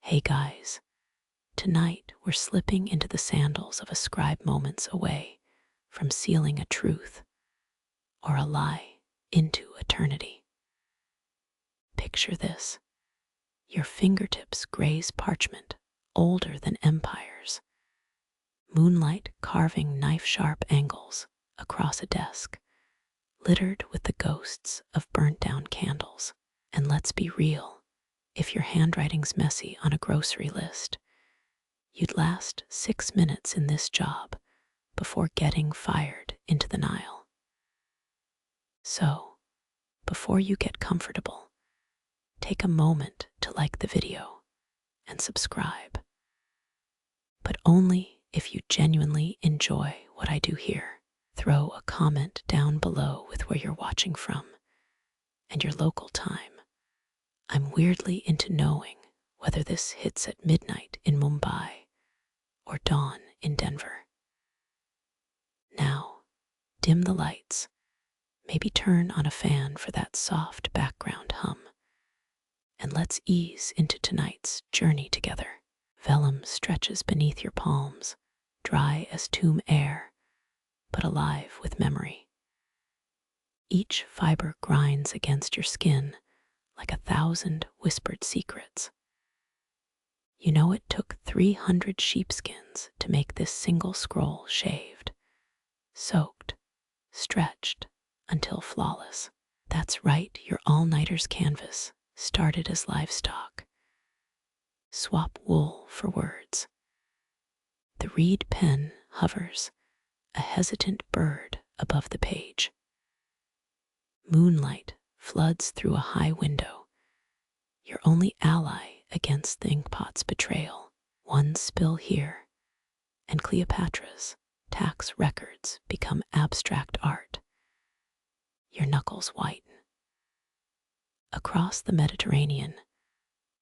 Hey guys, tonight we're slipping into the sandals of a scribe moments away from sealing a truth or a lie into eternity. Picture this. Your fingertips graze parchment older than empires, moonlight carving knife-sharp angles across a desk, littered with the ghosts of burnt-down candles. And let's be real, if your handwriting's messy on a grocery list, you'd last 6 minutes in this job before getting fired into the Nile. So, before you get comfortable, take a moment to like the video and subscribe. But only if you genuinely enjoy what I do here. Throw a comment down below with where you're watching from and your local time. I'm weirdly into knowing whether this hits at midnight in Mumbai or dawn in Denver. Now, dim the lights, maybe turn on a fan for that soft background hum, and let's ease into tonight's journey together. Vellum stretches beneath your palms, dry as tomb air, but alive with memory. Each fiber grinds against your skin like 1,000 whispered secrets. You know it took 300 sheepskins to make this single scroll shaved, soaked, stretched until flawless. That's right, your all-nighters canvas started as livestock. Swap wool for words. The reed pen hovers, a hesitant bird above the page. Moonlight floods through a high window, your only ally against the inkpot's betrayal. One spill here, and Cleopatra's tax records become abstract art. Your knuckles whiten. Across the Mediterranean,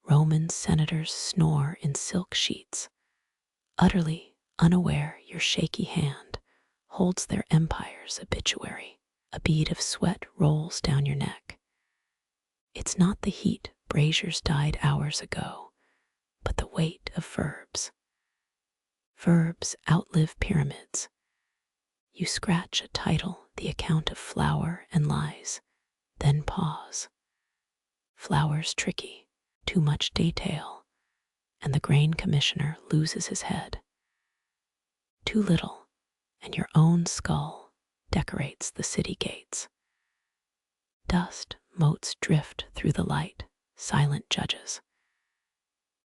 Roman senators snore in silk sheets, utterly unaware your shaky hand holds their empire's obituary. A bead of sweat rolls down your neck. It's not the heat braziers died hours ago, but the weight of verbs. Verbs outlive pyramids. You scratch a title, the account of flour and lies, then pause. Flour's tricky, too much detail, and the grain commissioner loses his head. Too little, and your own skull decorates the city gates. Dust motes drift through the light, silent judges.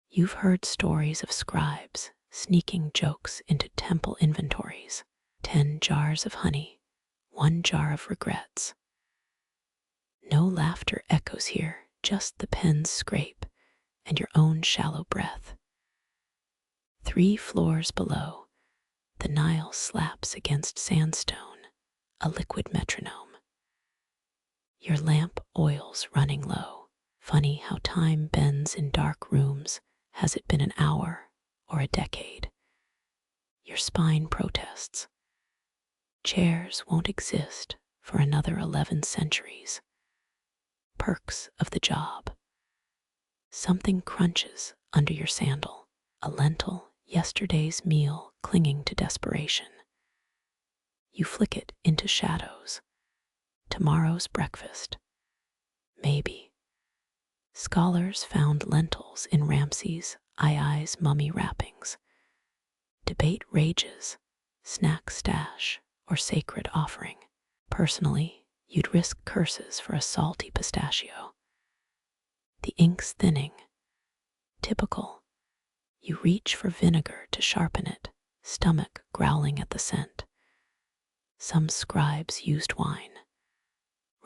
You've heard stories of scribes sneaking jokes into temple inventories. 10 jars of honey, 1 jar of regrets. No laughter echoes here, just the pen's scrape and your own shallow breath. 3 floors below, the Nile slaps against sandstone, a liquid metronome. Your lamp oil's running low. Funny how time bends in dark rooms. Has it been an hour or a decade? Your spine protests. Chairs won't exist for another 11 centuries. Perks of the job. Something crunches under your sandal, a lentil, yesterday's meal clinging to desperation. You flick it into shadows. Tomorrow's breakfast. Maybe. Scholars found lentils in Ramses II's mummy wrappings. Debate rages, snack stash, or sacred offering. Personally, you'd risk curses for a salty pistachio. The ink's thinning. Typical. You reach for vinegar to sharpen it, stomach growling at the scent. Some scribes used wine.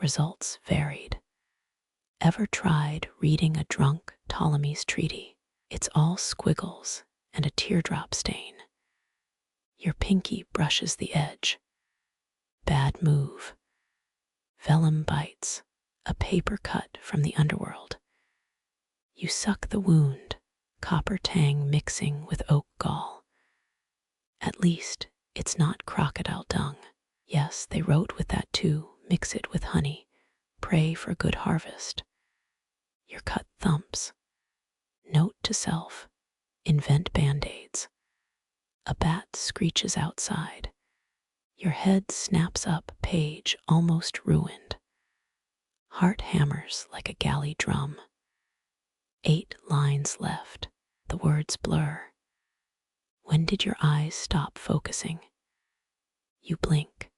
Results varied. Ever tried reading a drunk Ptolemy's treaty? It's all squiggles and a teardrop stain. Your pinky brushes the edge. Bad move. Vellum bites, a paper cut from the underworld. You suck the wound, copper tang mixing with oak gall. At least it's not crocodile dung. Yes, they wrote with that too. Mix it with honey. Pray for good harvest. Your cut thumps. Note to self, invent band-aids. A bat screeches outside. Your head snaps up, page almost ruined. Heart hammers like a galley drum. 8 lines left. The words blur. When did your eyes stop focusing? You blink.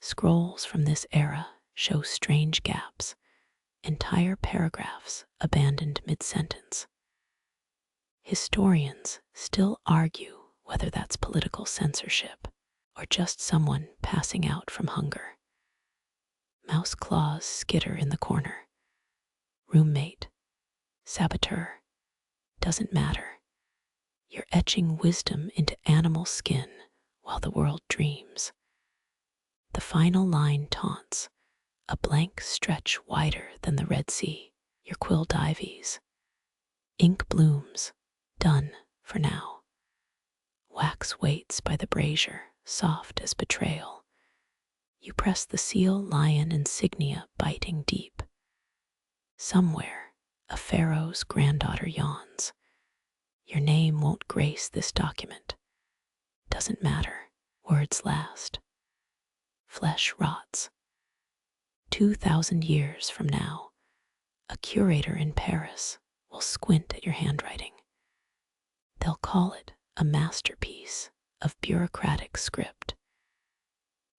Scrolls from this era show strange gaps, entire paragraphs abandoned mid-sentence. Historians still argue whether that's political censorship or just someone passing out from hunger. Mouse claws skitter in the corner. Roommate, saboteur, doesn't matter. You're etching wisdom into animal skin while the world dreams. The final line taunts, a blank stretch wider than the Red Sea. Your quill dives. Ink blooms, done for now. Wax waits by the brazier, soft as betrayal. You press the seal lion insignia biting deep. Somewhere, a pharaoh's granddaughter yawns. Your name won't grace this document. Doesn't matter, words last. Flesh rots. 2,000 years from now, a curator in Paris will squint at your handwriting. They'll call it a masterpiece of bureaucratic script.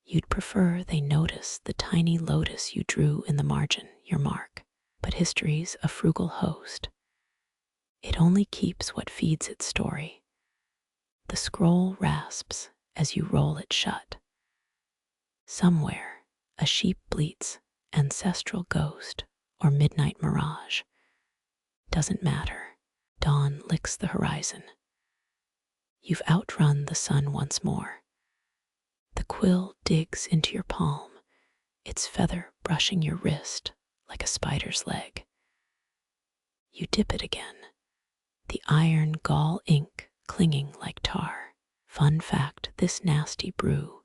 You'd prefer they notice the tiny lotus you drew in the margin, your mark, but history's a frugal host. It only keeps what feeds its story. The scroll rasps as you roll it shut. Somewhere, a sheep bleats, ancestral ghost, or midnight mirage. Doesn't matter. Dawn licks the horizon. You've outrun the sun once more. The quill digs into your palm, its feather brushing your wrist like a spider's leg. You dip it again, the iron gall ink clinging like tar. Fun fact, this nasty brew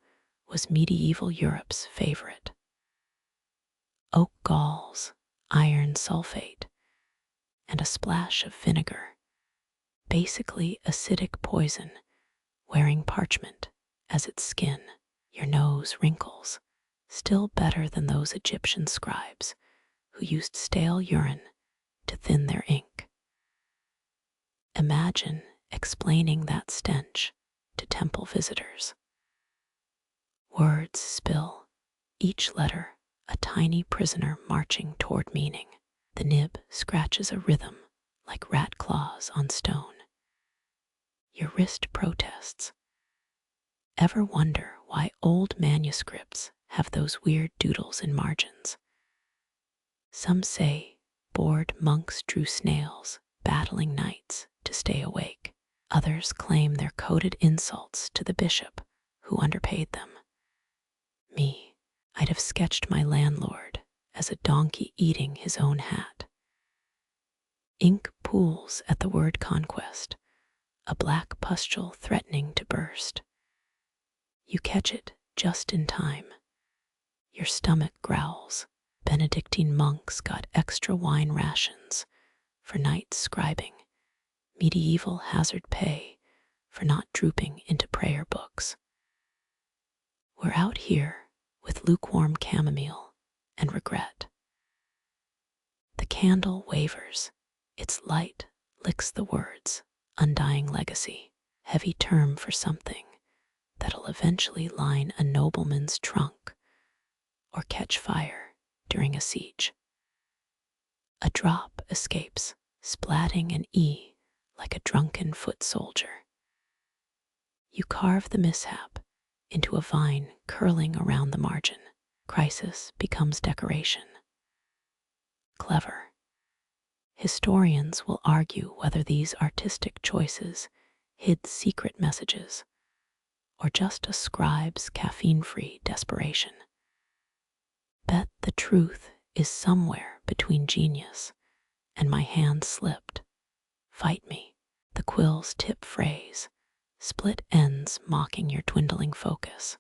was medieval Europe's favorite. Oak galls, iron sulfate, and a splash of vinegar. Basically acidic poison, wearing parchment as its skin. Your nose wrinkles, still better than those Egyptian scribes who used stale urine to thin their ink. Imagine explaining that stench to temple visitors. Words spill, each letter a tiny prisoner marching toward meaning. The nib scratches a rhythm like rat claws on stone. Your wrist protests. Ever wonder why old manuscripts have those weird doodles in margins? Some say bored monks drew snails, battling knights to stay awake. Others claim they're coded insults to the bishop who underpaid them. Me, I'd have sketched my landlord as a donkey eating his own hat. Ink pools at the word conquest, a black pustule threatening to burst. You catch it just in time. Your stomach growls. Benedictine monks got extra wine rations for night scribing, medieval hazard pay for not drooping into prayer books. We're out here with lukewarm chamomile and regret. The candle wavers, its light licks the words, undying legacy, heavy term for something that'll eventually line a nobleman's trunk or catch fire during a siege. A drop escapes, splatting an E like a drunken foot soldier. You carve the mishap into a vine curling around the margin. Crisis becomes decoration. Clever. Historians will argue whether these artistic choices hid secret messages or just a scribe's caffeine-free desperation. Bet the truth is somewhere between genius and my hand slipped. Fight me. The quill's tip phrase, split ends mocking your dwindling focus.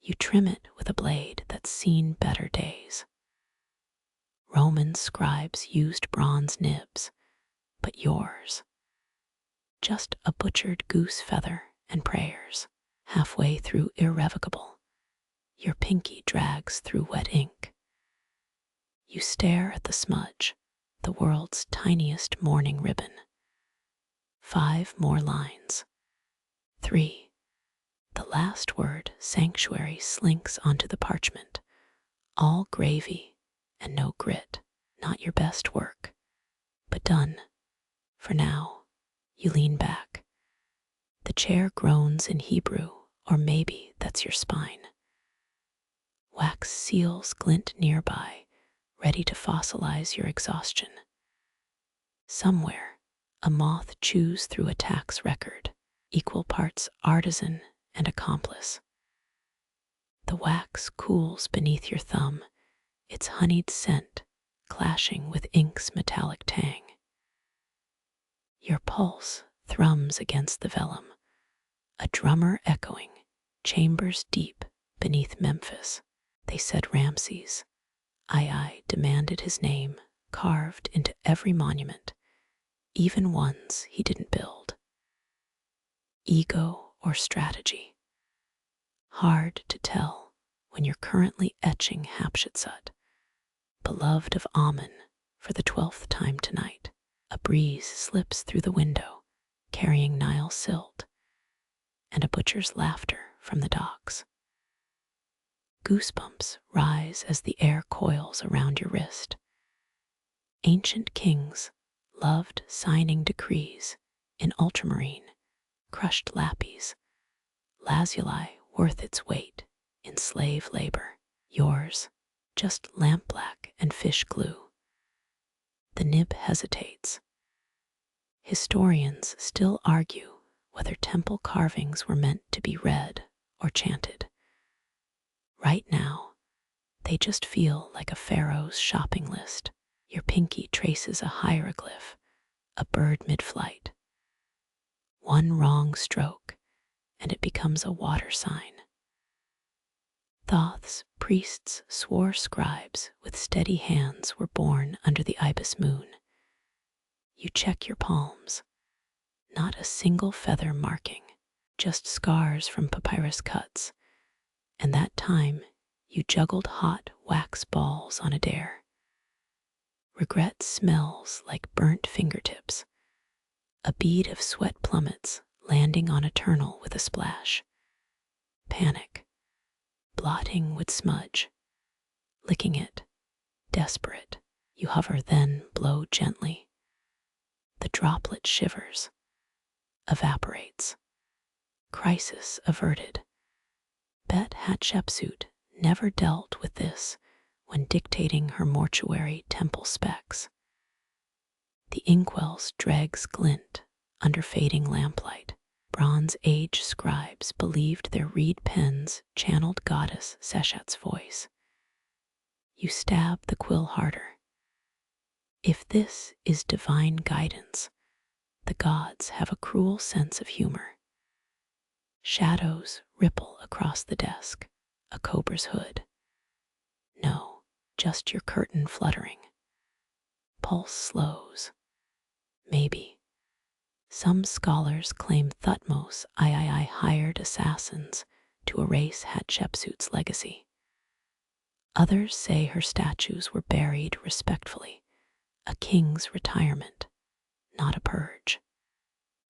You trim it with a blade that's seen better days. Roman scribes used bronze nibs, but yours. Just a butchered goose feather and prayers. Halfway through irrevocable, your pinky drags through wet ink. You stare at the smudge, the world's tiniest mourning ribbon. 5 more lines. 3. The last word, sanctuary, slinks onto the parchment. All gravy and no grit. Not your best work, but done. For now, you lean back. The chair groans in Hebrew, or maybe that's your spine. Wax seals glint nearby, ready to fossilize your exhaustion. Somewhere, a moth chews through a tax record, equal parts artisan and accomplice. The wax cools beneath your thumb, its honeyed scent clashing with ink's metallic tang. Your pulse thrums against the vellum, a drummer echoing chambers deep beneath Memphis. They said Ramses. I demanded his name carved into every monument, even ones he didn't build. Ego or strategy? Hard to tell when you're currently etching Hatshepsut, beloved of Amun, for the 12th time tonight. A breeze slips through the window, carrying Nile silt, and a butcher's laughter from the docks. Goosebumps rise as the air coils around your wrist. Ancient kings loved signing decrees in ultramarine, crushed lapis, lazuli worth its weight in slave labor. Yours, just lampblack and fish glue. The nib hesitates. Historians still argue whether temple carvings were meant to be read or chanted. Right now, they just feel like a pharaoh's shopping list. Your pinky traces a hieroglyph, a bird mid-flight. One wrong stroke, and it becomes a water sign. Thoth's priests swore scribes with steady hands were born under the ibis moon. You check your palms. Not a single feather marking, just scars from papyrus cuts. And that time, you juggled hot wax balls on a dare. Regret smells like burnt fingertips. A bead of sweat plummets, landing on eternal with a splash. Panic. Blotting with smudge. Licking it. Desperate. You hover, then blow gently. The droplet shivers. Evaporates. Crisis averted. Bet Hatshepsut never dealt with this when dictating her mortuary temple specs. The inkwell's dregs glint under fading lamplight. Bronze Age scribes believed their reed pens channeled goddess Seshat's voice. You stab the quill harder. If this is divine guidance, the gods have a cruel sense of humor. Shadows ripple across the desk, a cobra's hood. No, just your curtain fluttering. Pulse slows. Maybe. Some scholars claim Thutmose III hired assassins to erase Hatshepsut's legacy. Others say her statues were buried respectfully, a king's retirement, not a purge.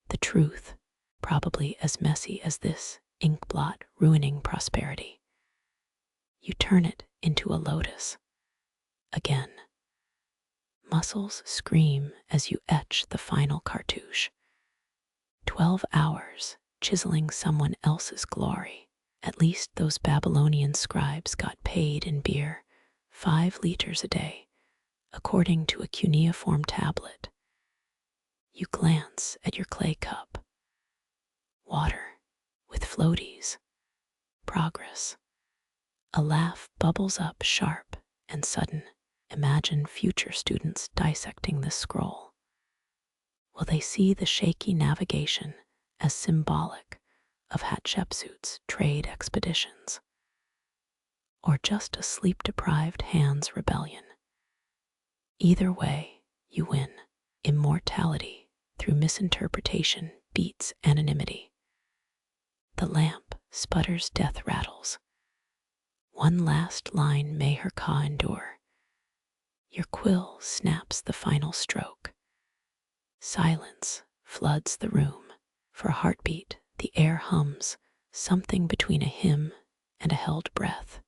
The truth, probably as messy as this ink blot ruining prosperity. You turn it into a lotus. Again. Muscles scream as you etch the final cartouche. 12 hours chiseling someone else's glory. At least those Babylonian scribes got paid in beer, 5 liters a day, according to a cuneiform tablet. You glance at your clay cup. Water, with floaties. Progress. A laugh bubbles up sharp and sudden. Imagine future students dissecting this scroll. Will they see the shaky navigation as symbolic of Hatshepsut's trade expeditions? Or just a sleep-deprived hand's rebellion? Either way, you win. Immortality through misinterpretation beats anonymity. The lamp sputters death rattles. One last line may her caw endure. Your quill snaps the final stroke. Silence floods the room. For a heartbeat, the air hums, something between a hymn and a held breath.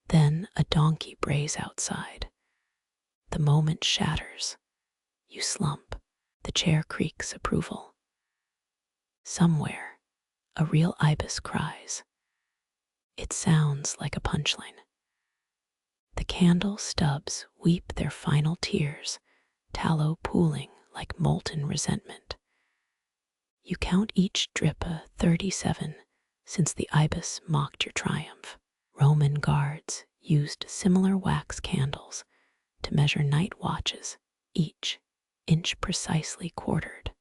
Then a donkey brays outside. The moment shatters. You slump. The chair creaks approval. Somewhere, a real ibis cries. It sounds like a punchline. The candle stubs weep their final tears, tallow pooling like molten resentment. You count each drip a 37 since the ibis mocked your triumph. Roman guards used similar wax candles to measure night watches, each inch precisely quartered.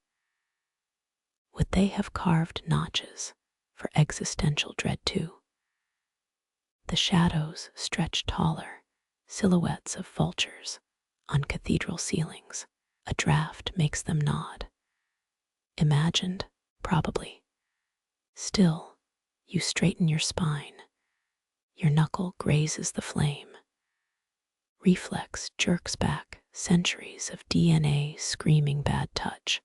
Would they have carved notches for existential dread too? The shadows stretch taller, silhouettes of vultures on cathedral ceilings. A draft makes them nod. Imagined, probably. Still, you straighten your spine. Your knuckle grazes the flame. Reflex jerks back centuries of DNA screaming bad touch.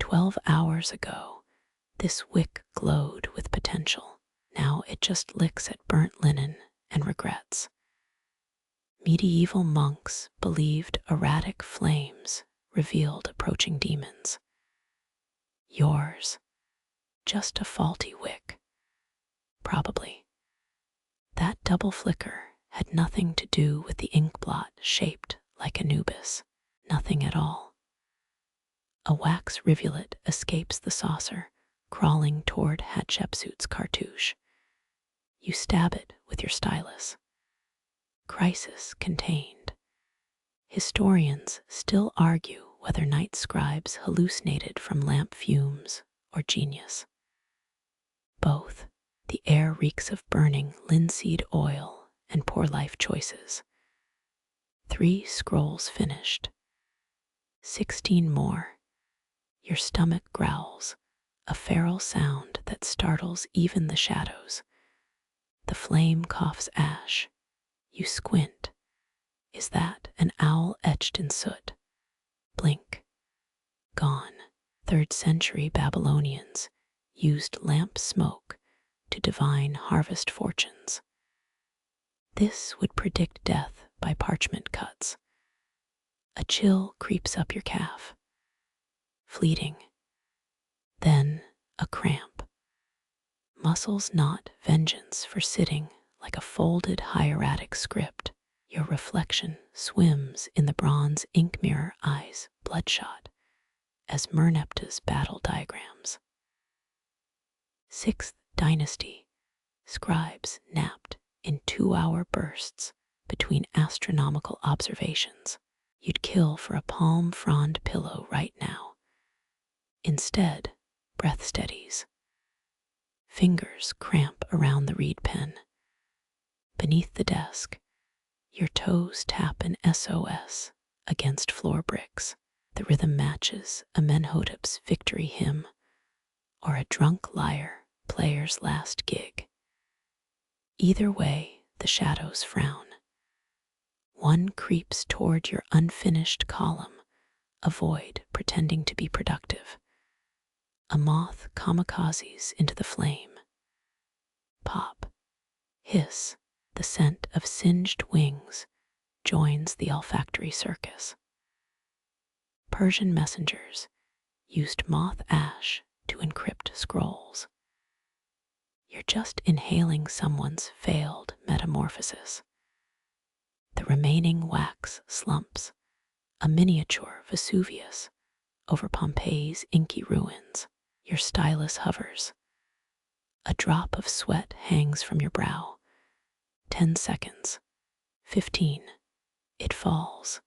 12 hours ago, this wick glowed with potential. Now it just licks at burnt linen and regrets. Medieval monks believed erratic flames revealed approaching demons. Yours, just a faulty wick. Probably. That double flicker had nothing to do with the ink blot shaped like Anubis. Nothing at all. A wax rivulet escapes the saucer, crawling toward Hatshepsut's cartouche. You stab it with your stylus. Crisis contained. Historians still argue whether night scribes hallucinated from lamp fumes or genius. Both. The air reeks of burning linseed oil and poor life choices. 3 scrolls finished. 16 more. Your stomach growls, a feral sound that startles even the shadows. The flame coughs ash. You squint. Is that an owl etched in soot? Blink. Gone. 3rd century Babylonians used lamp smoke to divine harvest fortunes. This would predict death by parchment cuts. A chill creeps up your calf. Fleeting. Then a cramp. Muscles knot vengeance for sitting like a folded hieratic script. Your reflection swims in the bronze ink mirror eyes, bloodshot, as Merneptah's battle diagrams. 6th dynasty. Scribes napped in 2-hour bursts between astronomical observations. You'd kill for a palm frond pillow right now. Instead, breath steadies. Fingers cramp around the reed pen. Beneath the desk, your toes tap an SOS against floor bricks. The rhythm matches Amenhotep's victory hymn or a drunk lyre player's last gig. Either way, the shadows frown. One creeps toward your unfinished column, avoid pretending to be productive. A moth kamikazes into the flame. Pop. Hiss. The scent of singed wings joins the olfactory circus. Persian messengers used moth ash to encrypt scrolls. You're just inhaling someone's failed metamorphosis. The remaining wax slumps, a miniature Vesuvius over Pompeii's inky ruins. Your stylus hovers. A drop of sweat hangs from your brow. 10 seconds. 15. It falls,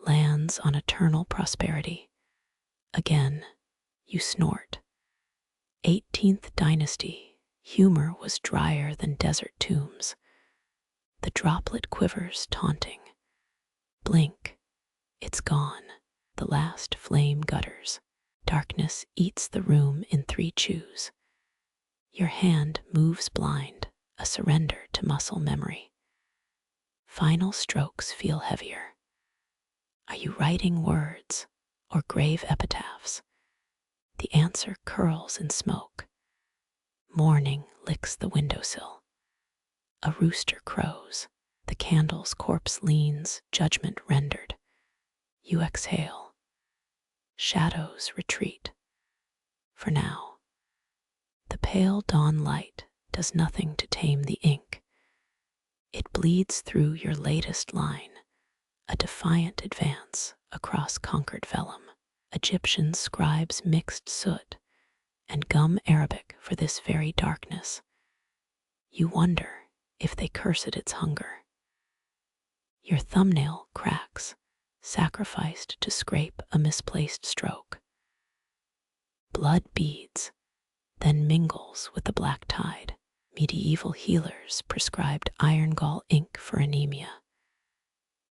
lands on eternal prosperity. Again, you snort. 18th dynasty. Humor was drier than desert tombs. The droplet quivers, taunting. Blink. It's gone. The last flame gutters. Darkness eats the room in 3 chews. Your hand moves blind, a surrender to muscle memory. Final strokes feel heavier. Are you writing words or grave epitaphs? The answer curls in smoke. Morning licks the windowsill. A rooster crows. The candle's corpse leans, judgment rendered. You exhale. Shadows retreat. For now. The pale dawn light does nothing to tame the ink. It bleeds through your latest line, a defiant advance across conquered vellum. Egyptian scribes mixed soot and gum Arabic for this very darkness. You wonder if they cursed its hunger. Your thumbnail cracks, sacrificed to scrape a misplaced stroke. Blood beads, then mingles with the black tide. Medieval healers prescribed iron gall ink for anemia.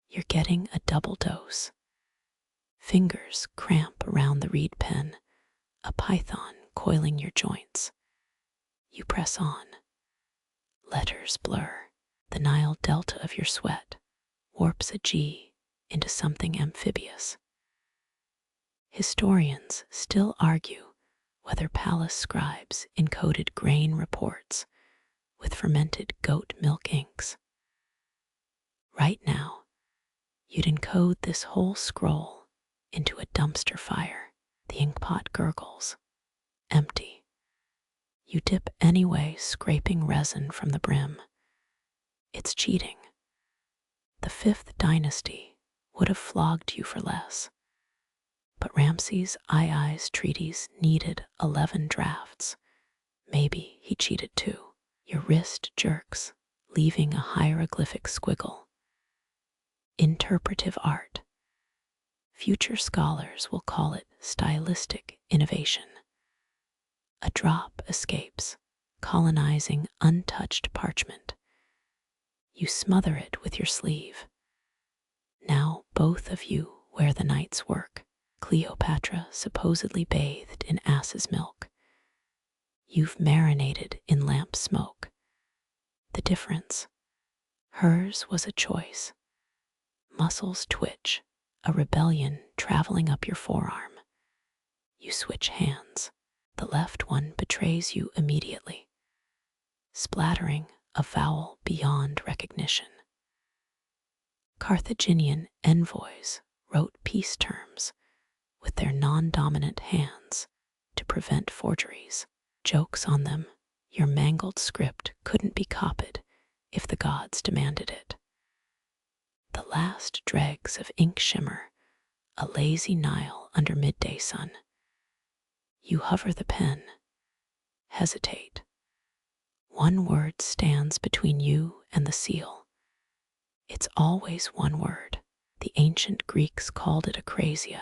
You're getting a double dose. Fingers cramp around the reed pen, a python coiling your joints. You press on. Letters blur. The Nile delta of your sweat warps a G into something amphibious. Historians still argue whether palace scribes encoded grain reports with fermented goat milk inks. Right now, you'd encode this whole scroll into a dumpster fire. The inkpot gurgles, empty. You dip anyway, scraping resin from the brim. It's cheating. The 5th dynasty would have flogged you for less. But Ramses II's treaties needed 11 drafts. Maybe he cheated too. Your wrist jerks, leaving a hieroglyphic squiggle. Interpretive art. Future scholars will call it stylistic innovation. A drop escapes, colonizing untouched parchment. You smother it with your sleeve. Now both of you wear the night's work. Cleopatra supposedly bathed in ass's milk. You've marinated in lamp smoke. The difference? Hers was a choice. Muscles twitch, a rebellion traveling up your forearm. You switch hands. The left one betrays you immediately, splattering a vowel beyond recognition. Carthaginian envoys wrote peace terms with their non-dominant hands to prevent forgeries. Jokes on them, your mangled script couldn't be copied if the gods demanded it. The last dregs of ink shimmer, a lazy Nile under midday sun. You hover the pen, hesitate. One word stands between you and the seal. It's always one word. The ancient Greeks called it acrasia,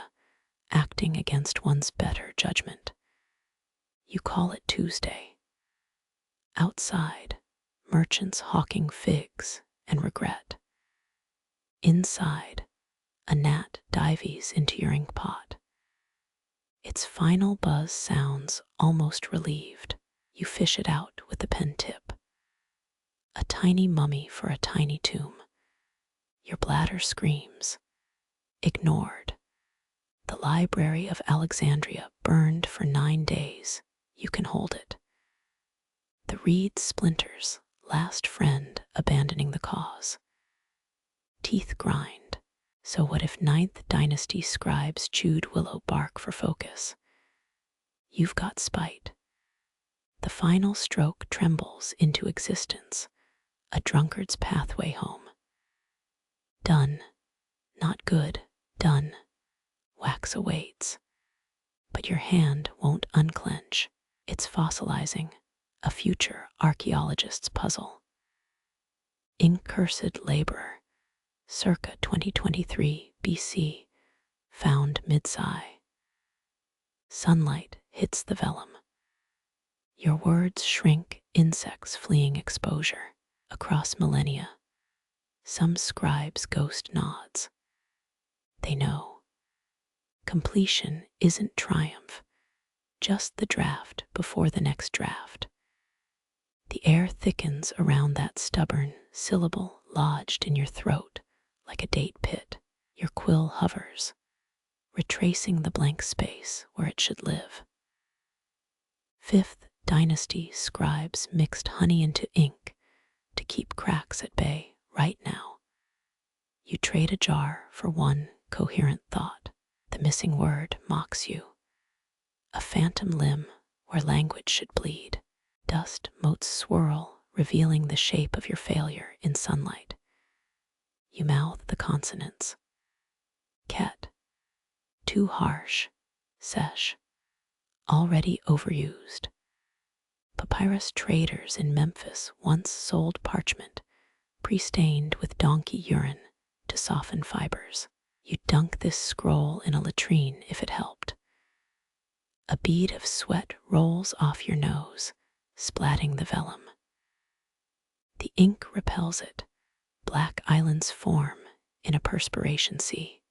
acting against one's better judgment. You call it Tuesday. Outside, merchants hawking figs and regret. Inside, a gnat dives into your inkpot. Its final buzz sounds almost relieved. You fish it out with the pen tip. A tiny mummy for a tiny tomb. Your bladder screams. Ignored. The Library of Alexandria burned for 9 days. You can hold it. The reed splinters, last friend abandoning the cause. Teeth grind. So what if 9th dynasty scribes chewed willow bark for focus? You've got spite. The final stroke trembles into existence, a drunkard's pathway home. Done. Not good. Done. Wax awaits. But your hand won't unclench. It's fossilizing, a future archaeologist's puzzle. Incursed laborer, circa 2023 BC, found mid-sigh. Sunlight hits the vellum. Your words shrink, insects fleeing exposure. Across millennia, some scribe's ghost nods. They know. Completion isn't triumph, just the draft before the next draft. The air thickens around that stubborn syllable lodged in your throat like a date pit. Your quill hovers, retracing the blank space where it should live. Fifth Dynasty scribes mixed honey into ink to keep cracks at bay. Right now, you trade a jar for one coherent thought. The missing word mocks you, a phantom limb where language should bleed. Dust motes swirl, revealing the shape of your failure in sunlight. You mouth the consonants. Ket, too harsh. Sesh, already overused. Papyrus traders in Memphis once sold parchment, pre-stained with donkey urine to soften fibers. You'd dunk this scroll in a latrine if it helped. A bead of sweat rolls off your nose, splatting the vellum. The ink repels it. Black islands form in a perspiration sea.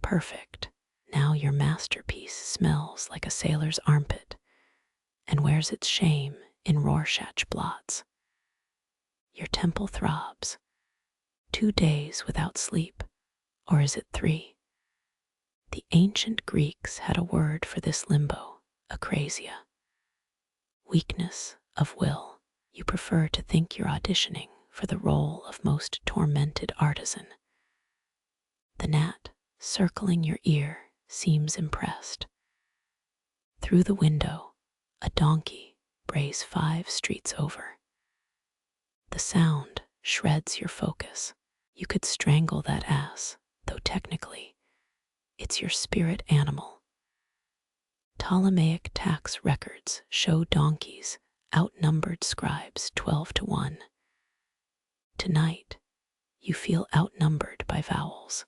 Perfect. Now your masterpiece smells like a sailor's armpit and wears its shame in Rorschach blots. Your temple throbs. 2 days without sleep, or is it 3? The ancient Greeks had a word for this limbo, acrasia. Weakness of will. You prefer to think you're auditioning for the role of most tormented artisan. The gnat circling your ear seems impressed. Through the window, a donkey brays 5 streets over. The sound shreds your focus. You could strangle that ass, though technically, it's your spirit animal. Ptolemaic tax records show donkeys outnumbered scribes 12-1. Tonight, you feel outnumbered by vowels.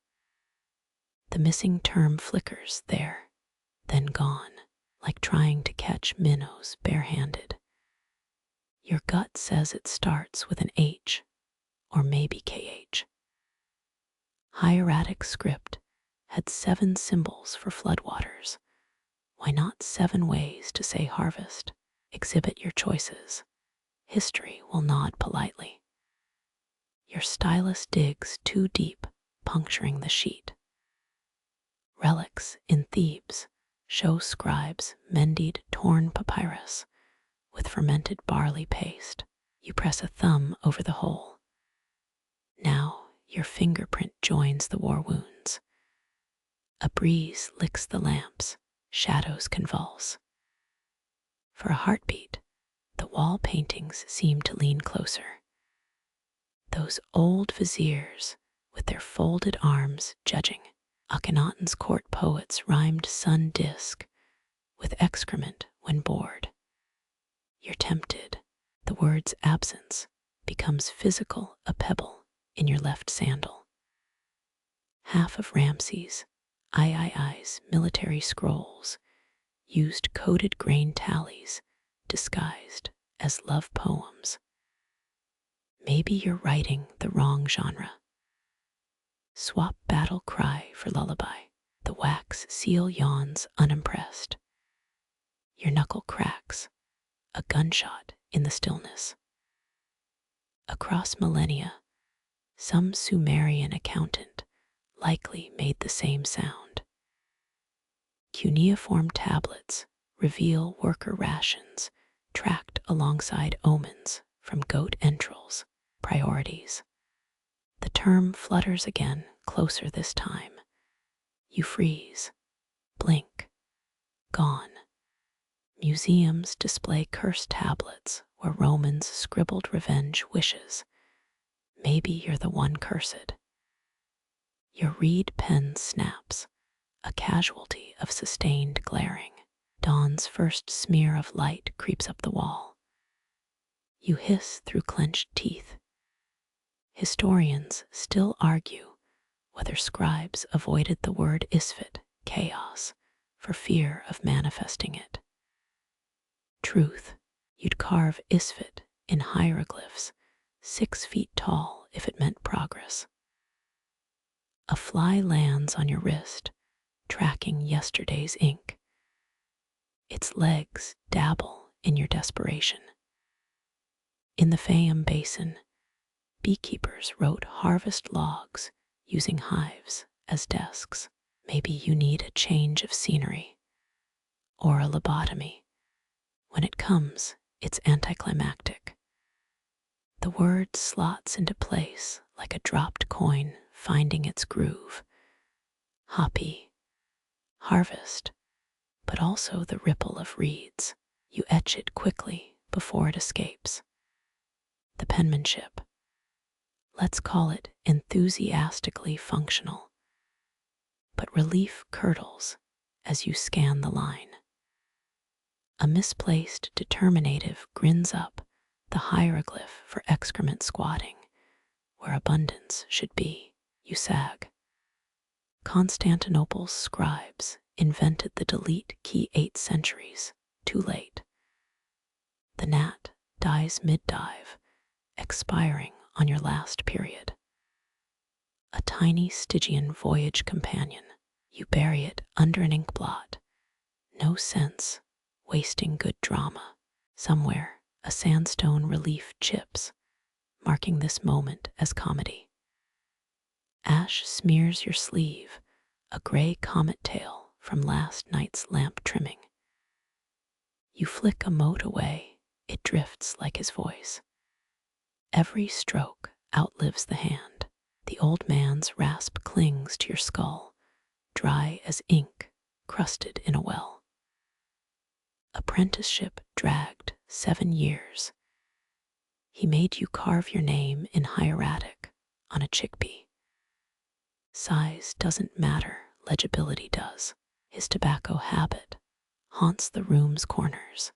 The missing term flickers there, then gone, like trying to catch minnows barehanded. Your gut says it starts with an H, or maybe KH. Hieratic script had 7 symbols for floodwaters. Why not 7 ways to say harvest? Exhibit your choices. History will nod politely. Your stylus digs too deep, puncturing the sheet. Relics in Thebes show scribes mended torn papyrus with fermented barley paste. You press a thumb over the hole. Now your fingerprint joins the war wounds. A breeze licks the lamps, shadows convulse. For a heartbeat, the wall paintings seem to lean closer. Those old viziers with their folded arms judging. Akhenaten's court poets rhymed sun disk with excrement when bored. You're tempted. The word's absence becomes physical, a pebble in your left sandal. Half of Ramses III's military scrolls used coded grain tallies disguised as love poems. Maybe you're writing the wrong genre. Swap battle cry for lullaby. The wax seal yawns unimpressed. Your knuckle cracks, a gunshot in the stillness. Across millennia, some Sumerian accountant likely made the same sound. Cuneiform tablets reveal worker rations tracked alongside omens from goat entrails. Priorities. The term flutters again, closer this time. You freeze, blink, gone. Museums display cursed tablets where Romans scribbled revenge wishes. Maybe you're the one cursed. Your reed pen snaps, a casualty of sustained glaring. Dawn's first smear of light creeps up the wall. You hiss through clenched teeth. Historians still argue whether scribes avoided the word isfet, chaos, for fear of manifesting it. Truth, you'd carve isfet in hieroglyphs 6 feet tall if it meant progress. A fly lands on your wrist, tracking yesterday's ink. Its legs dabble in your desperation. In the Vellum basin, beekeepers wrote harvest logs using hives as desks. Maybe you need a change of scenery or a lobotomy. When it comes, it's anticlimactic. The word slots into place like a dropped coin finding its groove. Hoppy, harvest, but also the ripple of reeds. You etch it quickly before it escapes. The penmanship. Let's call it enthusiastically functional. But relief curdles as you scan the line. A misplaced determinative grins up the hieroglyph for excrement squatting, where abundance should be. You sag. Constantinople's scribes invented the delete key 8 centuries too late. The gnat dies mid-dive, expiring on your last period. A tiny Stygian voyage companion. You bury it under an ink blot. No sense wasting good drama. Somewhere, a sandstone relief chips, marking this moment as comedy. Ash smears your sleeve, a gray comet tail from last night's lamp trimming. You flick a mote away, it drifts like his voice. Every stroke outlives the hand. The old man's rasp clings to your skull, dry as ink crusted in a well. Apprenticeship dragged 7 years. He made you carve your name in hieratic on a chickpea. Size doesn't matter, legibility does. His tobacco habit haunts the room's corners.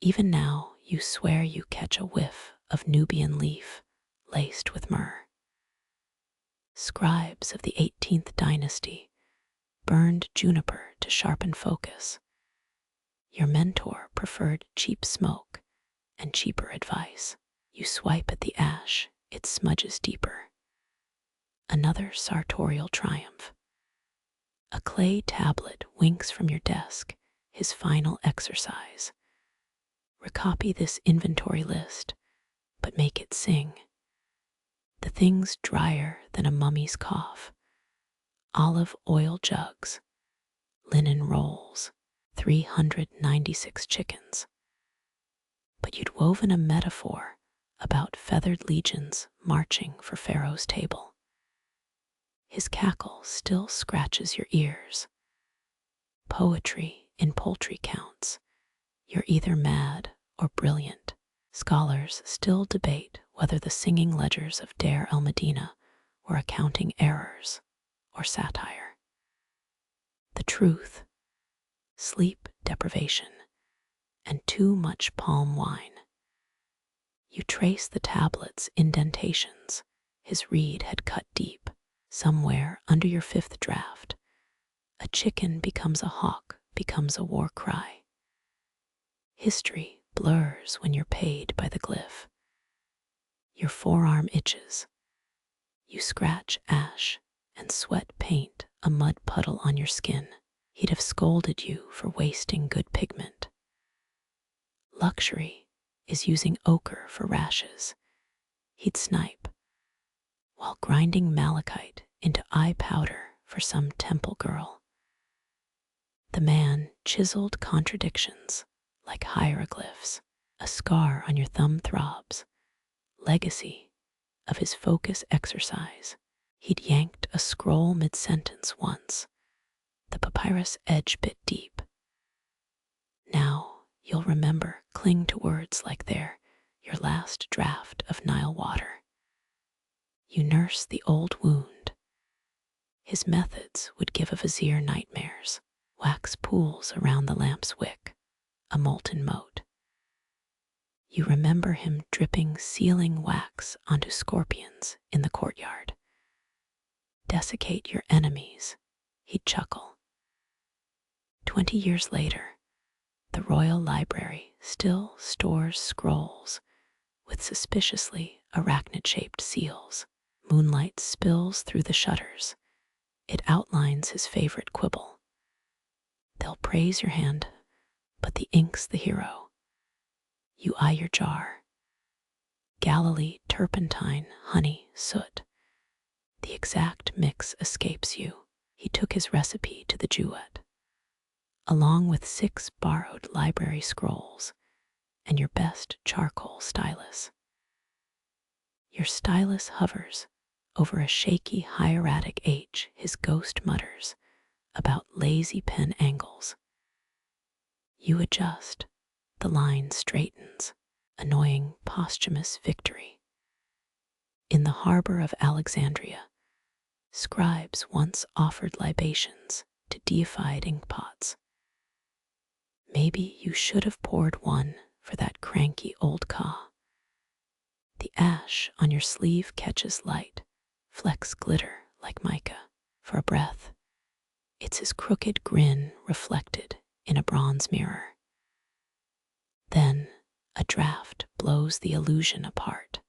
Even now, you swear you catch a whiff of Nubian leaf laced with myrrh. Scribes of the 18th dynasty burned juniper to sharpen focus. Your mentor preferred cheap smoke and cheaper advice. You swipe at the ash, it smudges deeper. Another sartorial triumph. A clay tablet winks from your desk, his final exercise. Recopy this inventory list, but make it sing. The thing's drier than a mummy's cough. Olive oil jugs, linen rolls, 396 chickens. But you'd woven a metaphor about feathered legions marching for Pharaoh's table. His cackle still scratches your ears. Poetry in poultry counts. You're either mad or brilliant. Scholars still debate whether the singing ledgers of Deir el-Medina were accounting errors or satire. The truth, sleep deprivation, and too much palm wine. You trace the tablet's indentations. His reed had cut deep. Somewhere under your 5th draft, a chicken becomes a hawk, becomes a war cry. History blurs when you're paid by the glyph. Your forearm itches. You scratch ash and sweat paint a mud puddle on your skin. He'd have scolded you for wasting good pigment. Luxury is using ochre for rashes. He'd snipe while grinding malachite into eye powder for some temple girl. The man chiseled contradictions like hieroglyphs. A scar on your thumb throbs, legacy of his focus exercise. He'd yanked a scroll mid-sentence once, the papyrus edge bit deep. Now you'll remember, cling to words like they're your last draft of Nile water. You nurse the old wound. His methods would give a vizier nightmares. Wax pools around the lamp's wick, a molten moat. You remember him dripping sealing wax onto scorpions in the courtyard. Desiccate your enemies, he'd chuckle. 20 years later, the Royal Library still stores scrolls with suspiciously arachnid-shaped seals. Moonlight spills through the shutters. It outlines his favorite quibble. They'll praise your hand, but the ink's the hero. You eye your jar. Galilee, turpentine, honey, soot. The exact mix escapes you. He took his recipe to the Jewett, along with 6 borrowed library scrolls and your best charcoal stylus. Your stylus hovers over a shaky hieratic H, his ghost mutters about lazy pen angles. You adjust, the line straightens, annoying posthumous victory. In the harbor of Alexandria, scribes once offered libations to deified inkpots. Maybe you should have poured one for that cranky old Ka. The ash on your sleeve catches light, flecks glitter like mica. For a breath, it's his crooked grin reflected in a bronze mirror. Then a draft blows the illusion apart.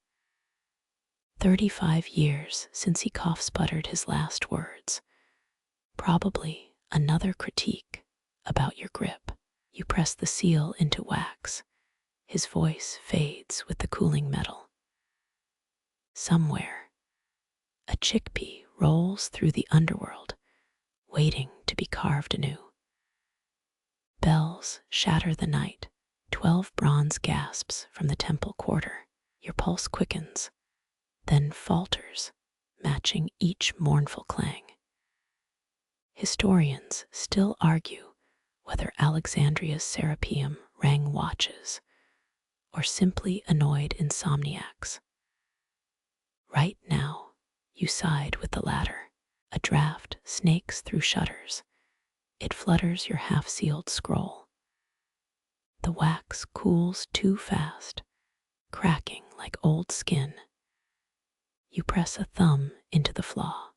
35 years since he cough-sputtered his last words. Probably another critique about your grip. You press the seal into wax. His voice fades with the cooling metal. Somewhere, a chickpea rolls through the underworld, waiting to be carved anew. Bells shatter the night, 12 bronze gasps from the temple quarter. Your pulse quickens, then falters, matching each mournful clang. Historians still argue whether Alexandria's Serapeum rang watches or simply annoyed insomniacs. Right now, you side with the latter. A draft snakes through shutters. It flutters your half-sealed scroll. The wax cools too fast, cracking like old skin. You press a thumb into the flaw.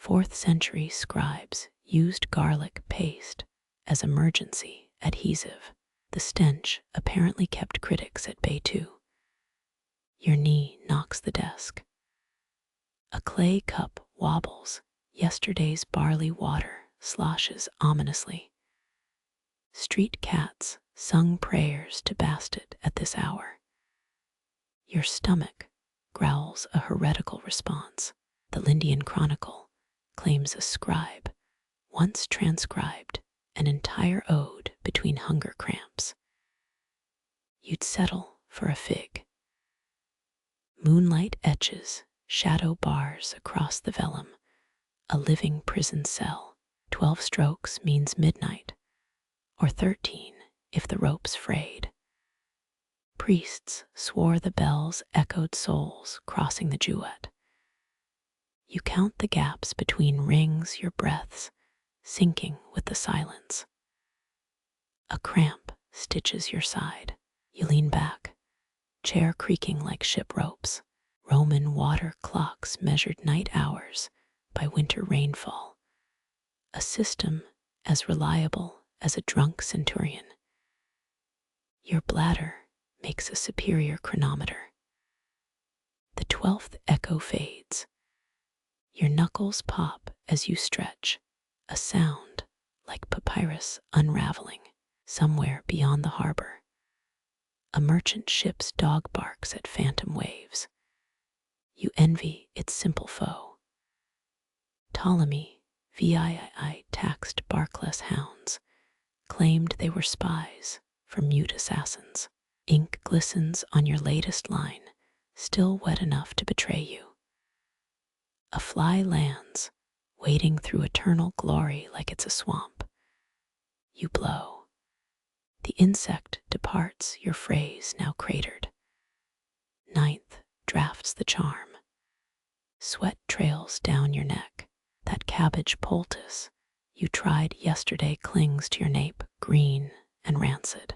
4th century scribes used garlic paste as emergency adhesive. The stench apparently kept critics at bay too. Your knee knocks the desk. A clay cup wobbles. Yesterday's barley water sloshes ominously. Street cats sung prayers to Bastet at this hour. Your stomach growls a heretical response. The Lindian Chronicle claims a scribe once transcribed an entire ode between hunger cramps. You'd settle for a fig. Moonlight etches shadow bars across the vellum, a living prison cell. 12 strokes means midnight, or 13 if the rope's frayed. Priests swore the bells echoed souls crossing the Jewett. You count the gaps between rings, your breaths sinking with the silence. A cramp stitches your side. You lean back, chair creaking like ship ropes. Roman water clocks measured night hours by winter rainfall. A system as reliable as a drunk centurion. Your bladder makes a superior chronometer. The 12th echo fades. Your knuckles pop as you stretch, a sound like papyrus unraveling somewhere beyond the harbor. A merchant ship's dog barks at phantom waves. You envy its simple foe. Ptolemy VII taxed barkless hounds, claimed they were spies for mute assassins. Ink glistens on your latest line, still wet enough to betray you. A fly lands, wading through eternal glory like it's a swamp. You blow. The insect departs, your phrase now cratered. 9th drafts the charm. Sweat trails down your neck. That cabbage poultice you tried yesterday clings to your nape, green and rancid.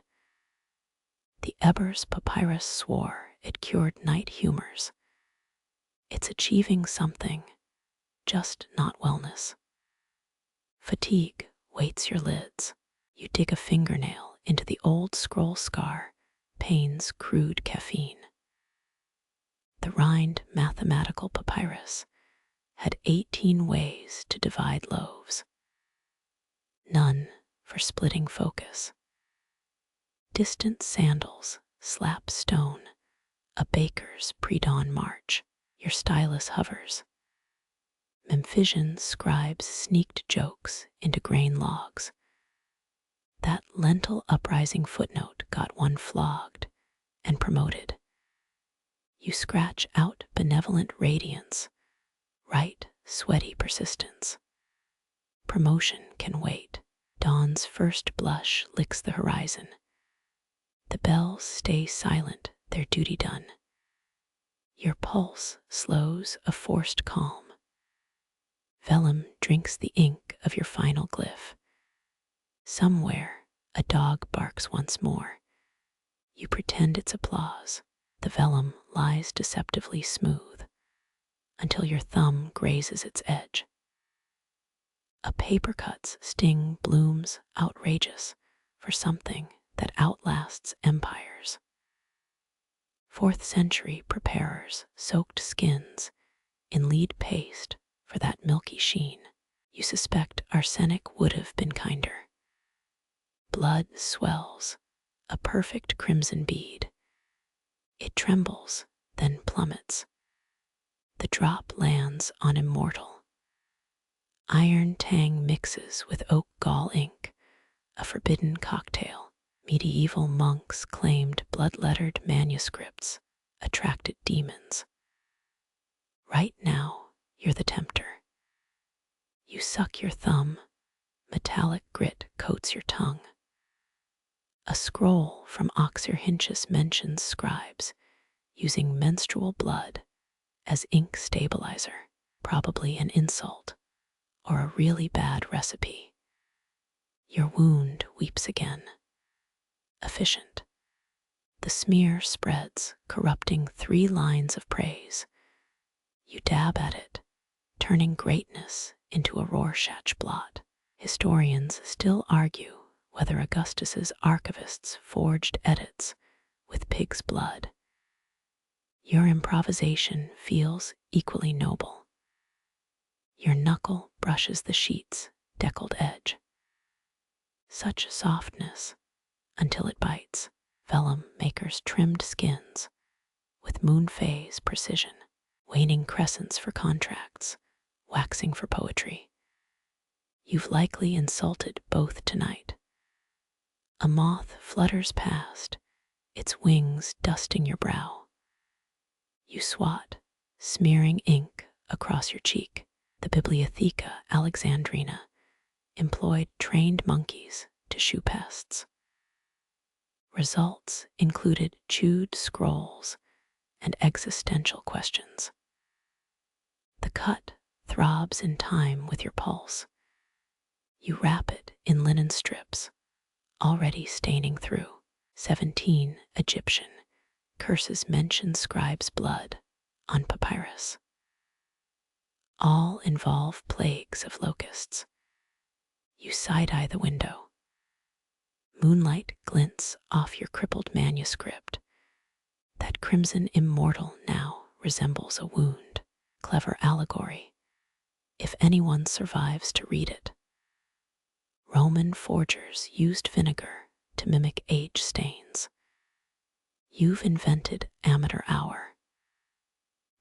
The Eber's papyrus swore it cured night humors. It's achieving something, just not wellness. Fatigue weights your lids. You dig a fingernail into the old scroll scar, pain's crude caffeine. The rind mathematical papyrus had 18 ways to divide loaves, none for splitting focus. Distant sandals slap stone, a baker's pre-dawn march, your stylus hovers. Memphisian scribes sneaked jokes into grain logs. That lentil uprising footnote got one flogged and promoted. You scratch out benevolent radiance, write sweaty persistence. Promotion can wait. Dawn's first blush licks the horizon. The bells stay silent, their duty done. Your pulse slows a forced calm. Vellum drinks the ink of your final glyph. Somewhere, a dog barks once more. You pretend it's applause. The vellum lies deceptively smooth until your thumb grazes its edge. A paper cut's sting blooms outrageous for something that outlasts empires. 4th century preparers soaked skins in lead paste for that milky sheen. You suspect arsenic would have been kinder. Blood swells, a perfect crimson bead. It trembles, then plummets. The drop lands on immortal. Iron tang mixes with oak gall ink, a forbidden cocktail. Medieval monks claimed blood-lettered manuscripts attracted demons. Right now, you're the tempter. You suck your thumb, metallic grit coats your tongue. A scroll from Oxyrhynchus mentions scribes using menstrual blood as ink stabilizer, probably an insult or a really bad recipe. Your wound weeps again. Efficient. The smear spreads, corrupting 3 lines of praise. You dab at it, turning greatness into a Rorschach blot. Historians still argue whether Augustus's archivists forged edits with pig's blood. Your improvisation feels equally noble. Your knuckle brushes the sheet's deckled edge. Such softness until it bites. Vellum makers trimmed skins with moon phase precision, waning crescents for contracts, waxing for poetry. You've likely insulted both tonight. A moth flutters past, its wings dusting your brow. You swat, smearing ink across your cheek. The Bibliotheca Alexandrina employed trained monkeys to shoe pests. Results included chewed scrolls and existential questions. The cut throbs in time with your pulse. You wrap it in linen strips, already staining through. 17 Egyptian curses mention scribe's blood on papyrus. All involve plagues of locusts. You side-eye the window. Moonlight glints off your crippled manuscript. That crimson immortal now resembles a wound. Clever allegory, if anyone survives to read it. Roman forgers used vinegar to mimic age stains. You've invented amateur hour.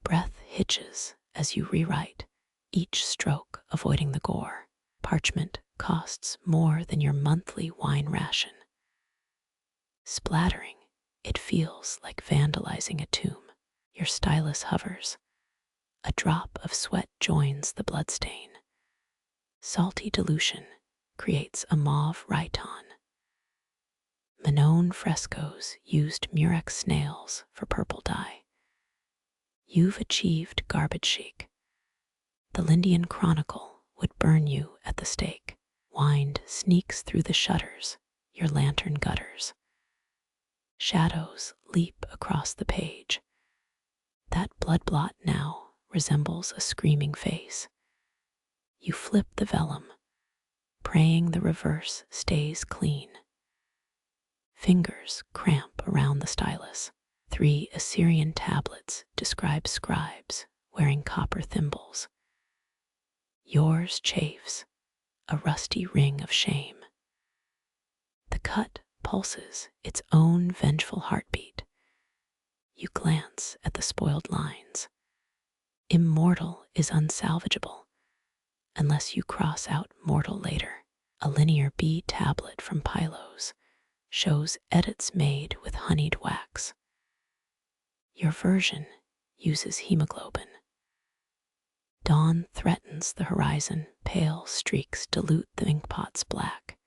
Breath hitches as you rewrite, each stroke avoiding the gore. Parchment costs more than your monthly wine ration. Splattering, it feels like vandalizing a tomb. Your stylus hovers. A drop of sweat joins the bloodstain. Salty dilution creates a mauve rhyton. Minoan frescoes used murex snails for purple dye. You've achieved garbage chic. The Lindian Chronicle would burn you at the stake. Wind sneaks through the shutters, your lantern gutters. Shadows leap across the page. That blood blot now resembles a screaming face. You flip the vellum, praying the reverse stays clean. Fingers cramp around the stylus. 3 Assyrian tablets describe scribes wearing copper thimbles. Yours chafes, a rusty ring of shame. The cut pulses its own vengeful heartbeat. You glance at the spoiled lines. Immortal is unsalvageable unless you cross out mortal later. A linear B tablet from Pylos shows edits made with honeyed wax. Your version uses hemoglobin. Dawn threatens the horizon, pale streaks dilute the inkpot's black.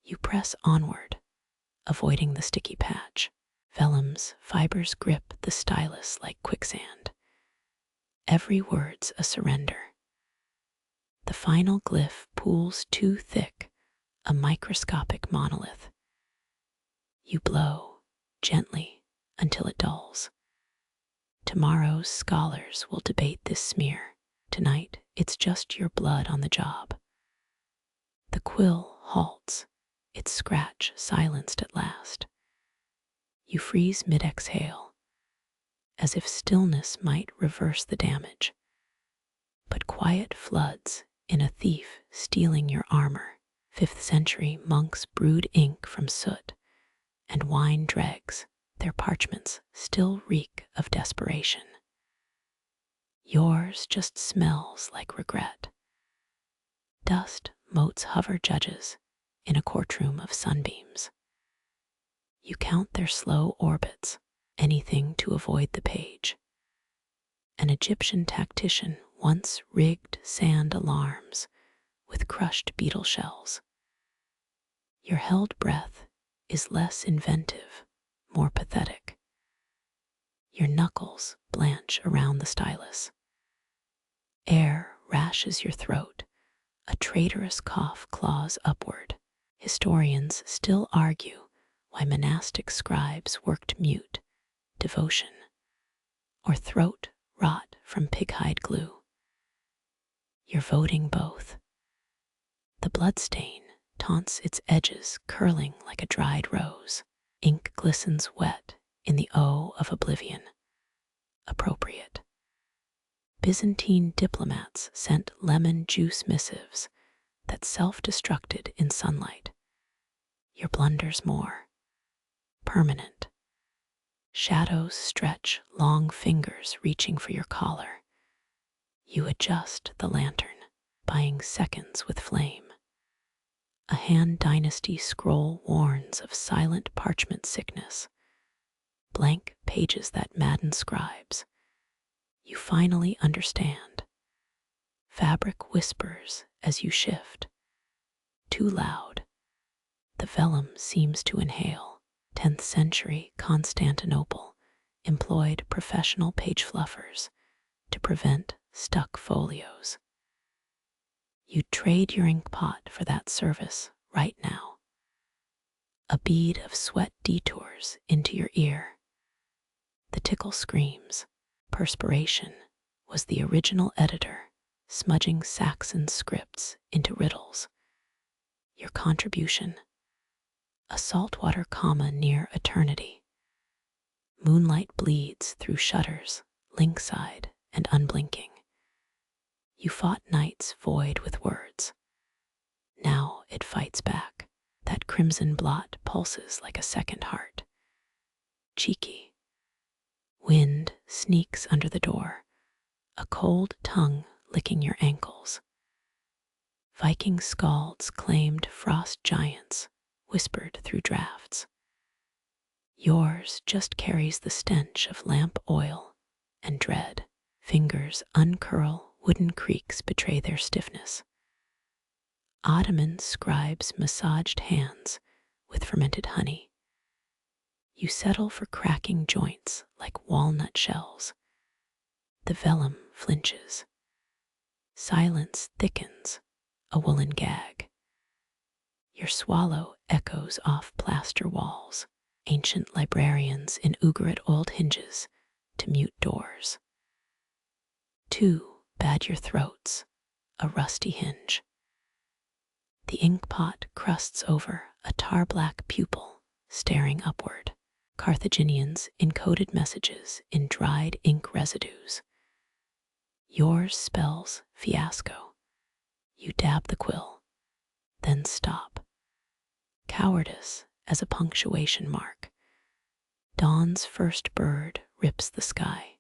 You press onward, avoiding the sticky patch. Vellum's fibers grip the stylus like quicksand. Every word's a surrender. The final glyph pools too thick, a microscopic monolith. You blow, gently, until it dulls. Tomorrow's scholars will debate this smear. Tonight, it's just your blood on the job. The quill halts, its scratch silenced at last. You freeze mid-exhale, as if stillness might reverse the damage. But quiet floods in a thief stealing your armor. 5th century monks brewed ink from soot, and wine dregs, their parchments still reek of desperation. Yours just smells like regret. Dust motes hover judges in a courtroom of sunbeams. You count their slow orbits, anything to avoid the page. An Egyptian tactician once rigged sand alarms with crushed beetle shells. Your held breath is less inventive, more pathetic. Your knuckles blanch around the stylus. Air rashes your throat, a traitorous cough claws upward. Historians still argue why monastic scribes worked mute, devotion, or throat rot from pig-hide glue. You're voting both. The bloodstain taunts its edges, curling like a dried rose. Ink glistens wet in the O of oblivion. Appropriate. Byzantine diplomats sent lemon juice missives that self-destructed in sunlight. Your blunders more. Permanent. Shadows stretch long fingers reaching for your collar. You adjust the lantern, buying seconds with flame. A Han dynasty scroll warns of silent parchment sickness. Blank pages that madden scribes. You finally understand. Fabric whispers as you shift. Too loud. The vellum seems to inhale. 10th century Constantinople employed professional page fluffers to prevent stuck folios. You'd trade your ink pot for that service right now. A bead of sweat detours into your ear. The tickle screams. Perspiration was the original editor, smudging Saxon scripts into riddles. Your contribution, a saltwater comma near eternity. Moonlight bleeds through shutters, lynx-eyed and unblinking. You fought nights void with words. Now it fights back. That crimson blot pulses like a second heart. Cheeky. Wind sneaks under the door, a cold tongue licking your ankles. Viking skalds claimed frost giants, whispered through drafts. Yours just carries the stench of lamp oil and dread. Fingers uncurl, wooden creaks betray their stiffness. Ottoman scribes massaged hands with fermented honey. You settle for cracking joints like walnut shells. The vellum flinches. Silence thickens, a woolen gag. Your swallow echoes off plaster walls, ancient librarians in Ugarit old hinges to mute doors. 2 badger throats, a rusty hinge. The inkpot crusts over a tar-black pupil staring upward. Carthaginians encoded messages in dried ink residues. Yours spells fiasco. You dab the quill, then stop. Cowardice as a punctuation mark. Dawn's first bird rips the sky.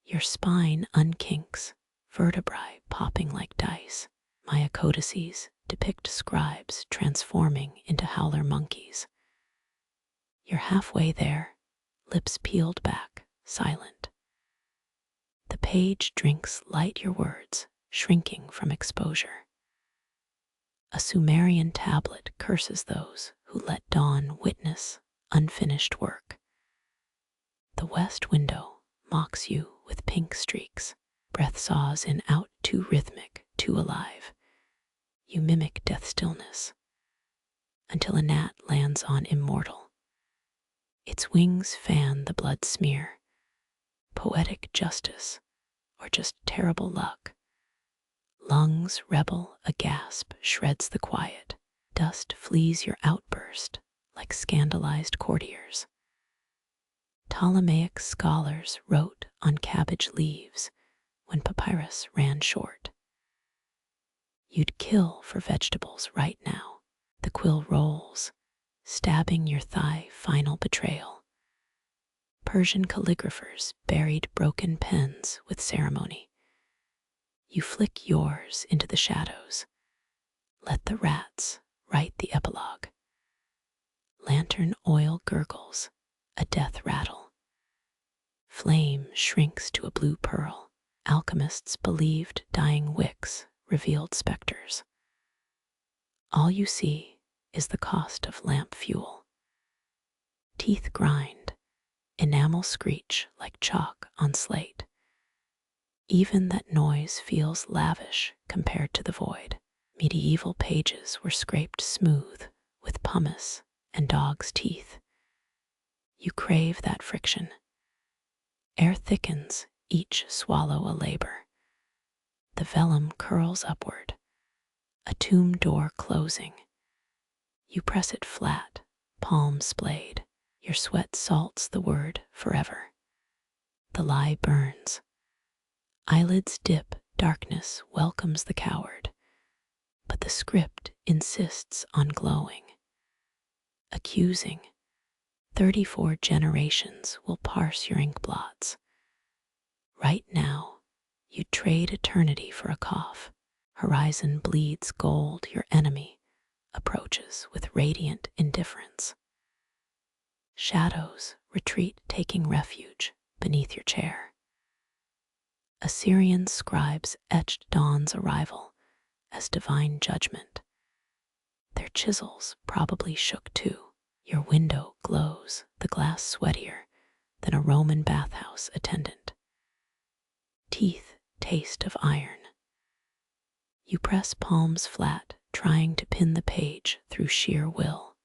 Your spine unkinks, vertebrae popping like dice. Maya codices depict scribes transforming into howler monkeys. You're halfway there, lips peeled back, silent. The page drinks light your words, shrinking from exposure. A Sumerian tablet curses those who let dawn witness unfinished work. The west window mocks you with pink streaks. Breath saws in out too rhythmic, too alive. You mimic death stillness until a gnat lands on immortal. Its wings fan the blood smear. Poetic justice or just terrible luck. Lungs rebel, a gasp shreds the quiet. Dust flees your outburst like scandalized courtiers. Ptolemaic scholars wrote on cabbage leaves when papyrus ran short. You'd kill for vegetables right now. The quill rolls, stabbing your thigh, final betrayal. Persian calligraphers buried broken pens with ceremony. You flick yours into the shadows. Let the rats write the epilogue. Lantern oil gurgles, a death rattle. Flame shrinks to a blue pearl. Alchemists believed dying wicks revealed specters. All you see is the cost of lamp fuel. Teeth grind, enamel screech like chalk on slate. Even that noise feels lavish compared to the void. Medieval pages were scraped smooth with pumice and dog's teeth. You crave that friction. Air thickens, each swallow a labor. The vellum curls upward, a tomb door closing. You press it flat, palm splayed. Your sweat salts the word forever. The lie burns. Eyelids dip, darkness welcomes the coward. But the script insists on glowing. Accusing, 34 generations will parse your ink blots. Right now, you'd trade eternity for a cough. Horizon bleeds gold, your enemy approaches with radiant indifference. Shadows retreat, taking refuge beneath your chair. Assyrian scribes etched dawn's arrival as divine judgment. Their chisels probably shook too. Your window glows, the glass sweatier than a Roman bathhouse attendant. Teeth taste of iron. You press palms flat, trying to pin the page through sheer will.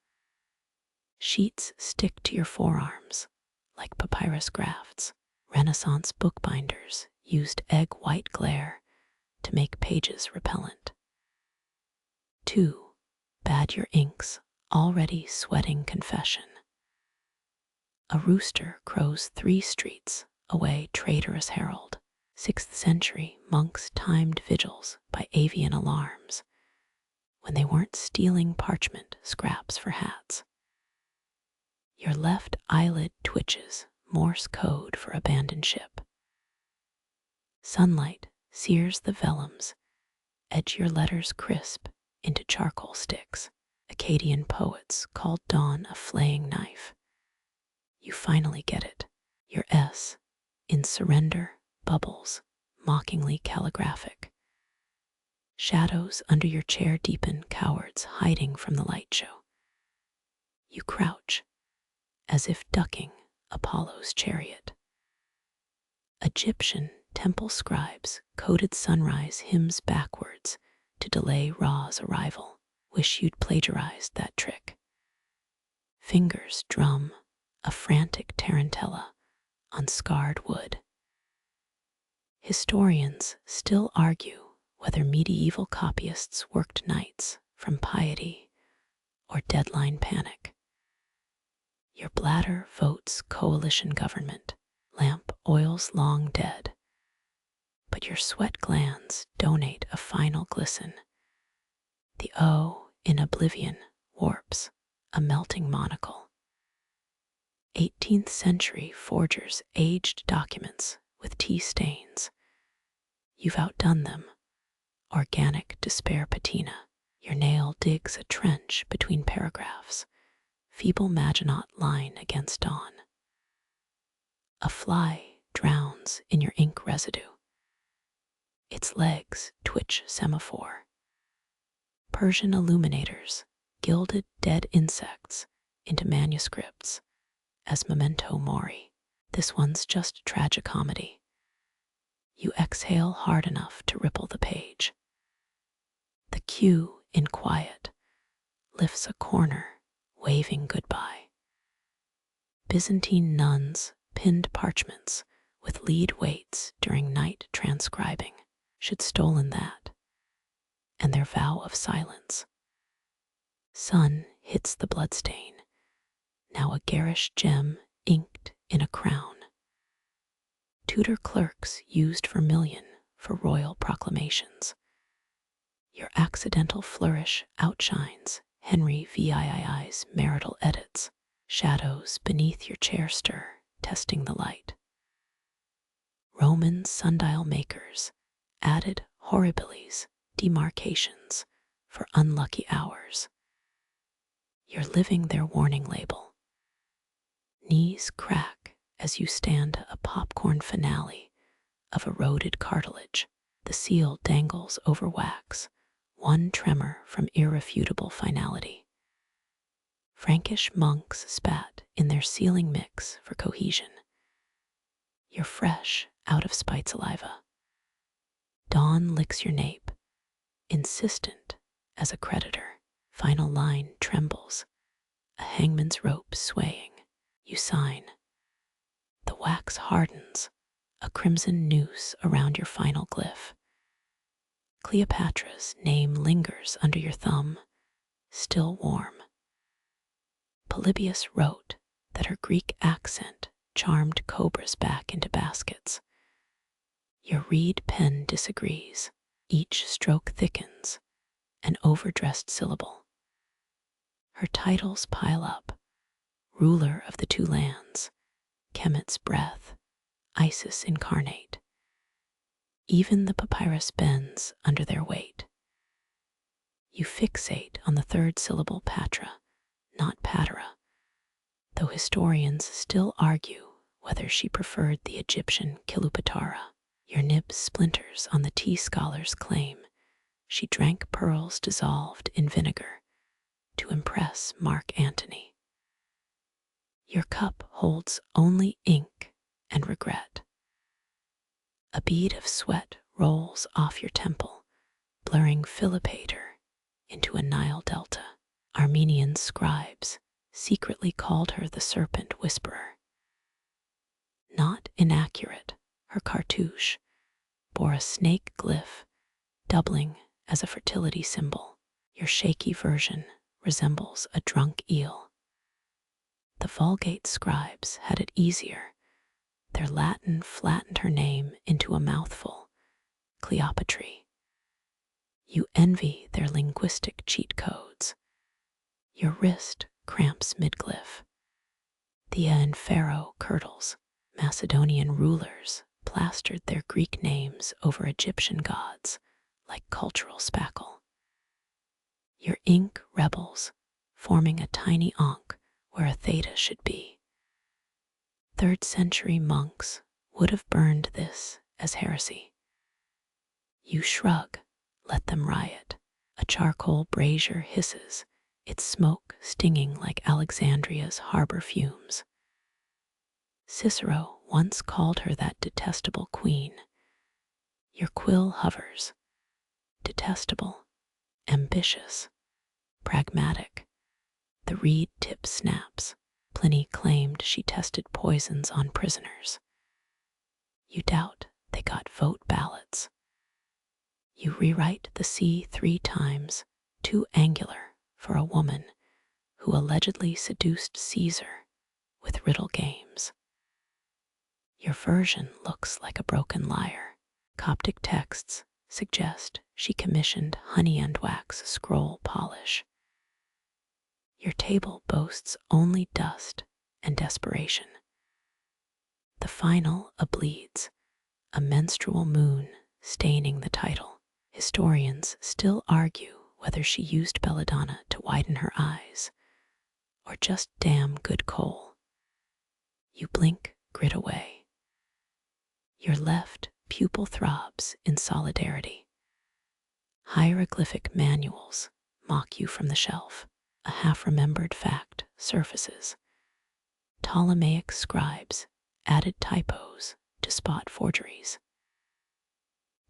Sheets stick to your forearms like papyrus grafts. Renaissance bookbinders used egg white glare to make pages repellent. 2. Bad your inks, already sweating confession. A rooster crows 3 streets away, traitorous herald. 6th century monks timed vigils by avian alarms when they weren't stealing parchment scraps for hats. Your left eyelid twitches, Morse code for abandoned ship. Sunlight sears the vellums, edge your letters crisp into charcoal sticks. Akkadian poets called dawn a flaying knife. You finally get it. Your S, in surrender, bubbles, mockingly calligraphic. Shadows under your chair deepen, cowards hiding from the light show. You crouch, as if ducking Apollo's chariot. Egyptian temple scribes coded sunrise hymns backwards to delay Ra's arrival. Wish you'd plagiarized that trick. Fingers drum a frantic tarantella on scarred wood. Historians still argue whether medieval copyists worked nights from piety or deadline panic. Your bladder votes coalition government, lamp oils long dead. But your sweat glands donate a final glisten. The O in oblivion warps a melting monocle. 18th century forgers aged documents with tea stains. You've outdone them. Organic despair patina. Your nail digs a trench between paragraphs. Feeble Maginot line against dawn. A fly drowns in your ink residue. Its legs twitch semaphore. Persian illuminators gilded dead insects into manuscripts as memento mori. This one's just tragicomedy. You exhale hard enough to ripple the page. The Q in quiet lifts a corner, waving goodbye. Byzantine nuns pinned parchments with lead weights during night transcribing should stolen that, and their vow of silence. Sun hits the bloodstain, now a garish gem inked in a crown. Tudor clerks used vermilion for royal proclamations. Your accidental flourish outshines Henry VII's marital edits. Shadows beneath your chair stir, testing the light. Roman sundial makers added horribilis, demarcations, for unlucky hours. You're living their warning label. Knees crack as you stand a popcorn finale of eroded cartilage. The seal dangles over wax, one tremor from irrefutable finality. Frankish monks spat in their sealing mix for cohesion. You're fresh out of spite saliva. Dawn licks your nape, insistent as a creditor. Final line trembles, a hangman's rope swaying. You sign. The wax hardens, a crimson noose around your final glyph. Cleopatra's name lingers under your thumb, still warm. Polybius wrote that her Greek accent charmed cobras back into baskets. Your reed pen disagrees. Each stroke thickens, an overdressed syllable. Her titles pile up. Ruler of the two lands, Kemet's breath, Isis incarnate. Even the papyrus bends under their weight. You fixate on the third syllable patra, not patera, though historians still argue whether she preferred the Egyptian Kilupatara. Your nib splinters on the tea scholar's claim she drank pearls dissolved in vinegar to impress Mark Antony. Your cup holds only ink and regret. A bead of sweat rolls off your temple, blurring Philopater into a Nile delta. Armenian scribes secretly called her the serpent whisperer. Not inaccurate, her cartouche bore a snake glyph, doubling as a fertility symbol. Your shaky version resembles a drunk eel. The Vulgate scribes had it easier. Their Latin flattened her name into a mouthful, Cleopatra. You envy their linguistic cheat codes. Your wrist cramps midglyph. Thea and Pharaoh curdles. Macedonian rulers plastered their Greek names over Egyptian gods like cultural spackle. Your ink rebels, forming a tiny ankh where a theta should be. 3rd century monks would have burned this as heresy. You shrug, let them riot. A charcoal brazier hisses, its smoke stinging like Alexandria's harbor fumes. Cicero once called her that detestable queen. Your quill hovers, detestable, ambitious, pragmatic. The reed tip snaps. Pliny claimed she tested poisons on prisoners. You doubt they got vote ballots. You rewrite the C 3 times, too angular for a woman who allegedly seduced Caesar with riddle games. Your version looks like a broken lyre. Coptic texts suggest she commissioned honey and wax scroll polish. Your table boasts only dust and desperation. The final bleeds, a menstrual moon staining the title. Historians still argue whether she used belladonna to widen her eyes, or just damn good coal. You blink grit away. Your left pupil throbs in solidarity. Hieroglyphic manuals mock you from the shelf. A half-remembered fact surfaces. Ptolemaic scribes added typos to spot forgeries.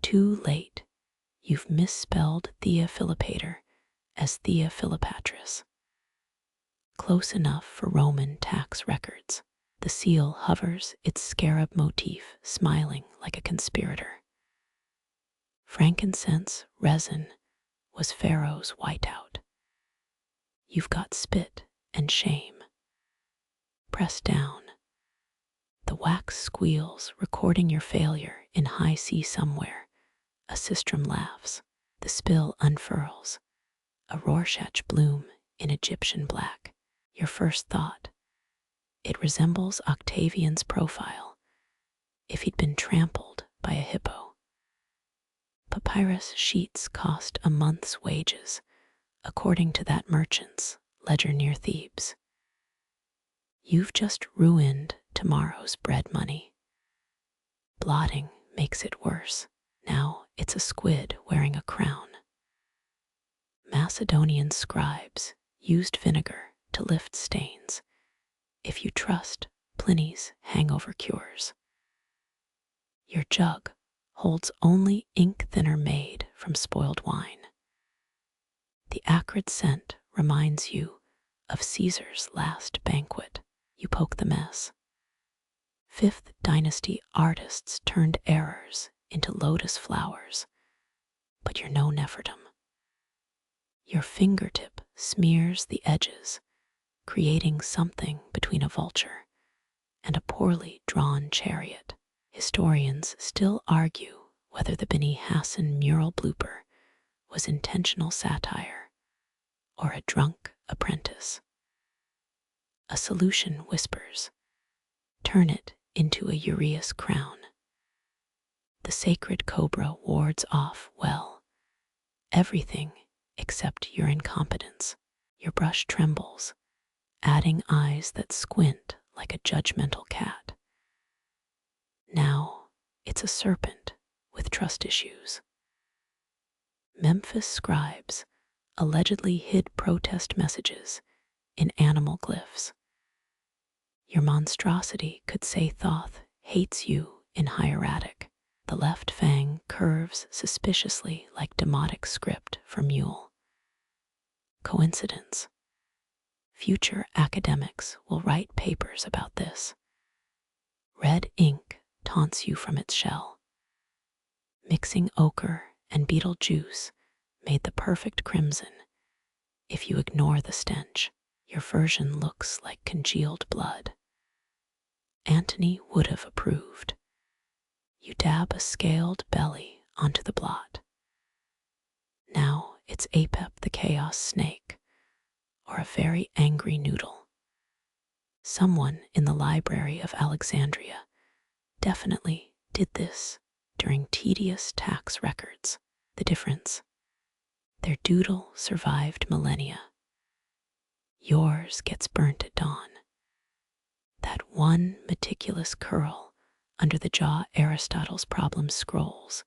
Too late, you've misspelled Thea Philopater as Thea Philopatris. Close enough for Roman tax records. The seal hovers its scarab motif, smiling like a conspirator. Frankincense resin was Pharaoh's whiteout. You've got spit and shame. Press down. The wax squeals, recording your failure in high C somewhere. A sistrum laughs. The spill unfurls. A Rorschach bloom in Egyptian black. Your first thought. It resembles Octavian's profile, if he'd been trampled by a hippo. Papyrus sheets cost a month's wages, according to that merchant's ledger near Thebes. You've just ruined tomorrow's bread money. Blotting makes it worse. Now it's a squid wearing a crown. Macedonian scribes used vinegar to lift stains, if you trust Pliny's hangover cures. Your jug holds only ink thinner made from spoiled wine. The acrid scent reminds you of Caesar's last banquet. You poke the mess. 5th dynasty artists turned errors into lotus flowers, but you're no Nefertum. Your fingertip smears the edges, creating something between a vulture and a poorly drawn chariot. Historians still argue whether the Beni Hassan mural blooper was intentional satire or a drunk apprentice. A solution whispers, turn it into a uraeus crown. The sacred cobra wards off, well, everything except your incompetence. Your brush trembles, adding eyes that squint like a judgmental cat. Now it's a serpent with trust issues. Memphis scribes allegedly hid protest messages in animal glyphs. Your monstrosity could say Thoth hates you in hieratic. The left fang curves suspiciously like demotic script for mule. Coincidence? Future academics will write papers about this. Red ink taunts you from its shell. Mixing ochre and beetle juice made the perfect crimson. If you ignore the stench, your version looks like congealed blood. Antony would have approved. You dab a scaled belly onto the blot. Now it's Apep the chaos snake, or a very angry noodle. Someone in the Library of Alexandria definitely did this during tedious tax records. The difference? Their doodle survived millennia. Yours gets burnt at dawn. That one meticulous curl under the jaw Aristotle's problem scrolls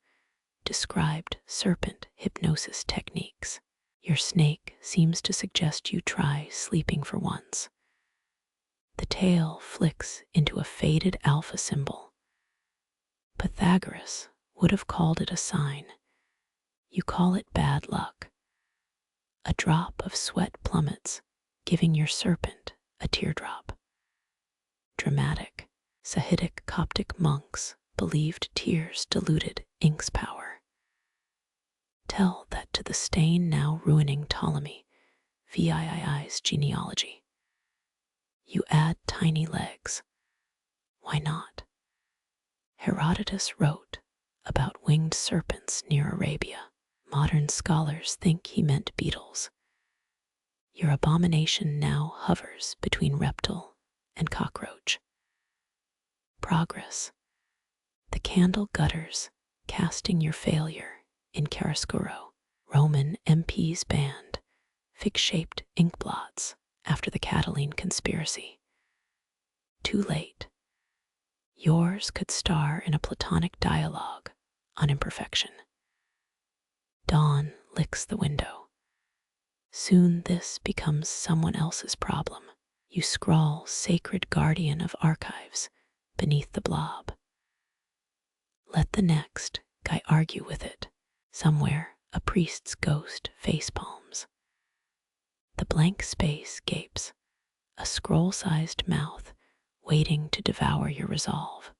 described serpent hypnosis techniques. Your snake seems to suggest you try sleeping for once. The tail flicks into a faded alpha symbol. Pythagoras would have called it a sign. You call it bad luck. A drop of sweat plummets, giving your serpent a teardrop. Dramatic, Sahidic Coptic monks believed tears diluted ink's power. Tell that to the stain now ruining Ptolemy, VII's genealogy. You add tiny legs. Why not? Herodotus wrote about winged serpents near Arabia. Modern scholars think he meant beetles. Your abomination now hovers between reptile and cockroach. Progress. The candle gutters, casting your failure in chiaroscuro. Roman MPs banned fig-shaped ink blots after the Catiline conspiracy. Too late. Yours could star in a Platonic dialogue on imperfection. Dawn licks the window. Soon this becomes someone else's problem. You scrawl sacred guardian of archives beneath the blob. Let the next guy argue with it. Somewhere a priest's ghost facepalms. The blank space gapes, a scroll-sized mouth waiting to devour your resolve.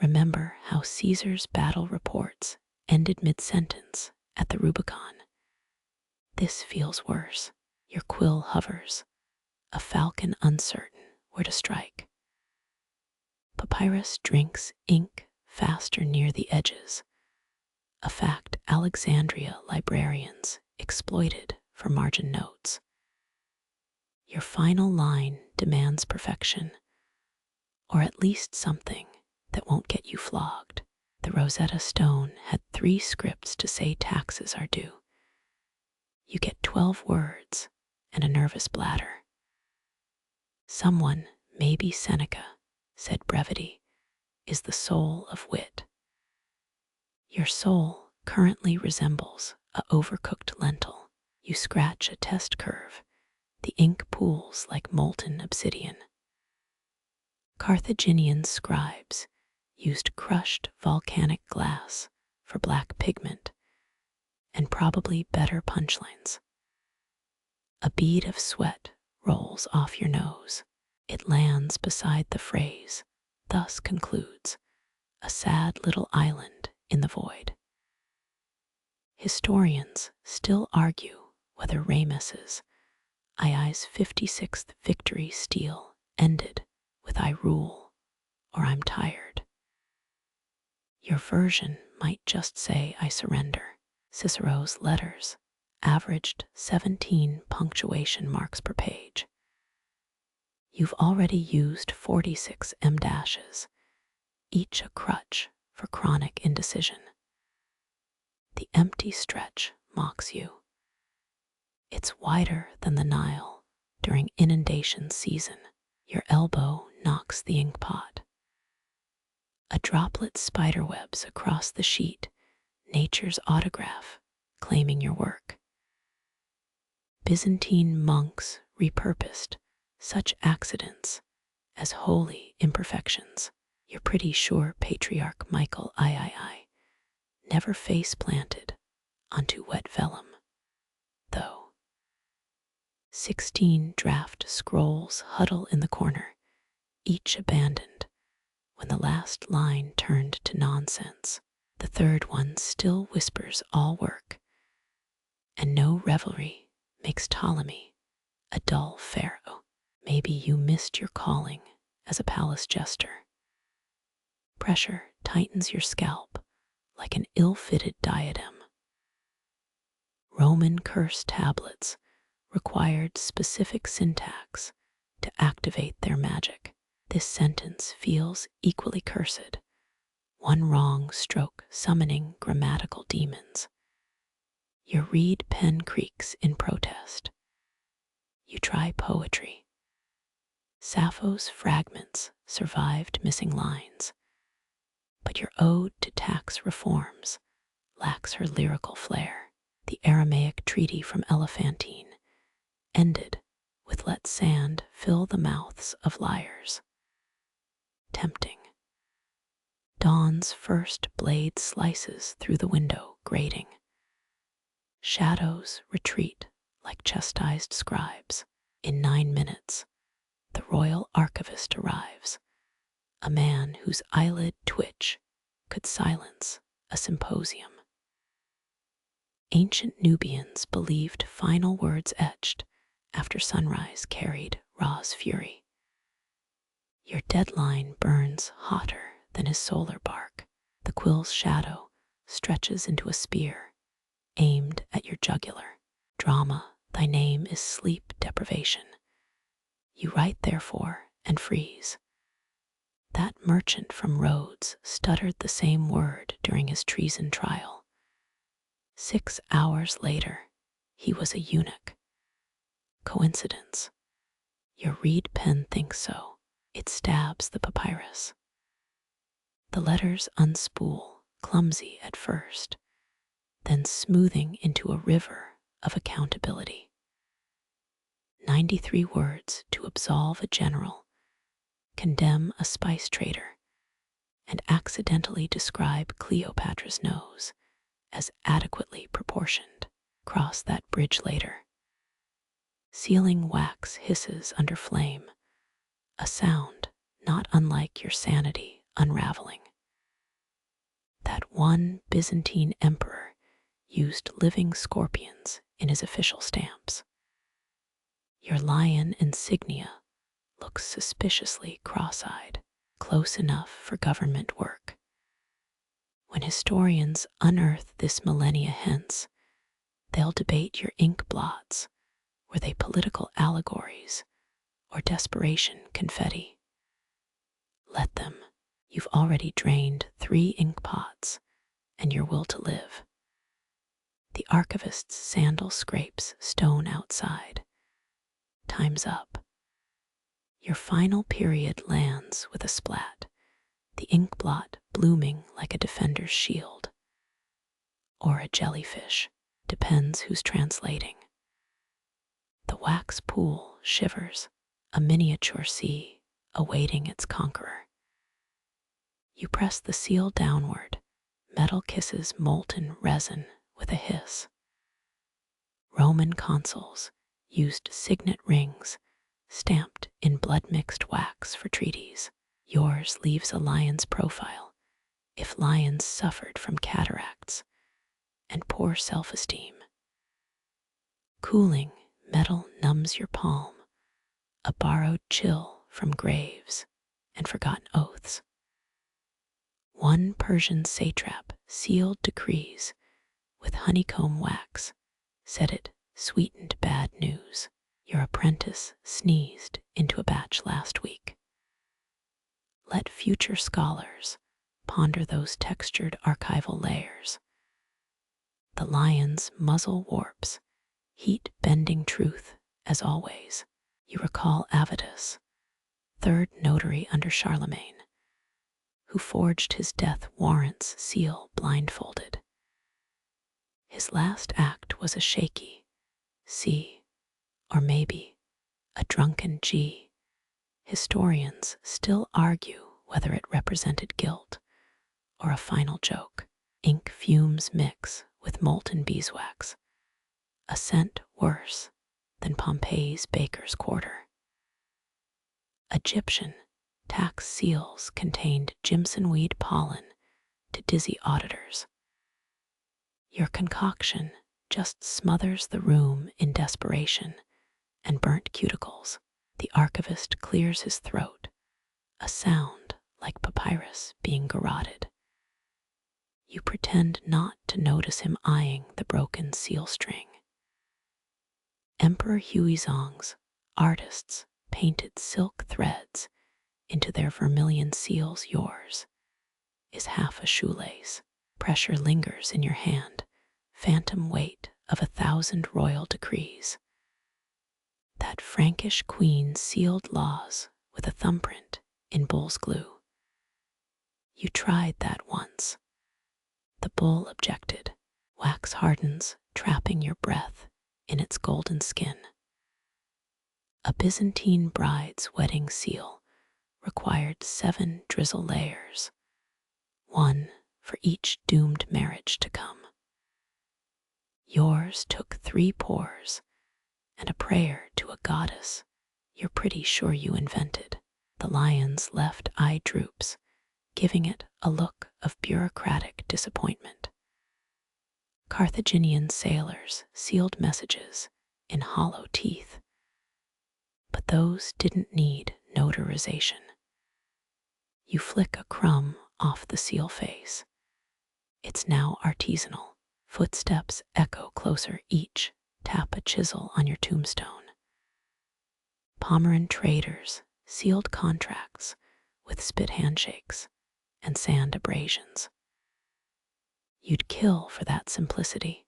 Remember how Caesar's battle reports ended mid-sentence at the Rubicon. This feels worse. Your quill hovers, a falcon uncertain where to strike. Papyrus drinks ink faster near the edges, a fact Alexandria librarians exploited for margin notes. Your final line demands perfection, or at least something that won't get you flogged. The Rosetta Stone had 3 scripts to say taxes are due. You get 12 words and a nervous bladder. Someone, maybe Seneca, said brevity is the soul of wit. Your soul currently resembles a overcooked lentil. You scratch a test curve. The ink pools like molten obsidian. Carthaginian scribes used crushed volcanic glass for black pigment and probably better punchlines. A bead of sweat rolls off your nose. It lands beside the phrase, thus concludes, a sad little island in the void. Historians still argue whether Rames's I's 56th victory stele ended with I rule or I'm tired. Your version might just say I surrender. Cicero's letters averaged 17 punctuation marks per page. You've already used 46 M-dashes, each a crutch for chronic indecision. The empty stretch mocks you. It's wider than the Nile during inundation season. Your elbow knocks the inkpot. A droplet spiderwebs across the sheet, nature's autograph claiming your work. Byzantine monks repurposed such accidents as holy imperfections. You're pretty sure Patriarch Michael III never face planted onto wet vellum, though. 16 draft scrolls huddle in the corner, each abandoned when the last line turned to nonsense. The third one still whispers all work, and no revelry makes Ptolemy a dull pharaoh. Maybe you missed your calling as a palace jester. Pressure tightens your scalp like an ill-fitted diadem. Roman curse tablets required specific syntax to activate their magic. This sentence feels equally cursed, one wrong stroke summoning grammatical demons. Your reed pen creaks in protest. You try poetry. Sappho's fragments survived missing lines, but your ode to tax reforms lacks her lyrical flair. The Aramaic treaty from Elephantine ended with let sand fill the mouths of liars. Tempting. Dawn's first blade slices through the window grating. Shadows retreat like chastised scribes. In 9 minutes, the royal archivist arrives, a man whose eyelid twitch could silence a symposium. Ancient Nubians believed final words etched after sunrise carried Ra's fury. Your deadline burns hotter than his solar bark. The quill's shadow stretches into a spear, aimed at your jugular. Drama, thy name is sleep deprivation. You write, therefore, and freeze. That merchant from Rhodes stuttered the same word during his treason trial. 6 hours later, he was a eunuch. Coincidence? Your reed pen thinks so. It stabs the papyrus. The letters unspool, clumsy at first, then smoothing into a river of accountability. 93 words to absolve a general, condemn a spice trader, and accidentally describe Cleopatra's nose as adequately proportioned. Cross that bridge later. Sealing wax hisses under flame, a sound not unlike your sanity unraveling. That one Byzantine emperor used living scorpions in his official stamps. Your lion insignia looks suspiciously cross-eyed, close enough for government work. When historians unearth this millennia hence, they'll debate your ink blots. Were they political allegories or desperation confetti? Let them. You've already drained 3 ink pots and your will to live. The archivist's sandal scrapes stone outside. Time's up. Your final period lands with a splat, the ink blot blooming like a defender's shield. Or a jellyfish, depends who's translating. The wax pool shivers, a miniature sea awaiting its conqueror. You press the seal downward, metal kisses molten resin with a hiss. Roman consuls used signet rings stamped in blood-mixed wax for treaties. Yours leaves a lion's profile, if lions suffered from cataracts and poor self-esteem. Cooling metal numbs your palm, a borrowed chill from graves and forgotten oaths. One Persian satrap sealed decrees with honeycomb wax, said it sweetened bad news. Your apprentice sneezed into a batch last week. Let future scholars ponder those textured archival layers. The lion's muzzle warps, heat bending truth as always. You recall Avitus, third notary under Charlemagne, who forged his death warrant's seal blindfolded. His last act was a shaky C, or maybe a drunken G. Historians still argue whether it represented guilt or a final joke. Ink fumes mix with molten beeswax, a scent worse than Pompey's baker's quarter. Egyptian tax seals contained jimsonweed pollen to dizzy auditors. Your concoction just smothers the room in desperation and burnt cuticles. The archivist clears his throat, a sound like papyrus being garroted. You pretend not to notice him eyeing the broken seal string. Emperor Huizong's artists painted silk threads into their vermilion seals. Yours is half a shoelace. Pressure lingers in your hand, phantom weight of 1,000 royal decrees. That Frankish queen sealed laws with a thumbprint in bull's glue. You tried that once. The bull objected. Wax hardens, trapping your breath in its golden skin. A Byzantine bride's wedding seal required 7 drizzle layers, one for each doomed marriage to come. Yours took 3 pours and a prayer to a goddess you're pretty sure you invented. The lion's left eye droops, giving it a look of bureaucratic disappointment. Carthaginian sailors sealed messages in hollow teeth, but those didn't need notarization. You flick a crumb off the seal face. It's now artisanal. Footsteps echo closer, each tap a chisel on your tombstone. Pomeran traders sealed contracts with spit handshakes and sand abrasions. You'd kill for that simplicity,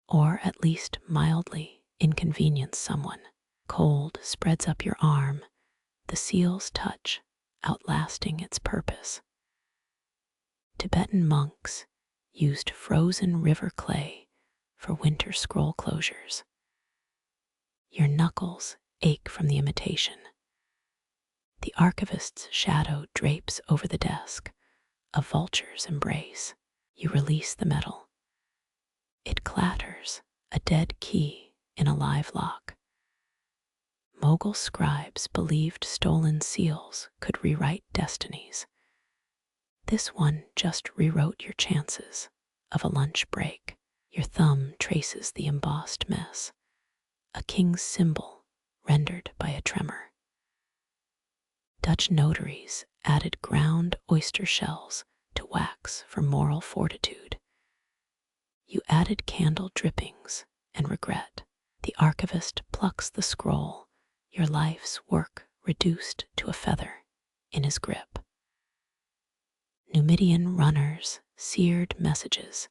or at least mildly inconvenience someone. Cold spreads up your arm, the seal's touch outlasting its purpose. Tibetan monks used frozen river clay for winter scroll closures. Your knuckles ache from the imitation. The archivist's shadow drapes over the desk, a vulture's embrace. You release the metal. It clatters, a dead key in a live lock. Mogul scribes believed stolen seals could rewrite destinies. This one just rewrote your chances of a lunch break. Your thumb traces the embossed mess, a king's symbol rendered by a tremor. Dutch notaries added ground oyster shells to wax for moral fortitude. You added candle drippings and regret. The archivist plucks the scroll, your life's work reduced to a feather in his grip. Numidian runners seared messages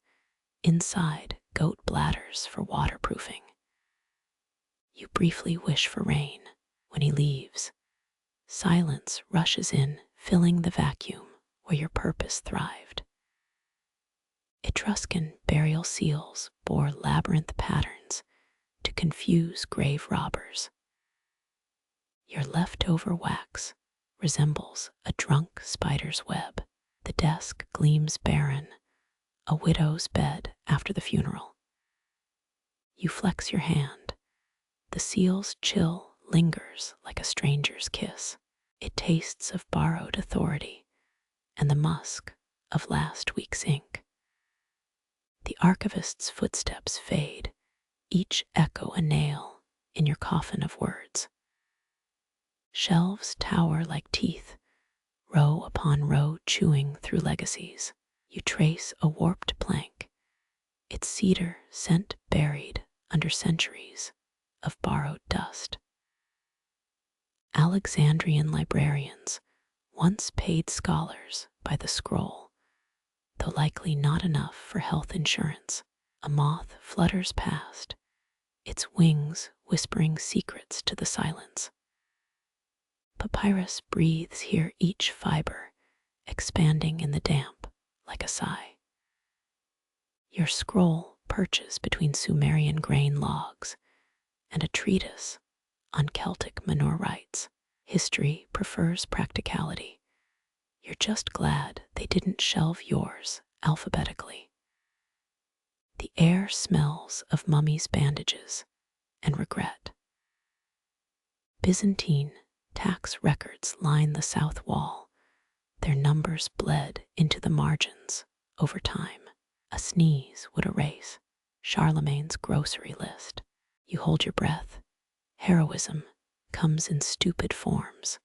inside goat bladders for waterproofing. You briefly wish for rain. When he leaves, silence rushes in, filling the vacuum where your purpose thrived. Etruscan burial seals bore labyrinth patterns to confuse grave robbers. Your leftover wax resembles a drunk spider's web. The desk gleams barren, a widow's bed after the funeral. You flex your hand. The seal's chill lingers like a stranger's kiss. It tastes of borrowed authority and the musk of last week's ink. The archivist's footsteps fade, each echo a nail in your coffin of words. Shelves tower like teeth, row upon row chewing through legacies. You trace a warped plank, its cedar scent buried under centuries of borrowed dust. Alexandrian librarians once paid scholars by the scroll, though likely not enough for health insurance. A moth flutters past, its wings whispering secrets to the silence. Papyrus breathes here, each fiber expanding in the damp like a sigh. Your scroll perches between Sumerian grain logs and a treatise on Celtic manure rites. History prefers practicality. You're just glad they didn't shelve yours alphabetically. The air smells of mummies' bandages and regret. Byzantine tax records line the south wall, their numbers bled into the margins over time. A sneeze would erase Charlemagne's grocery list. You hold your breath. Heroism comes in stupid forms.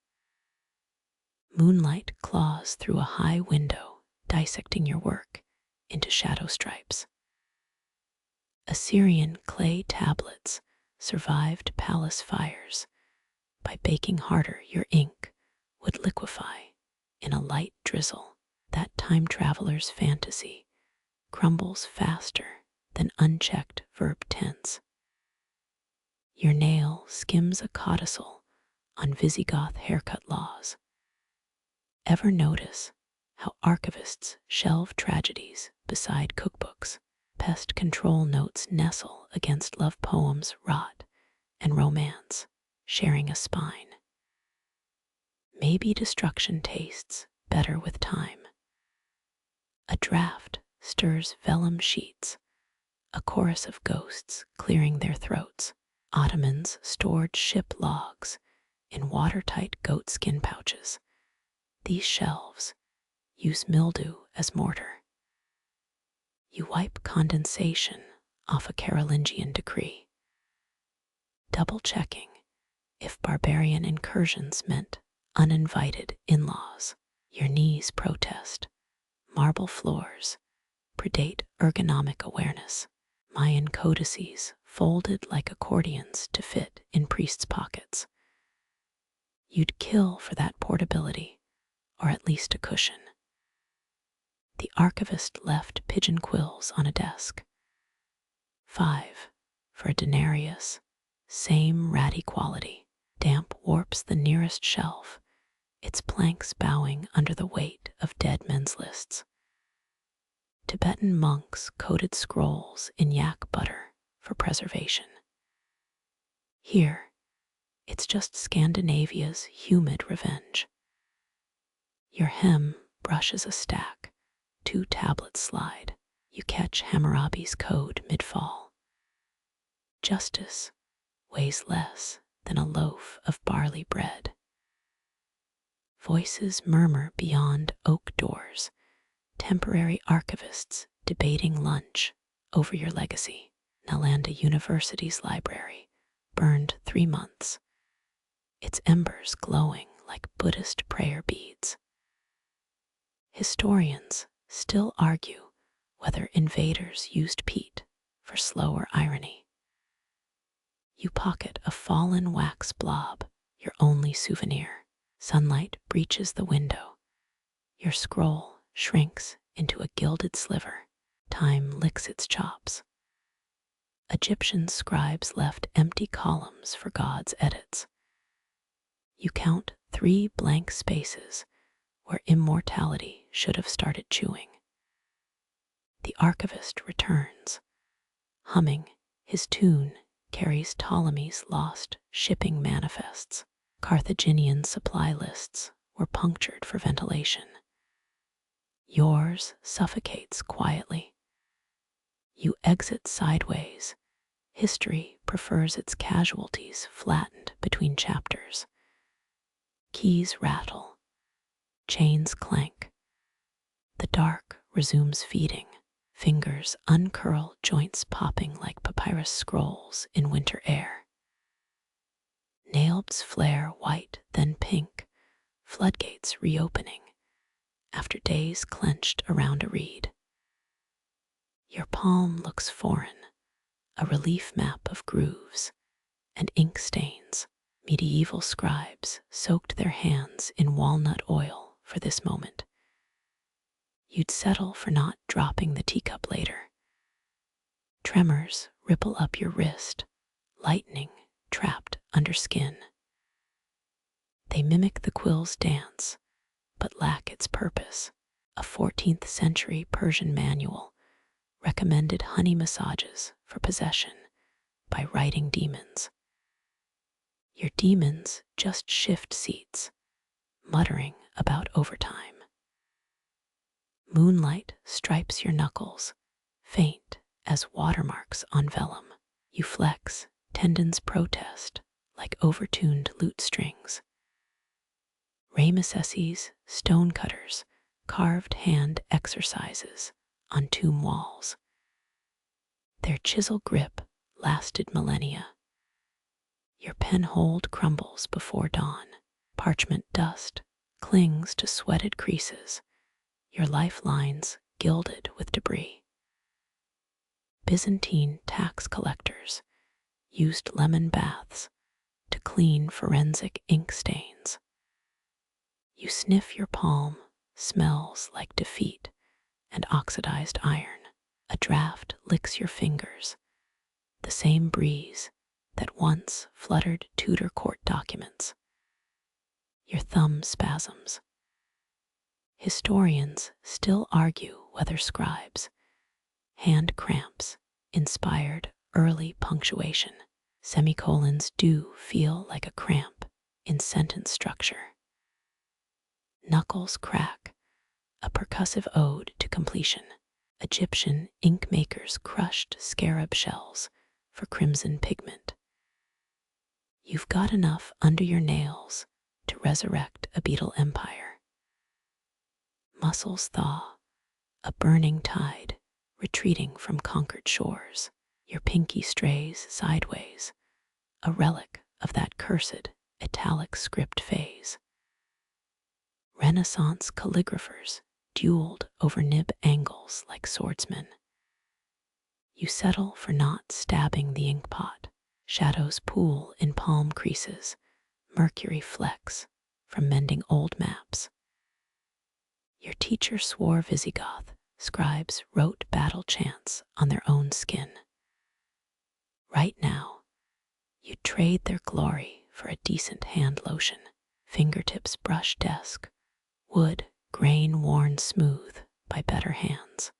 Moonlight claws through a high window, dissecting your work into shadow stripes. Assyrian clay tablets survived palace fires. By baking harder, your ink would liquefy in a light drizzle. That time traveler's fantasy crumbles faster than unchecked verb tense. Your nail skims a codicil on Visigoth haircut laws. Ever notice how archivists shelve tragedies beside cookbooks? Pest control notes nestle against love poems, rot, and romance, sharing a spine. Maybe destruction tastes better with time. A draft stirs vellum sheets, a chorus of ghosts clearing their throats. Ottomans stored ship logs in watertight goatskin pouches. These shelves use mildew as mortar. You wipe condensation off a Carolingian decree. Double checking, If barbarian incursions meant uninvited in-laws, your knees protest. Marble floors predate ergonomic awareness. Mayan codices folded like accordions to fit in priests' pockets. You'd kill for that portability, or at least a cushion. The archivist left pigeon quills on a desk. 5 for a denarius, same ratty quality. Damp warps the nearest shelf, its planks bowing under the weight of dead men's lists. Tibetan monks coated scrolls in yak butter for preservation. Here, it's just Scandinavia's humid revenge. Your hem brushes a stack, 2 tablets slide. You catch Hammurabi's code mid-fall. Justice weighs less than a loaf of barley bread. Voices murmur beyond oak doors, temporary archivists debating lunch over your legacy. Nalanda University's library burned 3 months, its embers glowing like Buddhist prayer beads. Historians still argue whether invaders used peat for slower irony. You pocket a fallen wax blob, your only souvenir. Sunlight breaches the window. Your scroll shrinks into a gilded sliver. Time licks its chops. Egyptian scribes left empty columns for God's edits. You count 3 blank spaces where immortality should have started chewing. The archivist returns, humming. His tune carries Ptolemy's lost shipping manifests. Carthaginian supply lists were punctured for ventilation. Yours suffocates quietly. You exit sideways. History prefers its casualties flattened between chapters. Keys rattle. Chains clank. The dark resumes feeding. Fingers uncurl, joints popping like papyrus scrolls in winter air. Nails flare white, then pink, floodgates reopening after days clenched around a reed. Your palm looks foreign, a relief map of grooves and ink stains. Medieval scribes soaked their hands in walnut oil for this moment. You'd settle for not dropping the teacup later. Tremors ripple up your wrist, lightning trapped under skin. They mimic the quill's dance, but lack its purpose. A 14th century Persian manual recommended honey massages for possession by writing demons. Your demons just shift seats, muttering about overtime. Moonlight stripes your knuckles, faint as watermarks on vellum. You flex, tendons protest like overtuned lute strings. Ramesses, stonecutters, carved hand exercises on tomb walls. Their chisel grip lasted millennia. Your penhold crumbles before dawn. Parchment dust clings to sweated creases, your lifelines gilded with debris. Byzantine tax collectors used lemon baths to clean forensic ink stains. You sniff your palm, smells like defeat and oxidized iron. A draft licks your fingers, the same breeze that once fluttered Tudor court documents. Your thumb spasms. Historians still argue whether scribes' hand cramps inspired early punctuation. Semicolons do feel like a cramp in sentence structure. Knuckles crack, a percussive ode to completion. Egyptian ink makers crushed scarab shells for crimson pigment. You've got enough under your nails to resurrect a beetle empire. Muscles thaw, a burning tide retreating from conquered shores. Your pinky strays sideways, a relic of that cursed italic script phase. Renaissance calligraphers dueled over nib angles like swordsmen. You settle for not stabbing the inkpot. Shadows pool in palm creases, mercury flecks from mending old maps. Your teacher swore Visigoth, scribes wrote battle chants on their own skin. Right now, you'd trade their glory for a decent hand lotion, fingertips brush desk, wood grain worn smooth by better hands.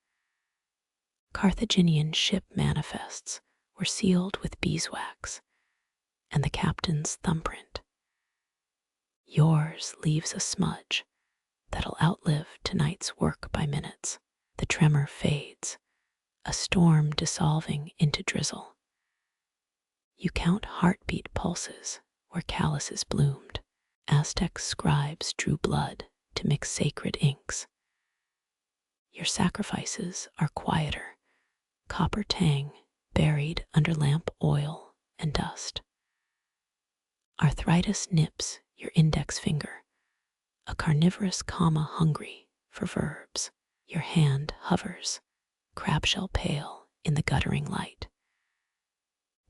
Carthaginian ship manifests were sealed with beeswax and the captain's thumbprint. Yours leaves a smudge that'll outlive tonight's work by minutes. The tremor fades, a storm dissolving into drizzle. You count heartbeat pulses where calluses bloomed. Aztec scribes drew blood to mix sacred inks. Your sacrifices are quieter, copper tang buried under lamp oil and dust. Arthritis nips your index finger, a carnivorous comma hungry for verbs. Your hand hovers, crabshell pale in the guttering light.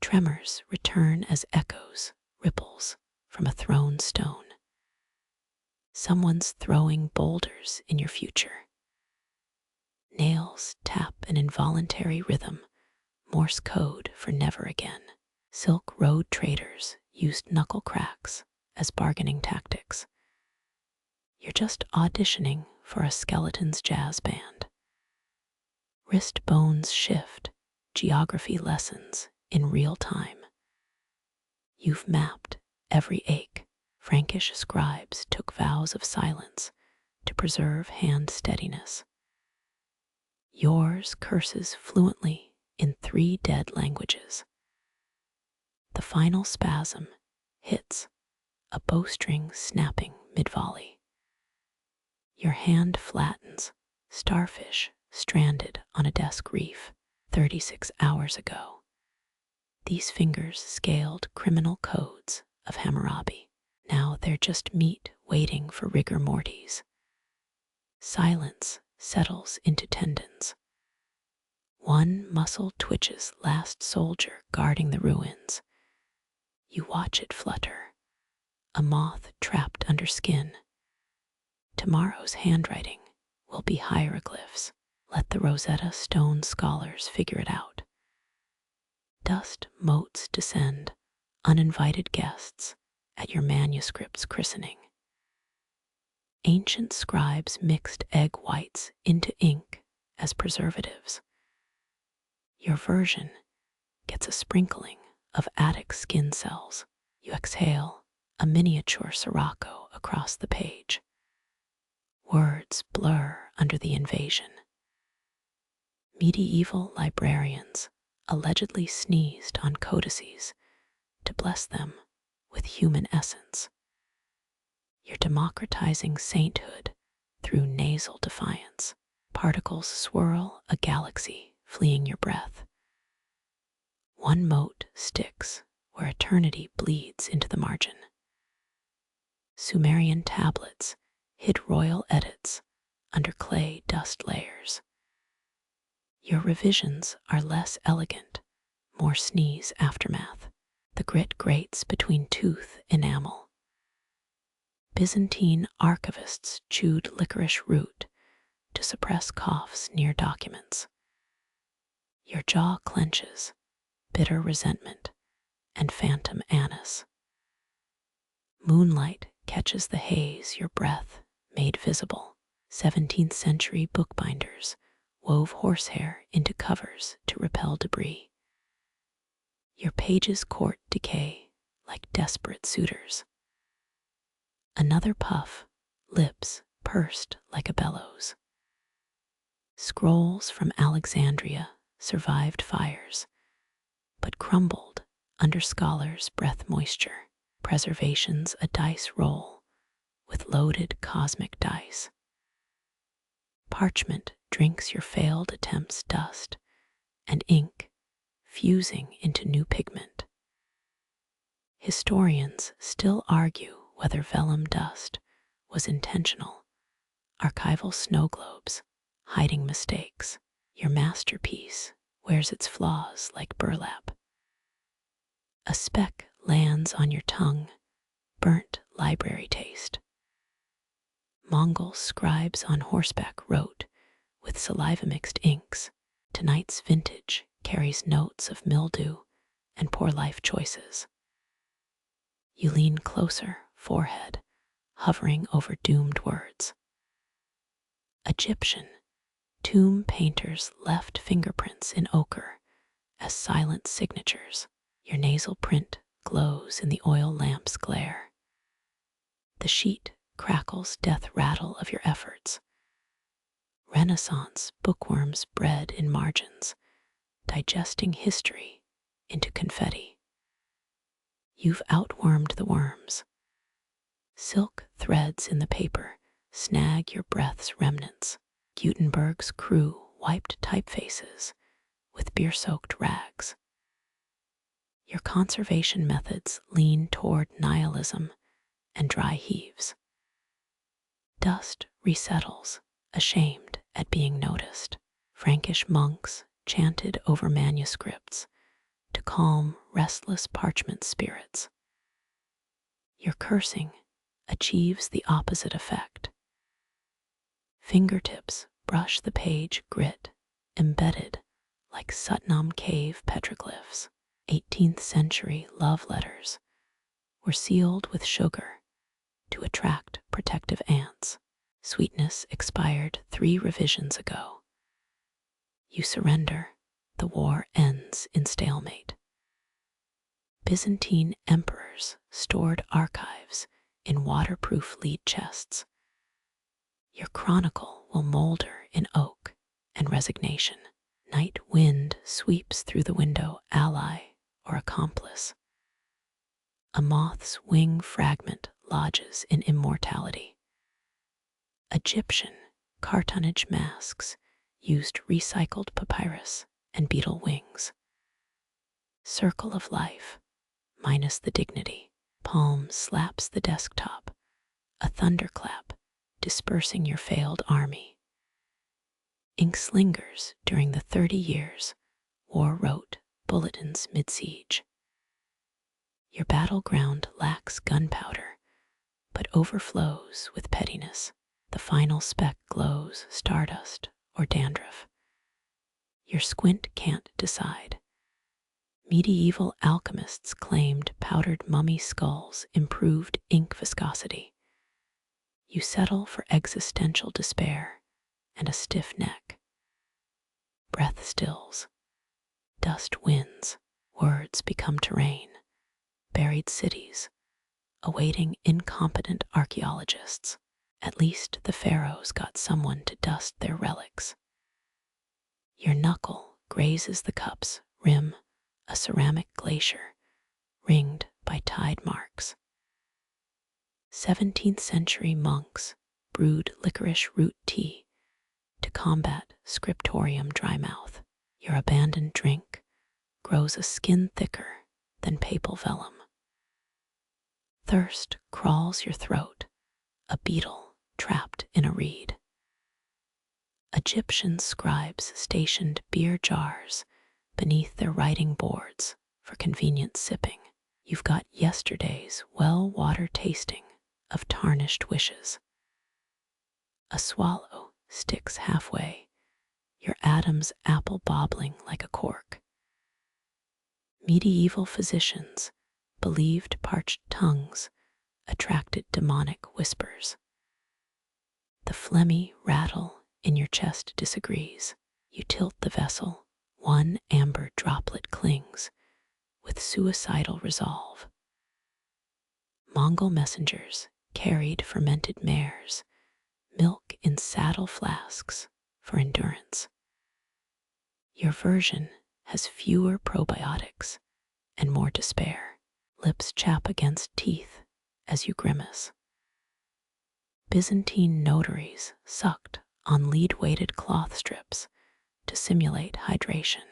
Tremors return as echoes, ripples from a thrown stone. Someone's throwing boulders in your future. Nails tap an involuntary rhythm, Morse code for never again. Silk Road traders used knuckle cracks as bargaining tactics. You're just auditioning for a skeleton's jazz band. Wrist bones shift, geography lessons in real time. You've mapped every ache. Frankish scribes took vows of silence to preserve hand steadiness. Yours curses fluently in 3 dead languages. The final spasm hits, a bowstring snapping mid-volley. Your hand flattens, starfish stranded on a desk reef 36 hours ago. These fingers scaled criminal codes of Hammurabi. Now they're just meat waiting for rigor mortis. Silence settles into tendons. One muscle twitches last soldier guarding the ruins. You watch it flutter, a moth trapped under skin. Tomorrow's handwriting will be hieroglyphs. Let the Rosetta Stone scholars figure it out. Dust motes descend, uninvited guests at your manuscript's christening. Ancient scribes mixed egg whites into ink as preservatives. Your version gets a sprinkling of Attic skin cells. You exhale, a miniature sirocco across the page. Words blur under the invasion. Medieval librarians allegedly sneezed on codices to bless them with human essence. You're democratizing sainthood through nasal defiance. Particles swirl a galaxy, fleeing your breath. One mote sticks where eternity bleeds into the margin. Sumerian tablets hid royal edits under clay dust layers. Your revisions are less elegant, more sneeze aftermath. The grit grates between tooth enamel. Byzantine archivists chewed licorice root to suppress coughs near documents. Your jaw clenches, bitter resentment and phantom anise. Moonlight catches the haze your breath made visible. 17th century bookbinders wove horsehair into covers to repel debris. Your pages court decay like desperate suitors. Another puff, lips pursed like a bellows. Scrolls from Alexandria survived fires, but crumbled under scholars' breath moisture. Preservation's a dice roll with loaded cosmic dice. Parchment drinks your failed attempts' dust, and ink fusing into new pigment. Historians still argue whether vellum dust was intentional. Archival snow globes, hiding mistakes. Your masterpiece wears its flaws like burlap. A speck lands on your tongue, burnt library taste. Mongol scribes on horseback wrote with saliva-mixed inks. Tonight's vintage carries notes of mildew and poor life choices. You lean closer, forehead hovering over doomed words. Egyptian, tomb painters left fingerprints in ochre as silent signatures. Your nasal print glows in the oil lamp's glare. The sheet crackles death rattle of your efforts. Renaissance bookworms bred in margins, digesting history into confetti. You've outwormed the worms. Silk threads in the paper snag your breath's remnants. Gutenberg's crew wiped typefaces with beer-soaked rags. Your conservation methods lean toward nihilism and dry heaves. Dust resettles, ashamed at being noticed. Frankish monks chanted over manuscripts to calm restless parchment spirits. Your cursing achieves the opposite effect. Fingertips brush the page grit, embedded like Satnam cave petroglyphs. 18th century love letters were sealed with sugar to attract protective ants. Sweetness expired 3 revisions ago. You surrender, the war ends in stalemate. Byzantine emperors stored archives in waterproof lead chests. Your chronicle will molder in oak and resignation. Night wind sweeps through the window, ally or accomplice. A moth's wing fragment lodges in immortality. Egyptian cartonnage masks used recycled papyrus and beetle wings. Circle of life, minus the dignity. Palm slaps the desktop, a thunderclap dispersing your failed army. Ink slingers during the 30 years war wrote bulletins mid-siege. Your battleground lacks gunpowder, but overflows with pettiness. The final speck glows stardust or dandruff. Your squint can't decide. Medieval alchemists claimed powdered mummy skulls improved ink viscosity. You settle for existential despair and a stiff neck. Breath stills. Dust wins. Words become terrain. Buried cities, awaiting incompetent archaeologists. At least the pharaohs got someone to dust their relics. Your knuckle grazes the cup's rim, a ceramic glacier, ringed by tide marks. 17th century monks brewed licorice root tea to combat scriptorium dry mouth. Your abandoned drink grows a skin thicker than papal vellum. Thirst crawls your throat, a beetle trapped in a reed. Egyptian scribes stationed beer jars beneath their writing boards for convenient sipping. You've got yesterday's well-water tasting of tarnished wishes. A swallow sticks halfway, your Adam's apple bobbling like a cork. Medieval physicians believed parched tongues attracted demonic whispers. The phlegmy rattle in your chest disagrees. You tilt the vessel, one amber droplet clings with suicidal resolve. Mongol messengers carried fermented mares, milk in saddle flasks for endurance. Your version has fewer probiotics and more despair. Lips chap against teeth as you grimace. Byzantine notaries sucked on lead-weighted cloth strips to simulate hydration.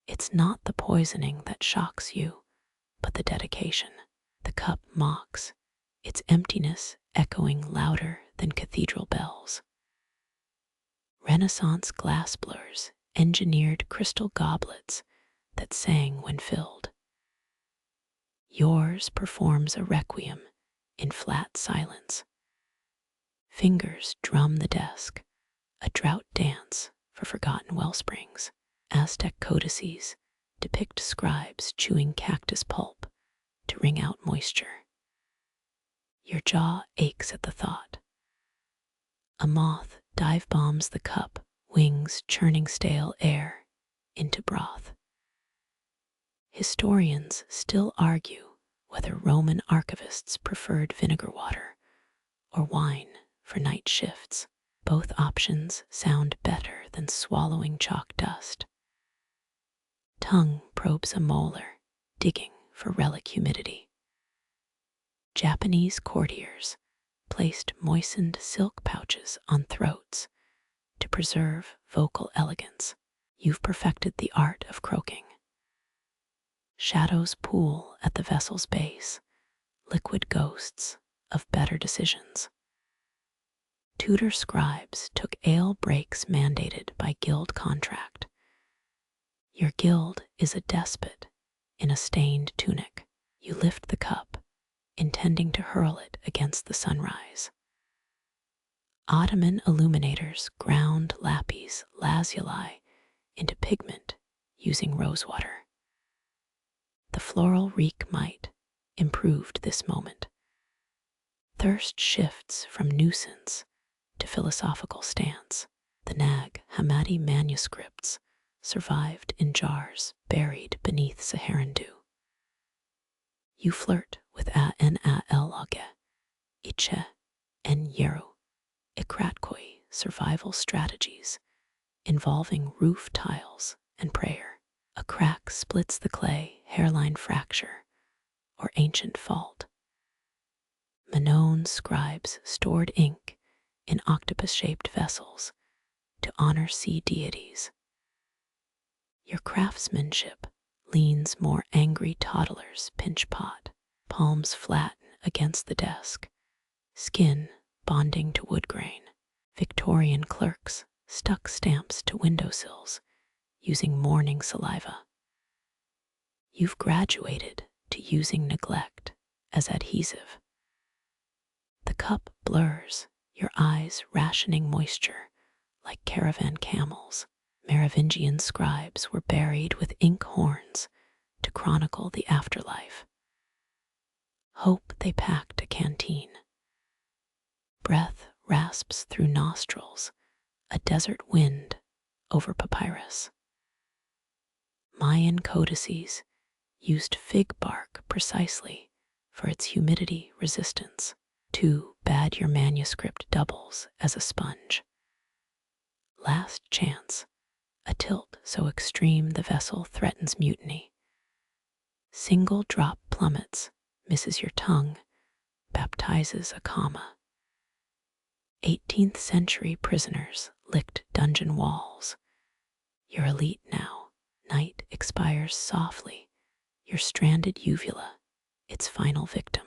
It's not the poisoning that shocks you, but the dedication. The cup mocks, its emptiness echoing louder than cathedral bells. Renaissance glass blurs engineered crystal goblets that sang when filled. Yours performs a requiem in flat silence. Fingers drum the desk, a drought dance for forgotten wellsprings. Aztec codices depict scribes chewing cactus pulp to wring out moisture. Your jaw aches at the thought. A moth dive bombs the cup, wings churning stale air into broth. Historians still argue whether Roman archivists preferred vinegar water or wine for night shifts. Both options sound better than swallowing chalk dust. Tongue probes a molar, digging for relic humidity. Japanese courtiers placed moistened silk pouches on throats to preserve vocal elegance. You've perfected the art of croaking. Shadows pool at the vessel's base, liquid ghosts of better decisions. Tudor scribes took ale breaks mandated by guild contract. Your guild is a despot in a stained tunic. You lift the cup, intending to hurl it against the sunrise. Ottoman illuminators ground lapis lazuli into pigment using rosewater. The floral reek might improved this moment. Thirst shifts from nuisance to philosophical stance. The Nag Hammadi manuscripts survived in jars buried beneath Saharan dew. You flirt with a-n-a-l-age, iche, en yeru, ikratkoi survival strategies involving roof tiles and prayer. A crack splits the clay, hairline fracture, or ancient fault. Minoan scribes stored ink in octopus-shaped vessels to honor sea deities. Your craftsmanship leans more angry toddlers pinch pot, palms flatten against the desk, skin bonding to wood grain. Victorian clerks stuck stamps to windowsills using morning saliva. You've graduated to using neglect as adhesive. The cup blurs, your eyes rationing moisture like caravan camels. Merovingian scribes were buried with ink horns to chronicle the afterlife. Hope they packed a canteen. Breath rasps through nostrils, a desert wind over papyrus. Mayan codices used fig bark precisely for its humidity resistance. Too bad your manuscript doubles as a sponge. Last chance, a tilt so extreme the vessel threatens mutiny. Single drop plummets, misses your tongue, baptizes a comma. 18th century prisoners licked dungeon walls. You're elite now. Night expires softly, your stranded uvula, its final victim.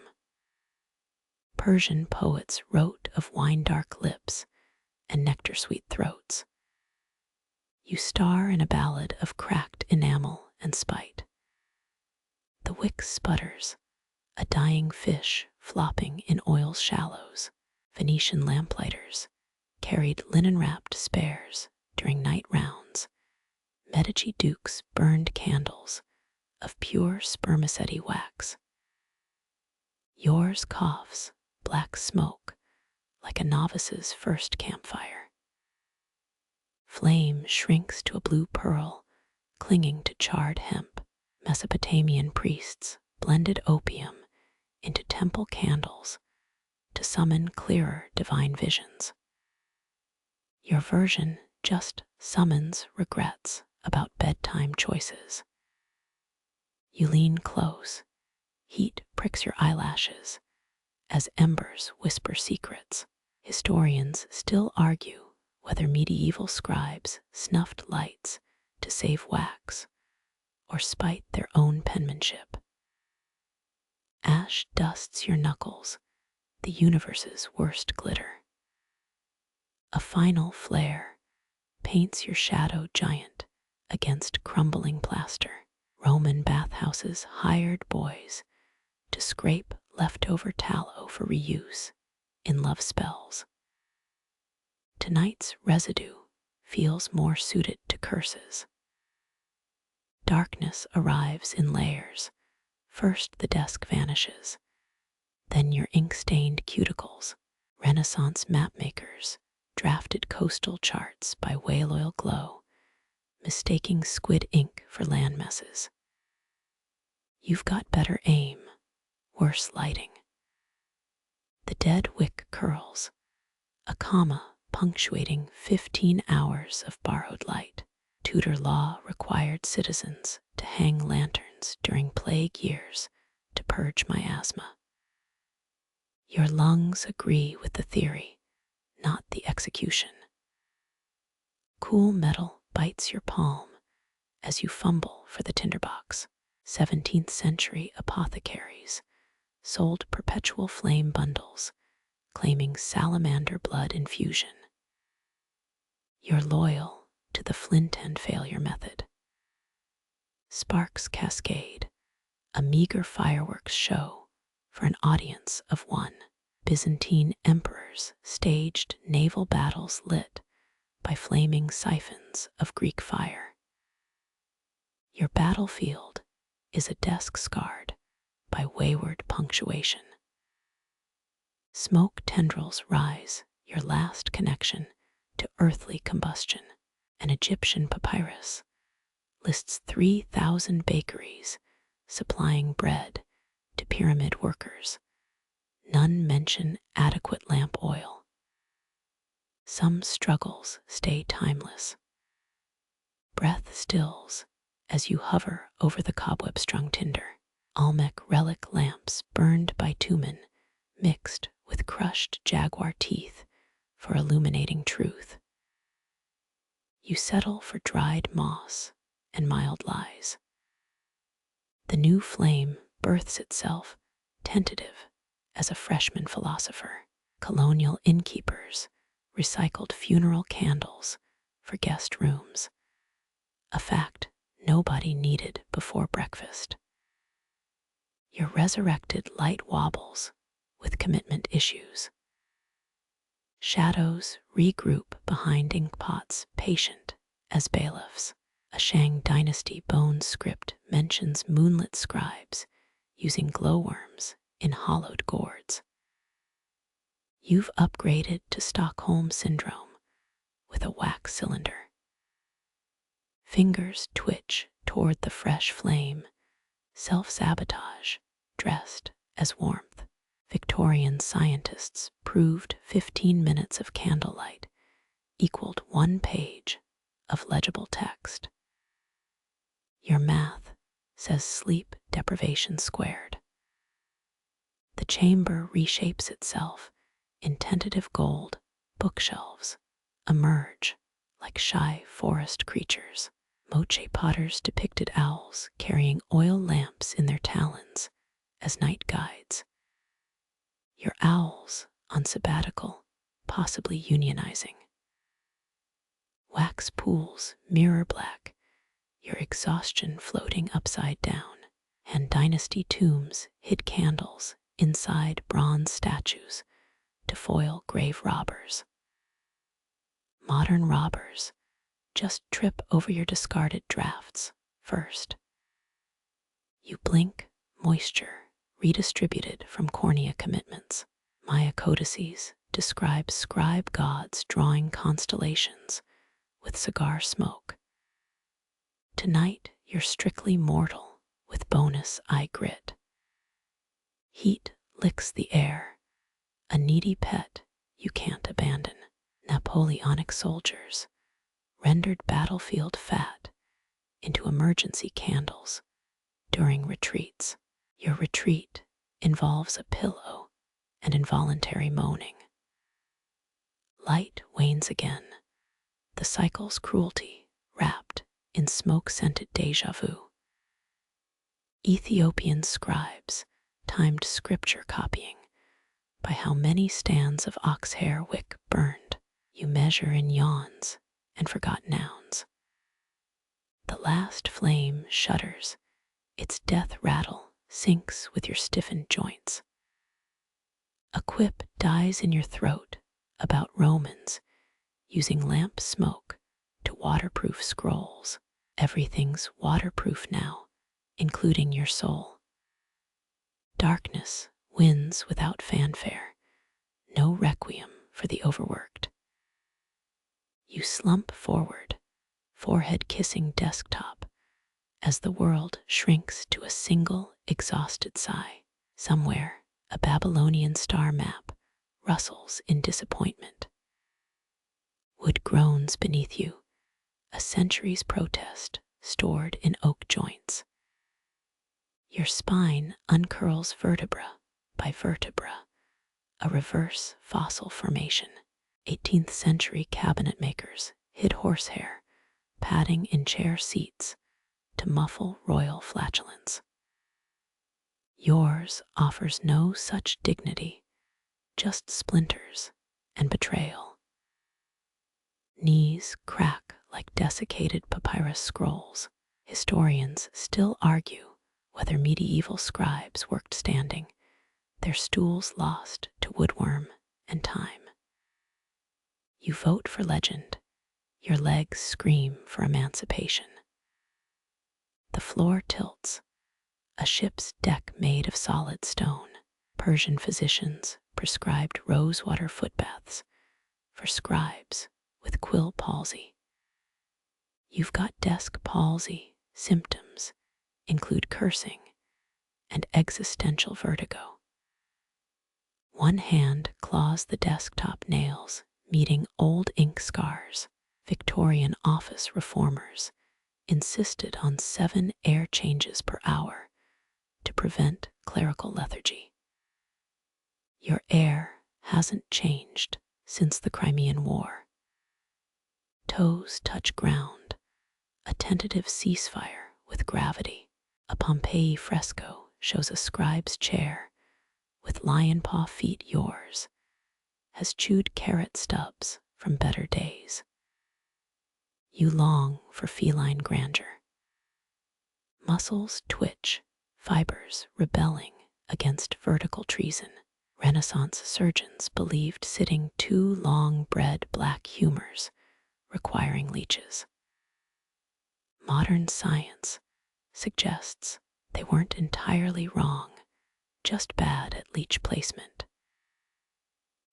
Persian poets wrote of wine-dark lips and nectar-sweet throats. You star in a ballad of cracked enamel and spite. The wick sputters, a dying fish flopping in oil's shallows. Venetian lamplighters carried linen-wrapped spares during night rounds. Medici dukes burned candles of pure spermaceti wax. Yours coughs black smoke like a novice's first campfire. Flame shrinks to a blue pearl, clinging to charred hemp. Mesopotamian priests blended opium into temple candles to summon clearer divine visions. Your version just summons regrets about bedtime choices. You lean close, heat pricks your eyelashes as embers whisper secrets. Historians still argue whether medieval scribes snuffed lights to save wax or spite their own penmanship. blush dusts your knuckles, the universe's worst glitter. A final flare paints your shadow giant against crumbling plaster. Roman bathhouses hired boys to scrape leftover tallow for reuse in love spells. Tonight's residue feels more suited to curses. Darkness arrives in layers. First the desk vanishes, then your ink-stained cuticles. Renaissance mapmakers drafted coastal charts by whale oil glow, mistaking squid ink for land messes. You've got better aim, worse lighting. The dead wick curls, a comma punctuating 15 hours of borrowed light. Tudor law required citizens to hang lanterns during plague years to purge miasma. Your lungs agree with the theory, not the execution. Cool metal bites your palm as you fumble for the tinderbox. 17th century apothecaries sold perpetual flame bundles, claiming salamander blood infusion. You're loyal to the flint and failure method. Sparks cascade, a meager fireworks show for an audience of one. Byzantine emperors staged naval battles lit by flaming siphons of Greek fire. Your battlefield is a desk scarred by wayward punctuation. Smoke tendrils rise, your last connection to earthly combustion. An Egyptian papyrus lists 3,000 bakeries supplying bread to pyramid workers. None mention adequate lamp oil. Some struggles stay timeless. Breath stills as you hover over the cobweb-strung tinder. Olmec relic lamps burned by Tumen, mixed with crushed jaguar teeth for illuminating truth. You settle for dried moss and mild lies. The new flame births itself, tentative as a freshman philosopher. Colonial innkeepers recycled funeral candles for guest rooms, a fact nobody needed before breakfast. Your resurrected light wobbles with commitment issues. Shadows regroup behind inkpots, patient as bailiffs. A Shang dynasty bone script mentions moonlit scribes using glowworms in hollowed gourds. You've upgraded to Stockholm Syndrome with a wax cylinder. Fingers twitch toward the fresh flame, self-sabotage dressed as warmth. Victorian scientists proved 15 minutes of candlelight equaled 1 page of legible text. Your math says sleep deprivation squared. The chamber reshapes itself in tentative gold. Bookshelves emerge like shy forest creatures. Moche potters depicted owls carrying oil lamps in their talons as night guides. Your owls on sabbatical, possibly unionizing. Wax pools mirror black, your exhaustion floating upside down, and dynasty tombs hid candles inside bronze statues to foil grave robbers. Modern robbers just trip over your discarded drafts first. You blink, moisture redistributed from cornea commitments. Maya codices describe scribe gods drawing constellations with cigar smoke. Tonight you're strictly mortal with bonus eye grit. Heat licks the air, a needy pet you can't abandon. Napoleonic soldiers rendered battlefield fat into emergency candles during retreats. Your retreat involves a pillow and involuntary moaning. Light wanes again, the cycle's cruelty wrapped in smoke-scented déjà vu. Ethiopian scribes timed scripture copying by how many stands of oxhair wick burned. You measure in yawns and forgot nouns. The last flame shudders, its death rattle sinks with your stiffened joints. A quip dies in your throat about Romans using lamp smoke to waterproof scrolls. Everything's waterproof now, including your soul. Darkness wins without fanfare, no requiem for the overworked. You slump forward, forehead kissing desktop, as the world shrinks to a single exhausted sigh. Somewhere, a Babylonian star map rustles in disappointment. Wood groans beneath you, a century's protest stored in oak joints. Your spine uncurls vertebra by vertebra, a reverse fossil formation. 18th century cabinet makers hid horsehair, padding in chair seats to muffle royal flatulence. Yours offers no such dignity, just splinters and betrayal. Knees crack like desiccated papyrus scrolls. Historians still argue whether medieval scribes worked standing, their stools lost to woodworm and time. You vote for legend, your legs scream for emancipation. The floor tilts, a ship's deck made of solid stone. Persian physicians prescribed rosewater footbaths for scribes with quill palsy. You've got desk palsy. Symptoms include cursing and existential vertigo. One hand claws the desktop nails, meeting old ink scars. Victorian office reformers insisted on 7 air changes per hour to prevent clerical lethargy. Your air hasn't changed since the Crimean War. Toes touch ground, a tentative ceasefire with gravity. A Pompeii fresco shows a scribe's chair with lion paw feet. Yours has chewed carrot stubs from better days. You long for feline grandeur. Muscles twitch, fibers rebelling against vertical treason. Renaissance surgeons believed sitting too long bred black humors, requiring leeches. Modern science suggests they weren't entirely wrong, just bad at leech placement.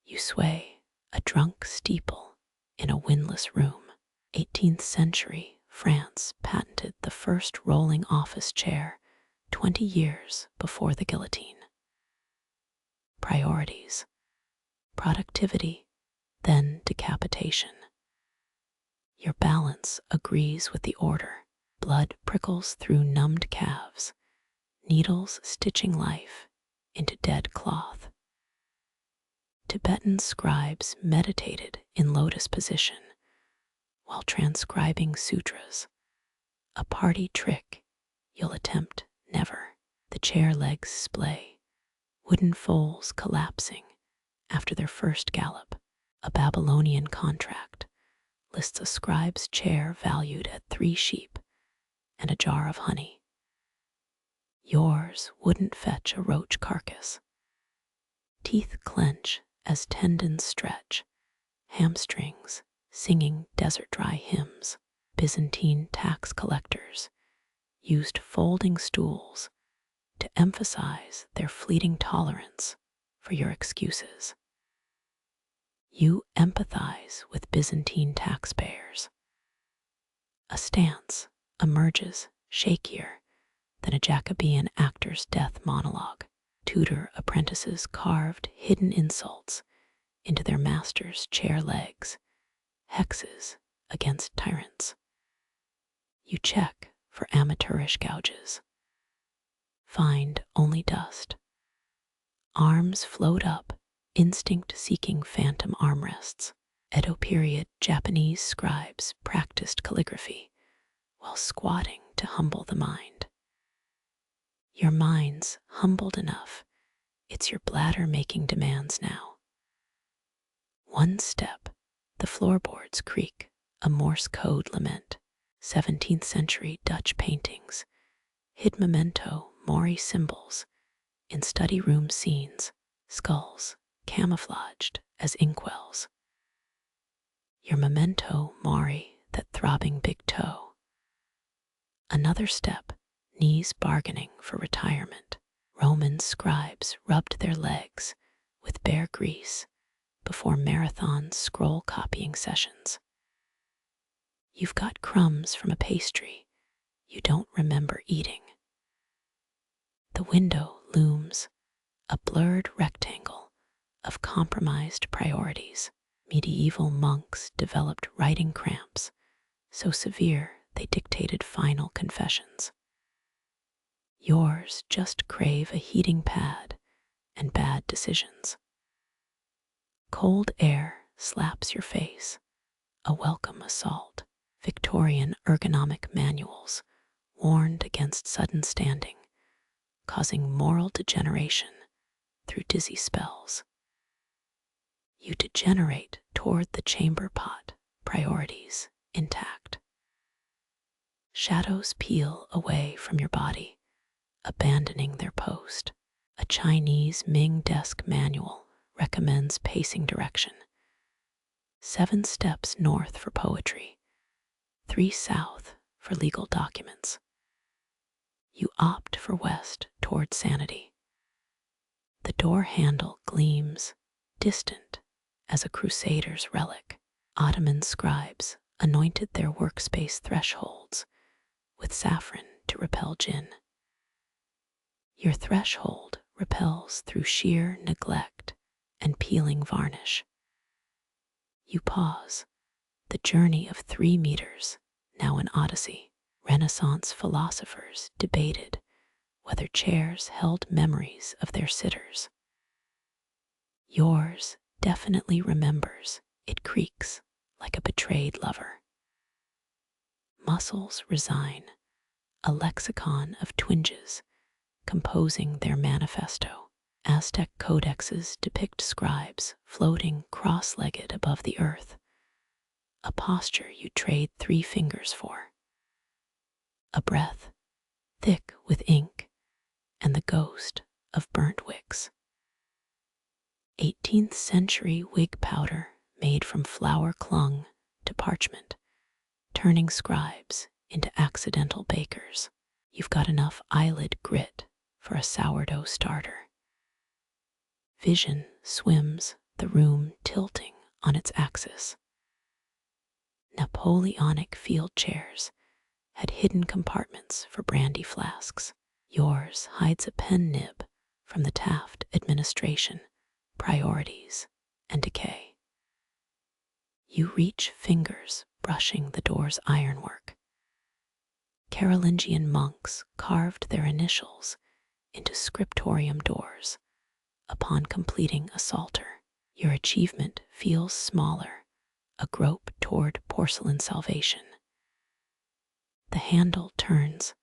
You sway, a drunk steeple in a windless room. 18th century France patented the first rolling office chair 20 years before the guillotine. Priorities: productivity, then decapitation. Your balance agrees with the order. Blood prickles through numbed calves, needles stitching life into dead cloth. Tibetan scribes meditated in lotus position while transcribing sutras, a party trick you'll attempt never. The chair legs splay, wooden foals collapsing after their first gallop. A Babylonian contract lists a scribe's chair valued at 3 sheep and a jar of honey. Yours wouldn't fetch a roach carcass. Teeth clench as tendons stretch, hamstrings singing desert-dry hymns. Byzantine tax collectors used folding stools to emphasize their fleeting tolerance for your excuses. You empathize with Byzantine taxpayers. A stance emerges shakier than a Jacobean actor's death monologue. Tudor apprentices carved hidden insults into their master's chair legs, hexes against tyrants. You check for amateurish gouges. Find only dust. Arms float up, instinct-seeking phantom armrests. Edo period Japanese scribes practiced calligraphy while squatting to humble the mind. Your mind's humbled enough It's your bladder making demands now. One step, the floorboards creak, a Morse code lament. 17th century Dutch paintings, hid memento mori symbols in study room scenes, skulls camouflaged as inkwells. Your memento mori, that throbbing big toe. Another step, knees bargaining for retirement. Roman scribes rubbed their legs with bare grease before marathon scroll copying sessions. You've got crumbs from a pastry you don't remember eating. The window looms, a blurred rectangle of compromised priorities. Medieval monks developed writing cramps, so severe they dictated final confessions. Yours just crave a heating pad and bad decisions. Cold air slaps your face, a welcome assault. Victorian ergonomic manuals warned against sudden standing, causing moral degeneration through dizzy spells. You degenerate toward the chamber pot, priorities intact. Shadows peel away from your body, abandoning their post. A Chinese Ming desk manual recommends pacing direction. 7 steps north for poetry, 3 south for legal documents. You opt for west toward sanity. The door handle gleams, distant as a crusader's relic. Ottoman scribes anointed their workspace thresholds with saffron to repel jinn. Your threshold repels through sheer neglect and peeling varnish. You pause, the journey of 3 meters, now an odyssey. Renaissance philosophers debated whether chairs held memories of their sitters. Yours definitely remembers, it creaks like a betrayed lover. Muscles resign, a lexicon of twinges composing their manifesto. Aztec codexes depict scribes floating cross-legged above the earth, a posture you trade 3 fingers for. A breath, thick with ink, and the ghost of burnt wicks. 18th century wig powder made from flour clung to parchment, turning scribes into accidental bakers. You've got enough eyelid grit for a sourdough starter. Vision swims, the room tilting on its axis. Napoleonic field chairs had hidden compartments for brandy flasks. Yours hides a pen nib from the Taft administration, priorities, and decay. You reach fingers brushing the door's ironwork. Carolingian monks carved their initials into scriptorium doors upon completing a psalter. Your achievement feels smaller, a grope toward porcelain salvation. The handle turns,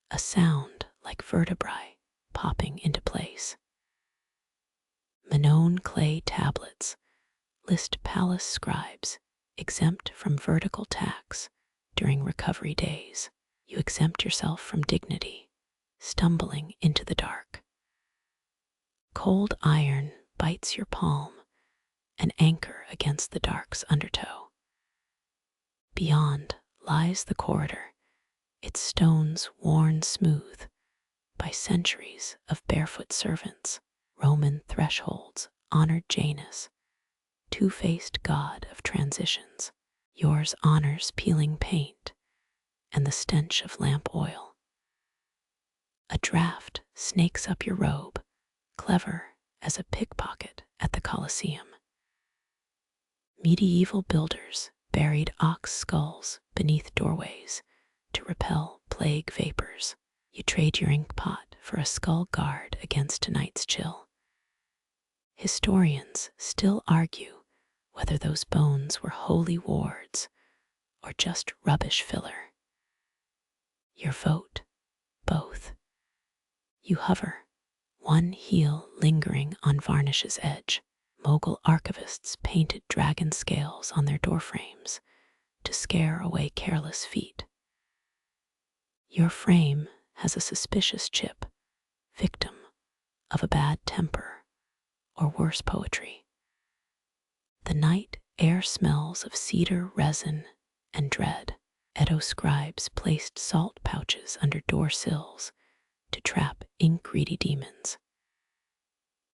a sound like vertebrae popping into place. Minoan clay tablets list palace scribes exempt from vertical tax during recovery days. You exempt yourself from dignity, stumbling into the dark. Cold iron bites your palm, an anchor against the dark's undertow. Beyond lies the corridor, its stones worn smooth by centuries of barefoot servants. Roman thresholds honored Janus, two-faced god of transitions. Yours honors peeling paint and the stench of lamp oil. A draft snakes up your robe, clever as a pickpocket at the Colosseum. Medieval builders buried ox skulls beneath doorways to repel plague vapors. You trade your ink pot for a skull guard against tonight's chill. Historians still argue whether those bones were holy wards or just rubbish filler. Your vote, both. You hover, one heel lingering on varnish's edge. Mogul archivists painted dragon scales on their doorframes to scare away careless feet. Your frame has a suspicious chip, victim of a bad temper or worse poetry. The night air smells of cedar resin and dread. Edo scribes placed salt pouches under door sills to trap ink-greedy demons.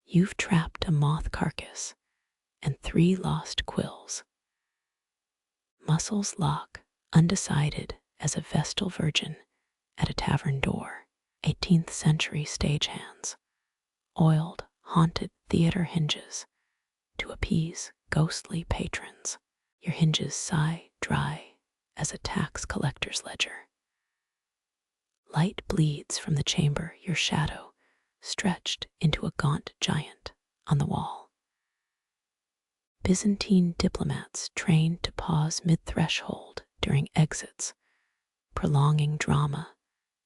You've trapped a moth carcass and 3 lost quills. Muscles lock, undecided as a vestal virgin at a tavern door. 18th century stagehands, oiled, haunted theater hinges to appease ghostly patrons. Your hinges sigh dry as a tax collector's ledger. Light bleeds from the chamber, your shadow stretched into a gaunt giant on the wall. Byzantine diplomats trained to pause mid-threshold during exits, prolonging drama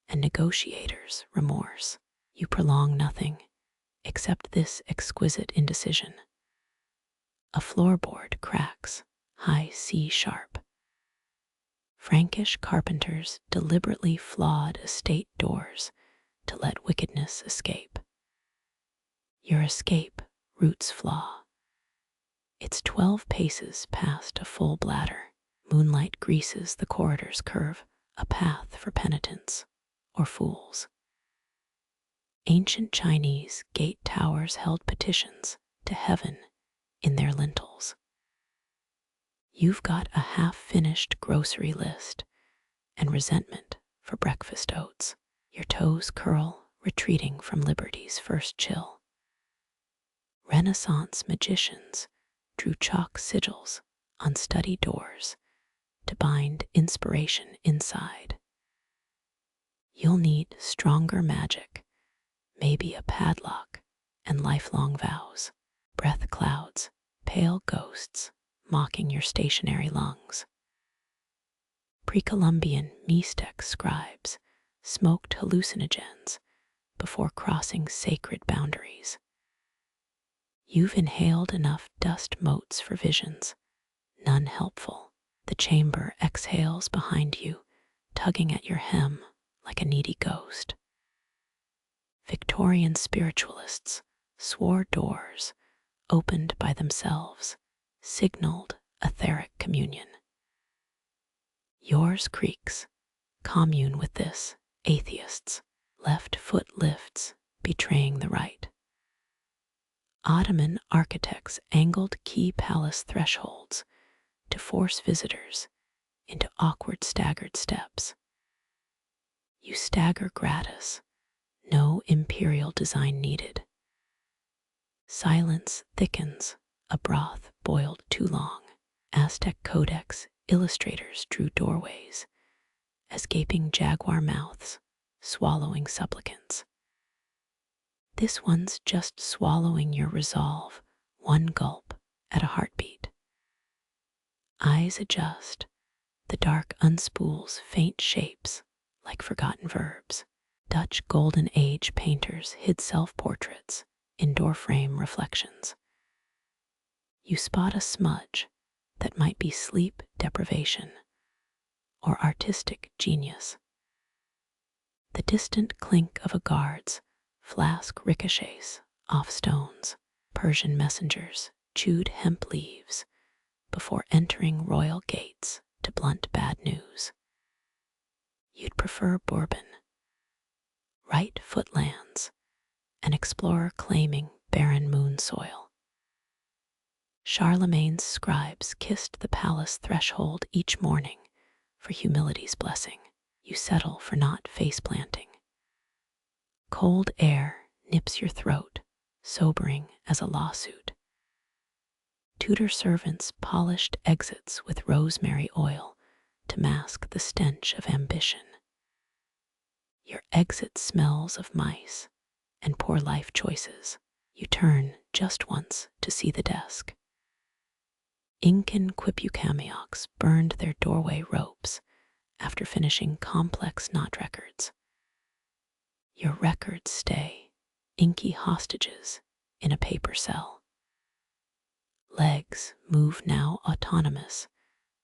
and negotiators' remorse. You prolong nothing except this exquisite indecision. A floorboard cracks, high C sharp. Frankish carpenters deliberately flawed estate doors to let wickedness escape. Your escape roots flaw. It's 12 paces past a full bladder. Moonlight greases the corridor's curve, a path for penitents or fools. Ancient Chinese gate towers held petitions to heaven in their lintels. You've got a half-finished grocery list and resentment for breakfast oats. Your toes curl, retreating from liberty's first chill. Renaissance magicians drew chalk sigils on study doors to bind inspiration inside. You'll need stronger magic, maybe a padlock and lifelong vows. Breath clouds, pale ghosts mocking your stationary lungs. Pre-Columbian Mixtec scribes smoked hallucinogens before crossing sacred boundaries. You've inhaled enough dust motes for visions, none helpful. The chamber exhales behind you, tugging at your hem like a needy ghost. Victorian spiritualists swore doors opened by themselves signaled etheric communion. Yours creaks, commune with this, atheists. Left foot lifts, betraying the right. Ottoman architects angled key palace thresholds to force visitors into awkward staggered steps. You stagger gratis, no imperial design needed. Silence thickens, a broth boiled too long. Aztec codex illustrators drew doorways as gaping jaguar mouths swallowing supplicants. This one's just swallowing your resolve, one gulp at a heartbeat. Eyes adjust, the dark unspools faint shapes like forgotten verbs. Dutch Golden Age painters hid self-portraits in doorframe reflections. You spot a smudge that might be sleep deprivation or artistic genius. The distant clink of a guard's flask ricochets off stones. Persian messengers chewed hemp leaves before entering royal gates to blunt bad news. You'd prefer bourbon, right footlands, an explorer claiming barren moon soil. Charlemagne's scribes kissed the palace threshold each morning for humility's blessing. You settle for not face-planting. Cold air nips your throat, sobering as a lawsuit. Tudor servants polished exits with rosemary oil to mask the stench of ambition. Your exit smells of mice and poor life choices. You turn just once to see the desk. Incan quipucamiocs burned their doorway ropes after finishing complex knot records. Your records stay inky hostages in a paper cell. Legs move now autonomous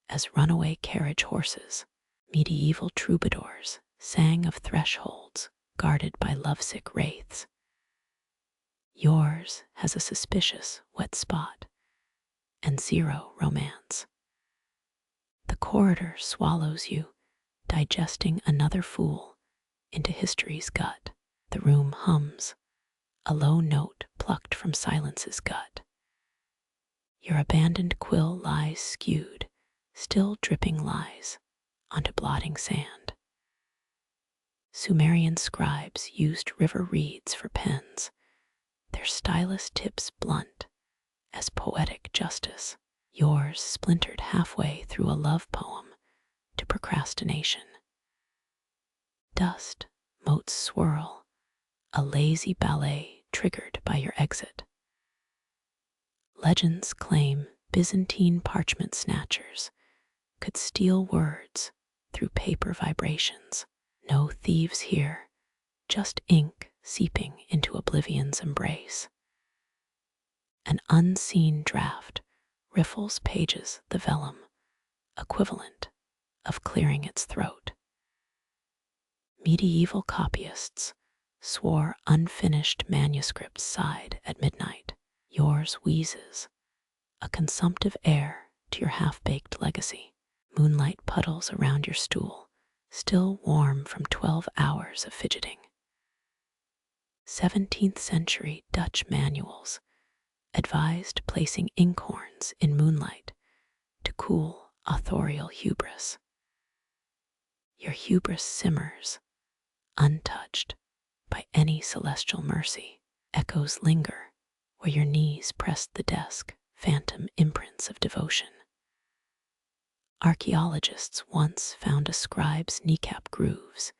as runaway carriage horses. Medieval troubadours sang of thresholds guarded by lovesick wraiths. Yours has a suspicious wet spot and zero romance. The corridor swallows you, digesting another fool into history's gut. The room hums, a low note plucked from silence's gut. Your abandoned quill lies skewed, still dripping lies onto blotting sand. Sumerian scribes used river reeds for pens, their stylus tips blunt as poetic justice. Yours splintered halfway through a love poem to procrastination. Dust motes swirl, a lazy ballet triggered by your exit. Legends claim Byzantine parchment snatchers could steal words through paper vibrations. No thieves here, just ink seeping into oblivion's embrace. An unseen draft riffles pages the vellum, equivalent of clearing its throat. Medieval copyists swore unfinished manuscripts sighed at midnight. Yours wheezes, a consumptive heir to your half-baked legacy. Moonlight puddles around your stool, still warm from 12 hours of fidgeting. 17th century Dutch manuals advised placing inkhorns in moonlight to cool authorial hubris. Your hubris simmers, untouched by any celestial mercy. Echoes linger where your knees pressed the desk, phantom imprints of devotion. Archaeologists once found a scribe's kneecap grooves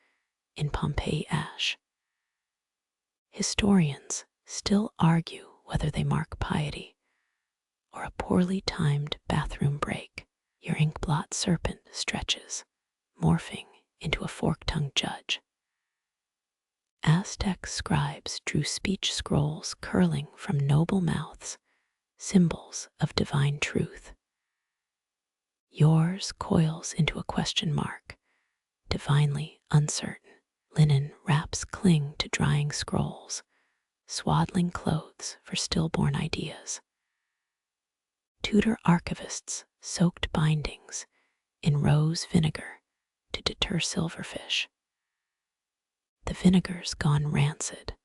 in Pompeii ash. Historians still argue whether they mark piety or a poorly timed bathroom break. Your ink-blot serpent stretches, morphing into a fork-tongued judge. Aztec scribes drew speech scrolls curling from noble mouths, symbols of divine truth. Yours coils into a question mark, divinely uncertain. Linen wraps cling to drying scrolls, swaddling clothes for stillborn ideas. Tudor archivists soaked bindings in rose vinegar to deter silverfish. The vinegar's gone rancid,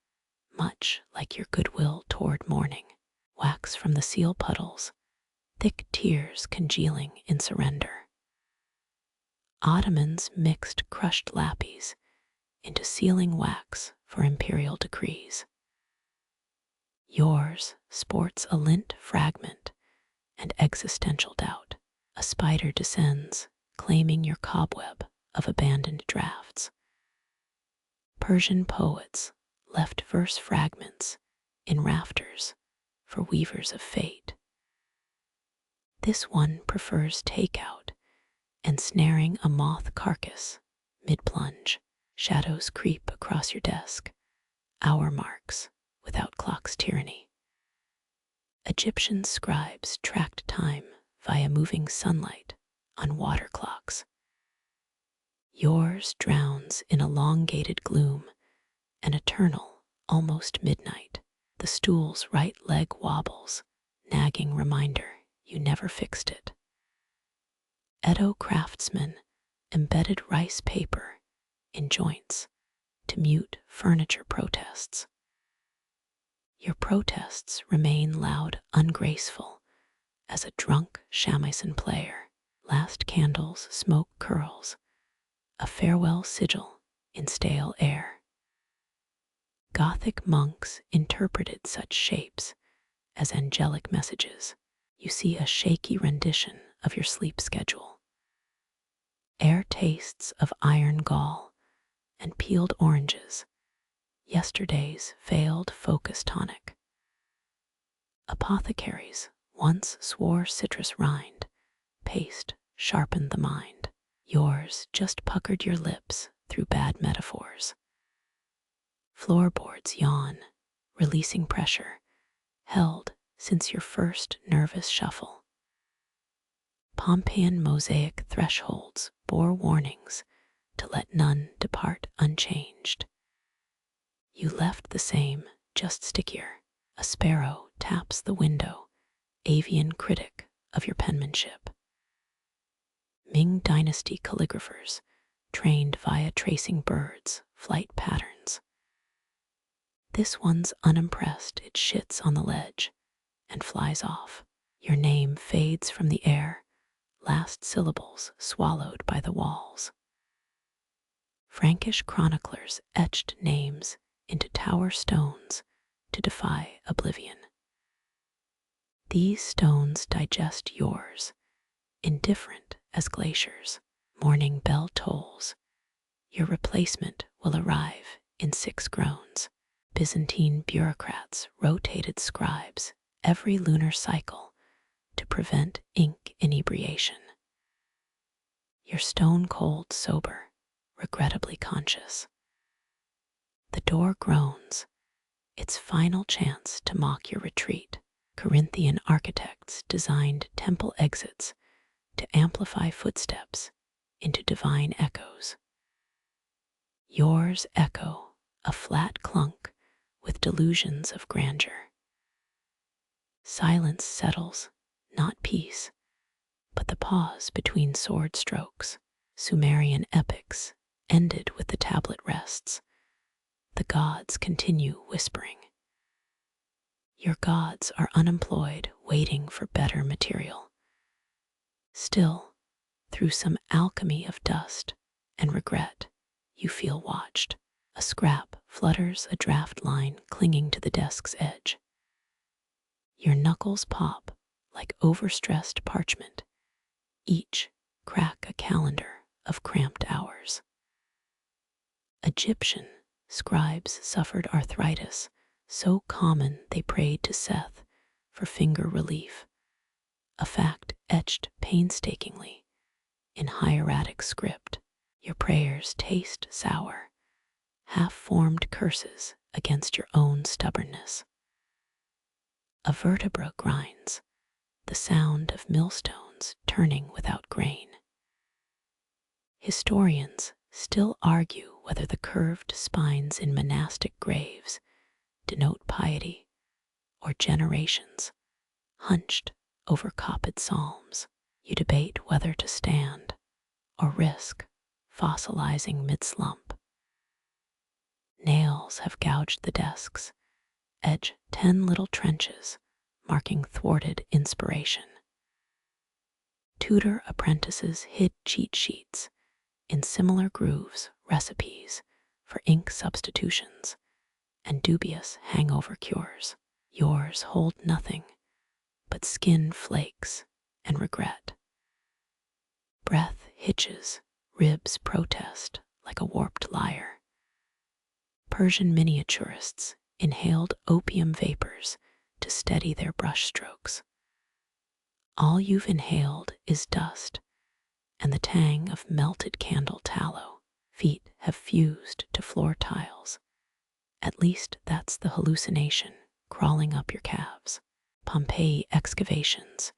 much like your goodwill toward morning. Wax from the seal puddles, thick tears congealing in surrender. Ottomans mixed crushed lapis into sealing wax for imperial decrees. Yours sports a lint fragment and existential doubt. A spider descends, claiming your cobweb of abandoned drafts. Persian poets left verse fragments in rafters for weavers of fate. This one prefers takeout, ensnaring a moth carcass mid-plunge. Shadows creep across your desk, hour marks without clock's tyranny. Egyptian scribes tracked time via moving sunlight on water clocks. Yours drowns in elongated gloom, an eternal, almost midnight. The stool's right leg wobbles, nagging reminder you never fixed it. Edo craftsmen embedded rice paper in joints to mute furniture protests. Your protests remain loud, ungraceful as a drunk shamisen player. Last candles smoke curls, a farewell sigil in stale air. Gothic monks interpreted such shapes as angelic messages. You see a shaky rendition of your sleep schedule. Air tastes of iron gall and peeled oranges, yesterday's failed focus tonic. Apothecaries once swore citrus rind, paste sharpened the mind. Yours just puckered your lips through bad metaphors. Floorboards yawn, releasing pressure held since your first nervous shuffle. Pompeian mosaic thresholds bore warnings to let none depart unchanged. You left the same, just stickier. A sparrow taps the window, avian critic of your penmanship. Ming dynasty calligraphers, trained via tracing birds' flight patterns. This one's unimpressed, it shits on the ledge and flies off. Your name fades from the air, last syllables swallowed by the walls. Frankish chroniclers etched names into tower stones to defy oblivion. These stones digest yours, indifferent as glaciers. Morning bell tolls. Your replacement will arrive in 6 groans. Byzantine bureaucrats rotated scribes every lunar cycle to prevent ink inebriation. You're stone-cold sober, regrettably conscious. The door groans, its final chance to mock your retreat. Corinthian architects designed temple exits to amplify footsteps into divine echoes. Yours echo, a flat clunk with delusions of grandeur. Silence settles, not peace, but the pause between sword strokes. Sumerian epics ended with the tablet rests. The gods continue whispering. Your gods are unemployed, waiting for better material. Still, through some alchemy of dust and regret, you feel watched. A scrap flutters a draft line clinging to the desk's edge. Your knuckles pop like overstressed parchment. Each crack a calendar of cramped hours. Egyptian scribes suffered arthritis, so common they prayed to Seth for finger relief, a fact etched painstakingly in hieratic script. Your prayers taste sour, half-formed curses against your own stubbornness. A vertebra grinds, the sound of millstones turning without grain. Historians still argue whether the curved spines in monastic graves denote piety or generations hunched over copied psalms. You debate whether to stand or risk fossilizing mid-slump. Nails have gouged the desks, edge 10 little trenches, marking thwarted inspiration. Tutor apprentices hid cheat sheets in similar grooves, recipes for ink substitutions, and dubious hangover cures. Yours hold nothing but skin flakes and regret. Breath hitches, ribs protest like a warped lyre. Persian miniaturists inhaled opium vapors to steady their brushstrokes. All you've inhaled is dust and the tang of melted candle tallow. Feet have fused to floor tiles. At least that's the hallucination crawling up your calves. Pompeii excavations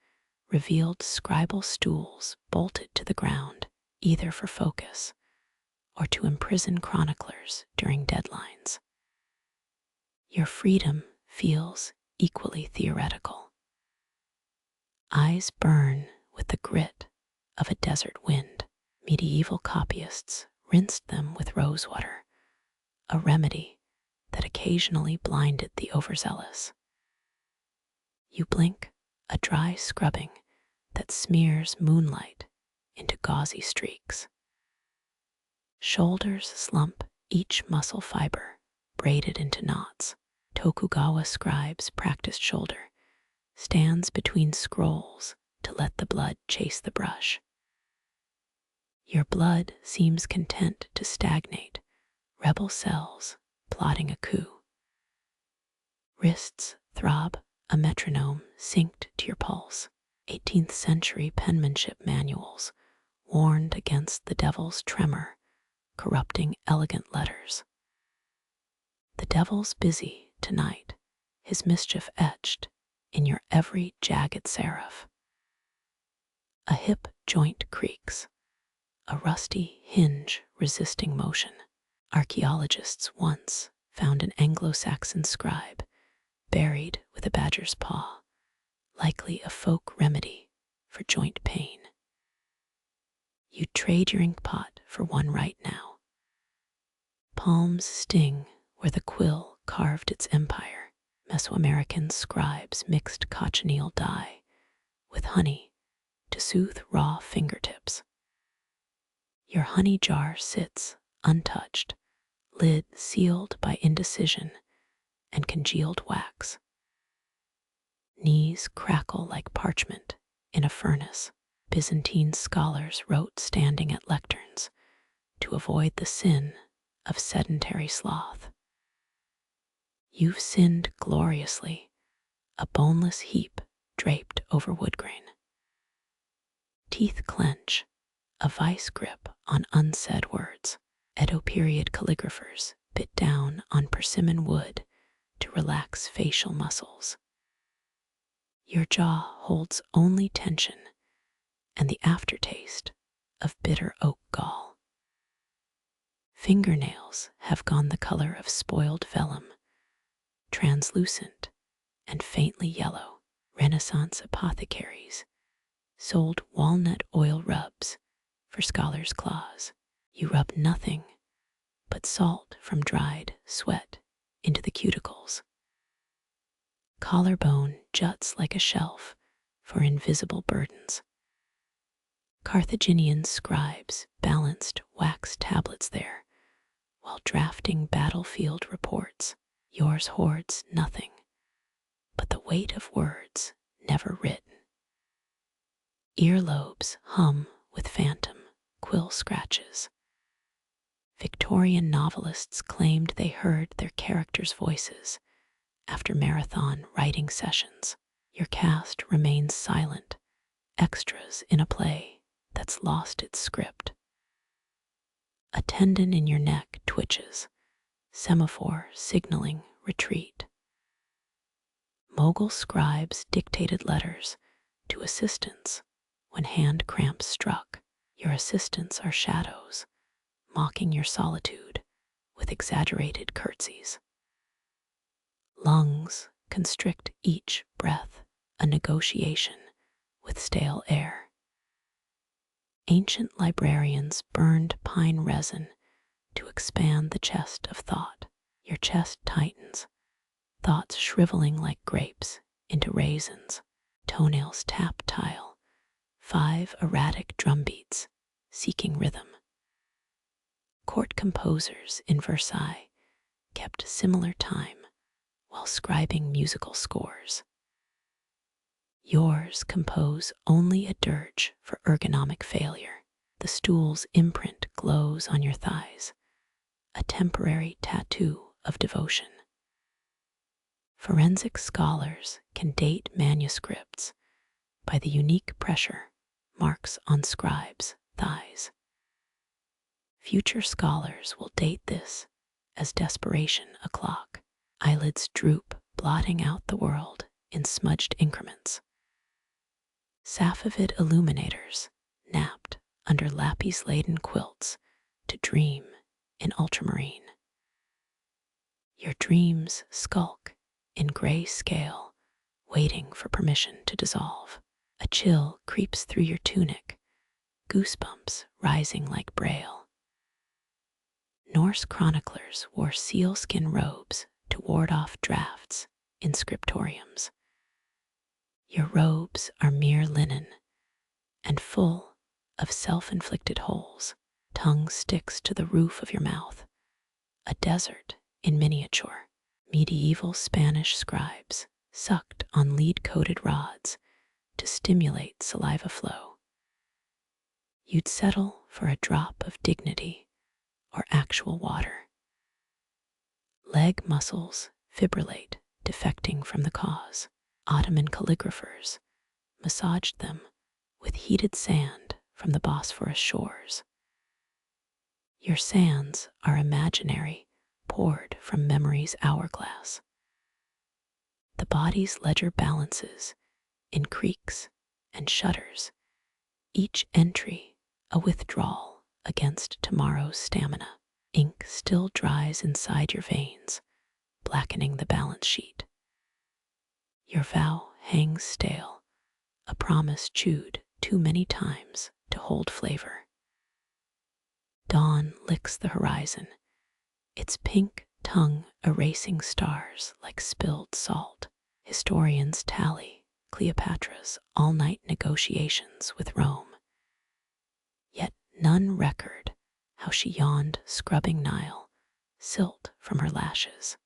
revealed scribal stools bolted to the ground, either for focus or to imprison chroniclers during deadlines. Your freedom feels equally theoretical. Eyes burn with the grit of a desert wind. Medieval copyists rinsed them with rosewater, a remedy that occasionally blinded the overzealous. You blink, a dry scrubbing that smears moonlight into gauzy streaks. Shoulders slump, each muscle fiber braided into knots. Tokugawa scribe's practiced shoulder stands between scrolls to let the blood chase the brush. Your blood seems content to stagnate, rebel cells plotting a coup. Wrists throb, a metronome synced to your pulse. 18th century penmanship manuals warned against the devil's tremor, corrupting elegant letters. The devil's busy to night, his mischief etched in your every jagged serif. A hip joint creaks, a rusty hinge resisting motion. Archaeologists once found an Anglo-Saxon scribe buried with a badger's paw, likely a folk remedy for joint pain. You'd trade your ink pot for one right now. Palms sting where the quill carved its empire. Mesoamerican scribes mixed cochineal dye with honey to soothe raw fingertips. Your honey jar sits untouched, lid sealed by indecision and congealed wax. Knees crackle like parchment in a furnace. Byzantine scholars wrote standing at lecterns to avoid the sin of sedentary sloth. You've sinned gloriously, a boneless heap draped over wood grain. Teeth clench, a vice grip on unsaid words. Edo period calligraphers bit down on persimmon wood to relax facial muscles. Your jaw holds only tension and the aftertaste of bitter oak gall. Fingernails have gone the color of spoiled vellum, translucent and faintly yellow. Renaissance apothecaries sold walnut oil rubs for scholars' claws. You rub nothing but salt from dried sweat into the cuticles. Collarbone juts like a shelf for invisible burdens. Carthaginian scribes balanced wax tablets there while drafting battlefield reports. Yours hoards nothing but the weight of words never written. Earlobes hum with phantom quill scratches. Victorian novelists claimed they heard their characters' voices after marathon writing sessions. Your cast remains silent, extras in a play that's lost its script. A tendon in your neck twitches, semaphore signaling retreat. Mogul scribes dictated letters to assistants when hand cramps struck. Your assistants are shadows, mocking your solitude with exaggerated curtsies. Lungs constrict each breath, a negotiation with stale air. Ancient librarians burned pine resin to expand the chest of thought. Your chest tightens, thoughts shriveling like grapes into raisins. Toenails tap tile, 5 erratic drum beats seeking rhythm. Court composers in Versailles kept similar time while scribing musical scores. Yours compose only a dirge for ergonomic failure. The stool's imprint glows on your thighs, a temporary tattoo of devotion. Forensic scholars can date manuscripts by the unique pressure marks on scribes' thighs. Future scholars will date this as desperation o'clock. Eyelids droop, blotting out the world in smudged increments. Safavid illuminators napped under lapis-laden quilts to dream in ultramarine. Your dreams skulk in gray scale, waiting for permission to dissolve. A chill creeps through your tunic, goosebumps rising like braille. Norse chroniclers wore sealskin robes to ward off drafts in scriptoriums. Your robes are mere linen and full of self-inflicted holes. Tongue sticks to the roof of your mouth, a desert in miniature. Medieval Spanish scribes sucked on lead-coated rods to stimulate saliva flow. You'd settle for a drop of dignity or actual water. Leg muscles fibrillate, defecting from the cause. Ottoman calligraphers massaged them with heated sand from the Bosphorus shores. Your sands are imaginary, poured from memory's hourglass. The body's ledger balances in creaks and shudders, each entry a withdrawal against tomorrow's stamina. Ink still dries inside your veins, blackening the balance sheet. Your vow hangs stale, a promise chewed too many times to hold flavor. Dawn licks the horizon, its pink tongue erasing stars like spilled salt. Historians tally Cleopatra's all-night negotiations with Rome, yet none record how she yawned scrubbing Nile, silt from her lashes.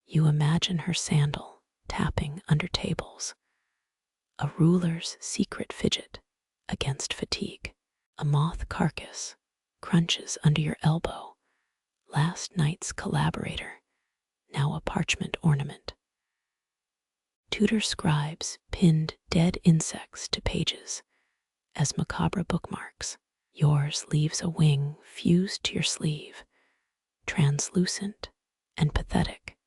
You imagine her sandal tapping under tables, a ruler's secret fidget against fatigue. A moth carcass crunches under your elbow, last night's collaborator, now a parchment ornament. Tudor scribes pinned dead insects to pages as macabre bookmarks. Yours leaves a wing fused to your sleeve, translucent and pathetic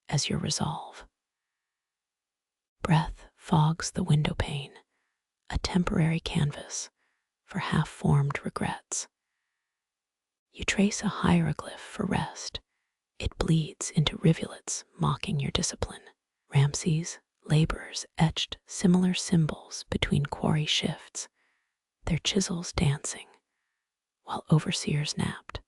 as your resolve. Breath fogs the window pane, a temporary canvas for half-formed regrets. You trace a hieroglyph for rest. It bleeds into rivulets mocking your discipline. Ramses' laborers etched similar symbols between quarry shifts, their chisels dancing while overseers napped.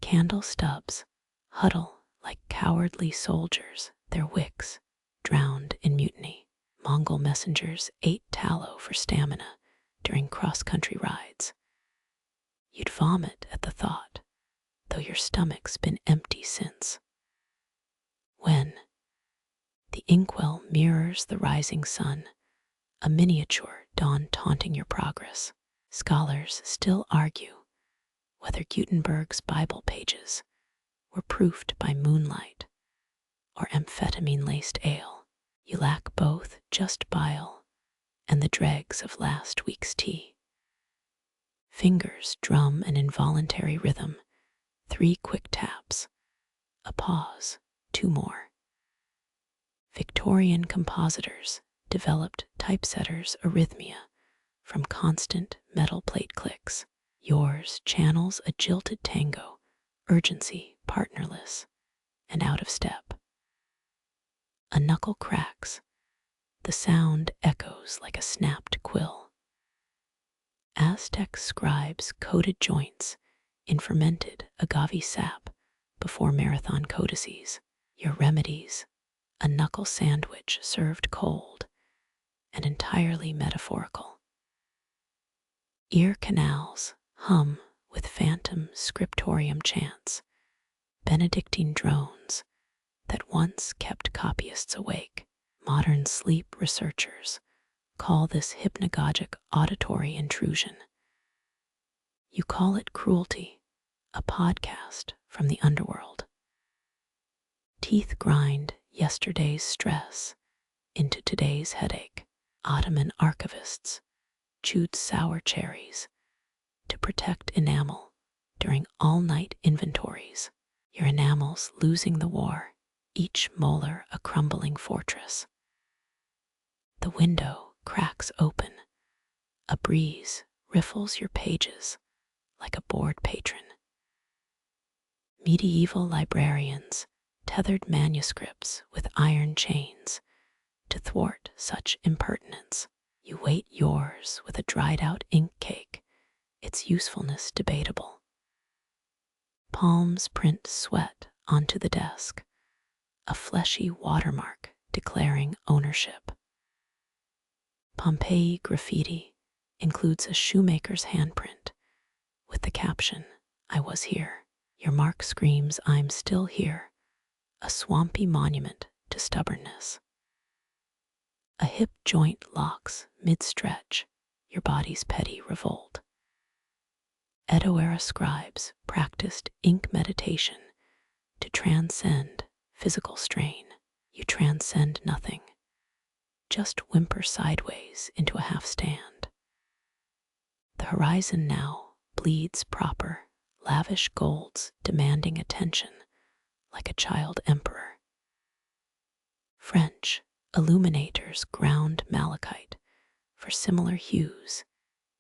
Candle stubs huddle like cowardly soldiers, their wicks drowned in mutiny. Mongol messengers ate tallow for stamina during cross-country rides. You'd vomit at the thought, though your stomach's been empty since. When the inkwell mirrors the rising sun, a miniature dawn taunting your progress. Scholars still argue whether Gutenberg's Bible pages were proofed by moonlight or amphetamine-laced ale. You lack both just bile and the dregs of last week's tea. Fingers drum an involuntary rhythm, 3 quick taps, a pause, 2 more. Victorian compositors developed typesetters' arrhythmia from constant metal plate clicks. Yours channels a jilted tango, urgency partnerless and out of step. A knuckle cracks, the sound echoes like a snapped quill. Aztec scribes coated joints in fermented agave sap before marathon codices. Your remedies, a knuckle sandwich served cold and entirely metaphorical. Ear canals hum with phantom scriptorium chants, Benedictine drones that once kept copyists awake. Modern sleep researchers call this hypnagogic auditory intrusion. You call it cruelty, a podcast from the underworld. Teeth grind yesterday's stress into today's headache. Ottoman archivists chewed sour cherries to protect enamel during all-night inventories. Your enamel's losing the war, each molar a crumbling fortress. The window cracks open, a breeze riffles your pages like a bored patron. Medieval librarians tethered manuscripts with iron chains to thwart such impertinence. You weight yours with a dried-out ink cake, its usefulness debatable. Palms print sweat onto the desk, a fleshy watermark declaring ownership. Pompeii graffiti includes a shoemaker's handprint with the caption, "I was here." Your mark screams, "I'm still here," a swampy monument to stubbornness. A hip joint locks mid-stretch, your body's petty revolt. Edo-era scribes practiced ink meditation to transcend physical strain. You transcend nothing, just whimper sideways into a half-stand. The horizon now bleeds proper, lavish golds demanding attention like a child emperor. French illuminators ground malachite for similar hues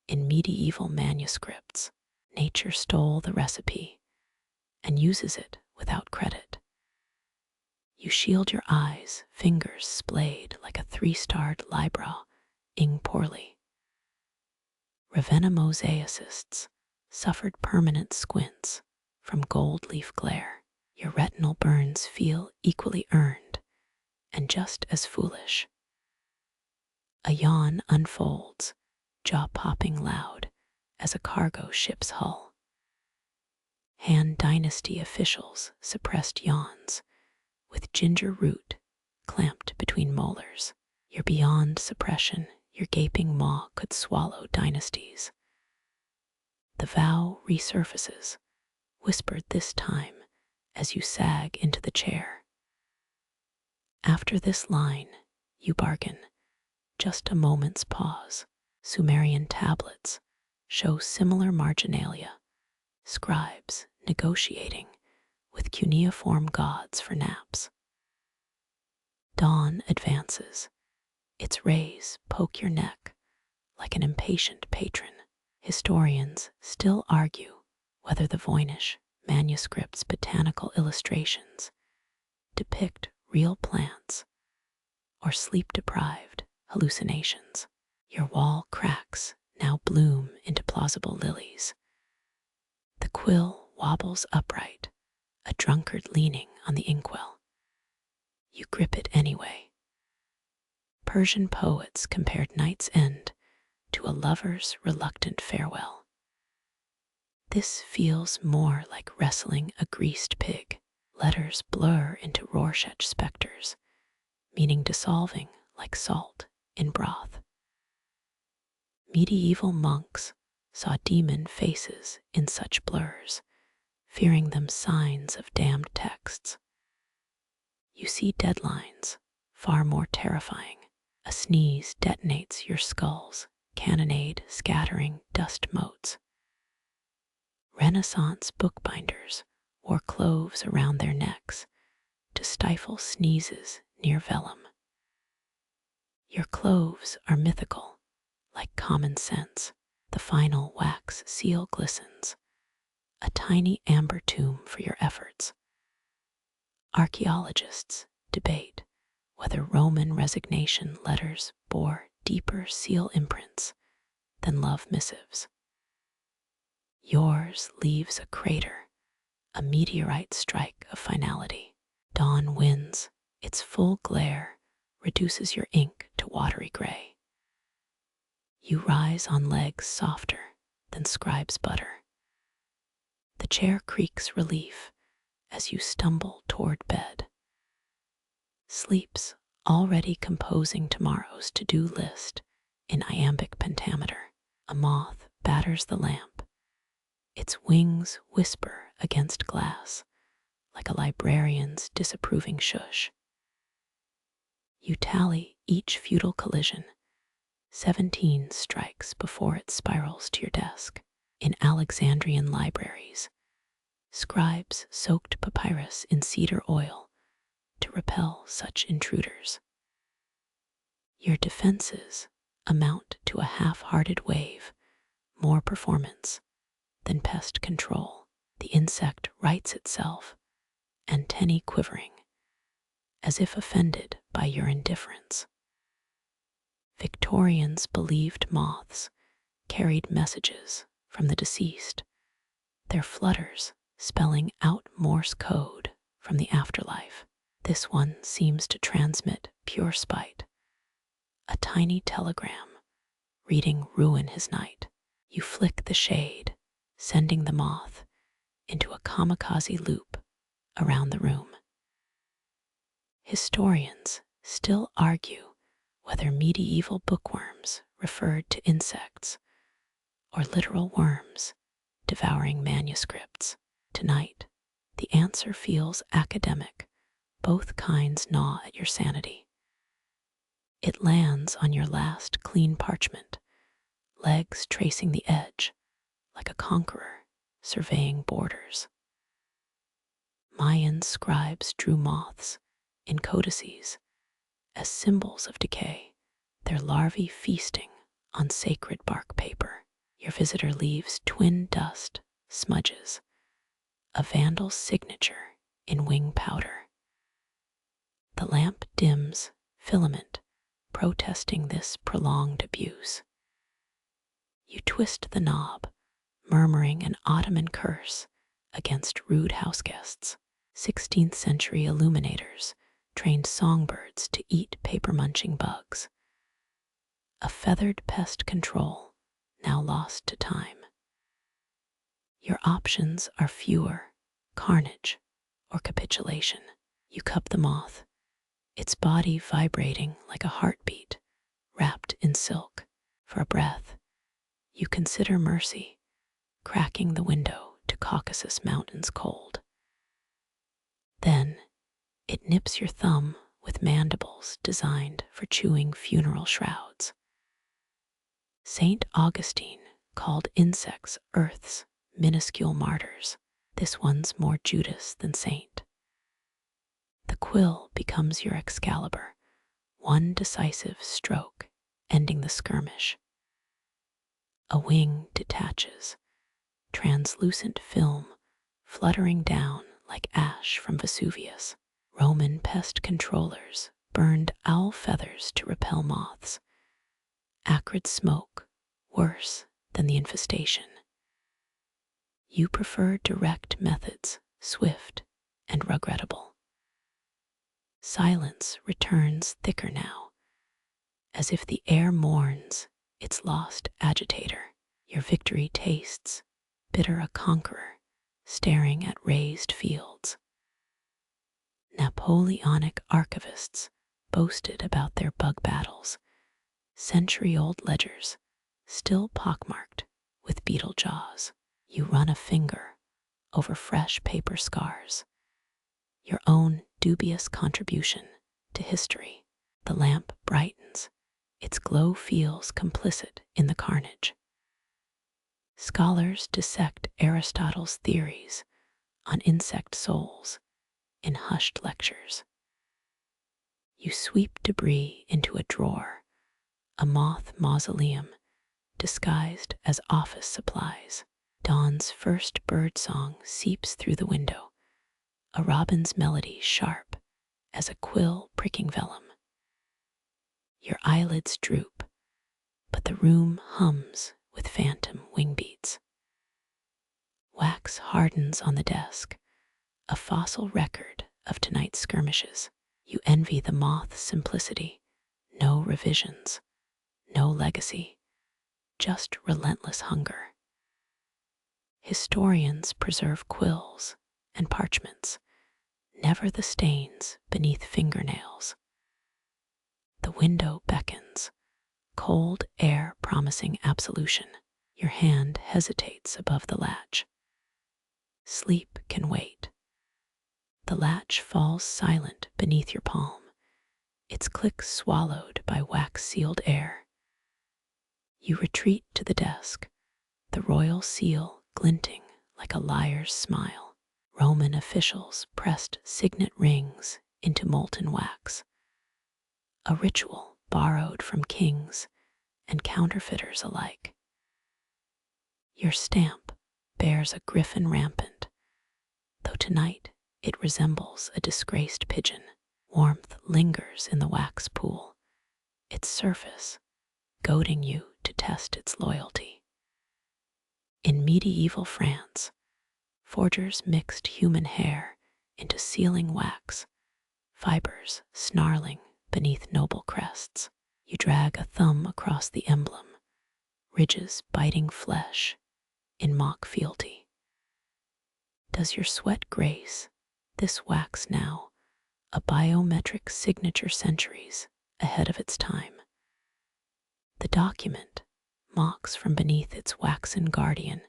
in medieval manuscripts. Nature stole the recipe and uses it without credit. You shield your eyes, fingers splayed like a three-starred libra, ing poorly. Ravenna mosaicists suffered permanent squints from gold leaf glare. Your retinal burns feel equally earned and just as foolish. A yawn unfolds, jaw popping loud as a cargo ship's hull. Han Dynasty officials suppressed yawns with ginger root clamped between molars. You're beyond suppression, your gaping maw could swallow dynasties. The vow resurfaces, whispered this time as you sag into the chair. After this line, you bargain, just a moment's pause. Sumerian tablets show similar marginalia, scribes negotiating with cuneiform gods for naps. Dawn advances. Its rays poke your neck like an impatient patron. Historians still argue whether the Voynich manuscript's botanical illustrations depict real plants or sleep-deprived hallucinations. Your wall cracks now bloom into plausible lilies. The quill wobbles upright, a drunkard leaning on the inkwell. You grip it anyway. Persian poets compared night's end to a lover's reluctant farewell. This feels more like wrestling a greased pig. Letters blur into Rorschach specters, meaning dissolving like salt in broth. Medieval monks saw demon faces in such blurs, fearing them signs of damned texts. You see deadlines, far more terrifying. A sneeze detonates your skull's cannonade, scattering dust motes. Renaissance bookbinders wore cloves around their necks to stifle sneezes near vellum. Your cloves are mythical, like common sense. The final wax seal glistens, a tiny amber tomb for your efforts. Archaeologists debate whether Roman resignation letters bore deeper seal imprints than love missives. Yours leaves a crater, a meteorite strike of finality. Dawn wins, its full glare reduces your ink to watery gray. You rise on legs softer than scribe's butter. The chair creaks relief as you stumble toward bed. Sleep's already composing tomorrow's to-do list in iambic pentameter. A moth batters the lamp. Its wings whisper against glass like a librarian's disapproving shush. You tally each futile collision. 17 strikes before it spirals to your desk. In Alexandrian libraries, scribes soaked papyrus in cedar oil to repel such intruders. Your defenses amount to a half-hearted wave, more performance than pest control. The insect rights itself, antennae quivering, as if offended by your indifference. Victorians believed moths carried messages from the deceased, their flutters spelling out Morse code from the afterlife. This one seems to transmit pure spite. A tiny telegram reading ruin his night. You flick the shade, sending the moth into a kamikaze loop around the room. Historians still argue whether medieval bookworms referred to insects or literal worms devouring manuscripts. Tonight, the answer feels academic. Both kinds gnaw at your sanity. It lands on your last clean parchment, legs tracing the edge like a conqueror surveying borders. Mayan scribes drew moths in codices as symbols of decay, their larvae feasting on sacred bark paper. Your visitor leaves twin dust smudges, a vandal's signature in wing powder. The lamp dims, filament, protesting this prolonged abuse. You twist the knob, murmuring an Ottoman curse against rude houseguests. 16th century illuminators trained songbirds to eat paper-munching bugs. A feathered pest control now lost to time. Your options are fewer: carnage or capitulation. You cup the moth, its body vibrating like a heartbeat wrapped in silk. For a breath, you consider mercy, cracking the window to Caucasus mountains cold. Then, it nips your thumb with mandibles designed for chewing funeral shrouds. Saint Augustine called insects Earth's minuscule martyrs. This one's more Judas than saint. The quill becomes your Excalibur, one decisive stroke ending the skirmish. A wing detaches, translucent film fluttering down like ash from Vesuvius. Roman pest controllers burned owl feathers to repel moths. Acrid smoke, worse than the infestation. You prefer direct methods, swift and regrettable. Silence returns thicker now, as if the air mourns its lost agitator. Your victory tastes bitter, a conqueror staring at raised fields. Napoleonic archivists boasted about their bug battles, century-old ledgers still pockmarked with beetle jaws. You run a finger over fresh paper scars, your own dubious contribution to history. The lamp brightens, its glow feels complicit in the carnage. Scholars dissect Aristotle's theories on insect souls in hushed lectures. You sweep debris into a drawer, a moth mausoleum disguised as office supplies. Dawn's first birdsong seeps through the window, a robin's melody sharp as a quill pricking vellum. Your eyelids droop, but the room hums with phantom wing beats. Wax hardens on the desk, a fossil record of tonight's skirmishes. You envy the moth's simplicity, no revisions, no legacy, just relentless hunger. Historians preserve quills and parchments, never the stains beneath fingernails. The window beckons, cold air promising absolution. Your hand hesitates above the latch. Sleep can wait. The latch falls silent beneath your palm, its click swallowed by wax-sealed air. You retreat to the desk, the royal seal glinting like a liar's smile. Roman officials pressed signet rings into molten wax, a ritual borrowed from kings and counterfeiters alike. Your stamp bears a griffin rampant, though tonight it resembles a disgraced pigeon. Warmth lingers in the wax pool, its surface goading you to test its loyalty. In medieval France, forgers mixed human hair into sealing wax, fibers snarling beneath noble crests. You drag a thumb across the emblem, ridges biting flesh in mock fealty. Does your sweat grace this wax now, a biometric signature centuries ahead of its time? The document mocks from beneath its waxen guardian,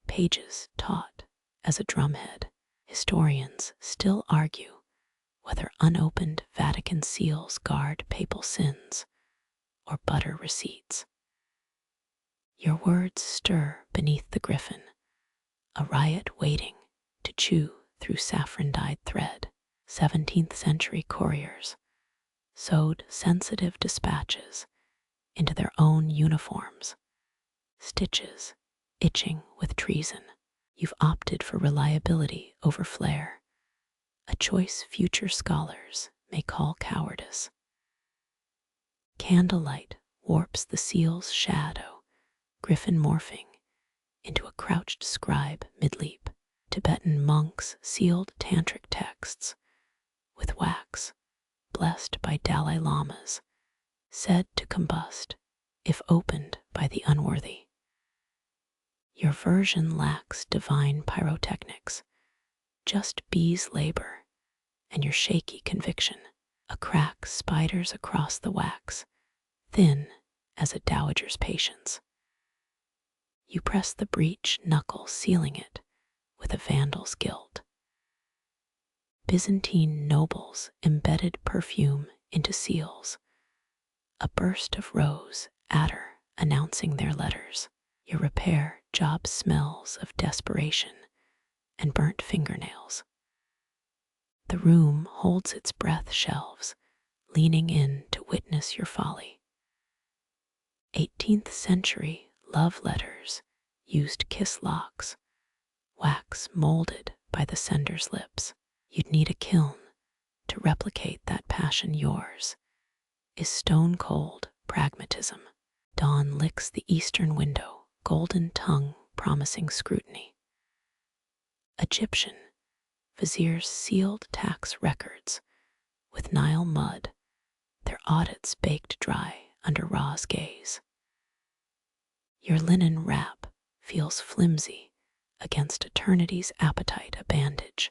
pages taut as a drumhead. Historians still argue whether unopened Vatican seals guard papal sins or butter receipts. Your words stir beneath the griffin, a riot waiting to chew through saffron-dyed thread. 17th century couriers sewed sensitive dispatches into their own uniforms, stitches itching with treason. You've opted for reliability over flair, a choice future scholars may call cowardice. Candlelight warps the seal's shadow, griffin morphing into a crouched scribe mid-leap. Tibetan monks sealed tantric texts with wax, blessed by Dalai Lamas, said to combust if opened by the unworthy. Your version lacks divine pyrotechnics, just bees' labor and your shaky conviction. A crack spiders across the wax, thin as a dowager's patience. You press the breech knuckle, sealing it with a vandal's guilt. Byzantine nobles embedded perfume into seals, a burst of rose adder announcing their letters. Your repair job smells of desperation and burnt fingernails. The room holds its breath, shelves, leaning in to witness your folly. 18th century love letters used kiss locks, wax molded by the sender's lips. You'd need a kiln to replicate that passion. Yours is stone cold pragmatism. Dawn licks the eastern window, golden tongue promising scrutiny. Egyptian viziers sealed tax records with Nile mud, their audits baked dry under Ra's gaze. Your linen wrap feels flimsy against eternity's appetite, a bandage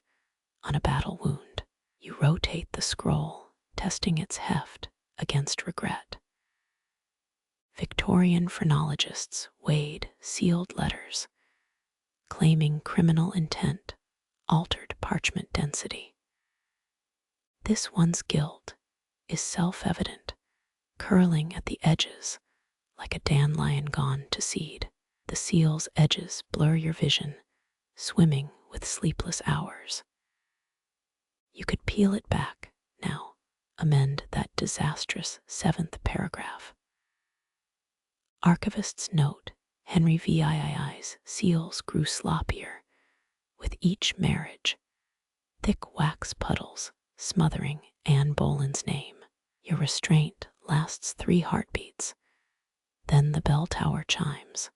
on a battle wound. You rotate the scroll, testing its heft against regret. Victorian phrenologists weighed sealed letters, claiming criminal intent altered parchment density. This one's guilt is self-evident, curling at the edges like a dandelion gone to seed. The seal's edges blur your vision, swimming with sleepless hours. You could peel it back now, amend that disastrous 7th paragraph. Archivist's note, Henry VII's seals grew sloppier with each marriage, thick wax puddles smothering Anne Boleyn's name. Your restraint lasts 3 heartbeats, then the bell tower chimes.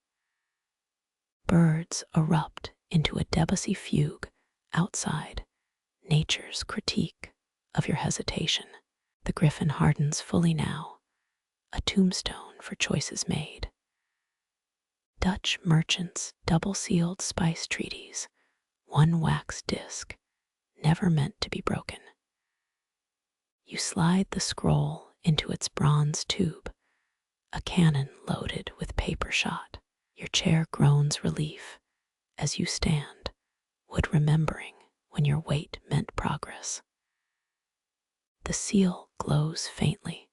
Birds erupt into a Debussy fugue outside, nature's critique of your hesitation. The griffin hardens fully now, a tombstone for choices made. Dutch merchants double-sealed spice treaties, one wax disc, never meant to be broken. You slide the scroll into its bronze tube, a cannon loaded with paper shot. Your chair groans relief as you stand, wood remembering when your weight meant progress. The seal glows faintly,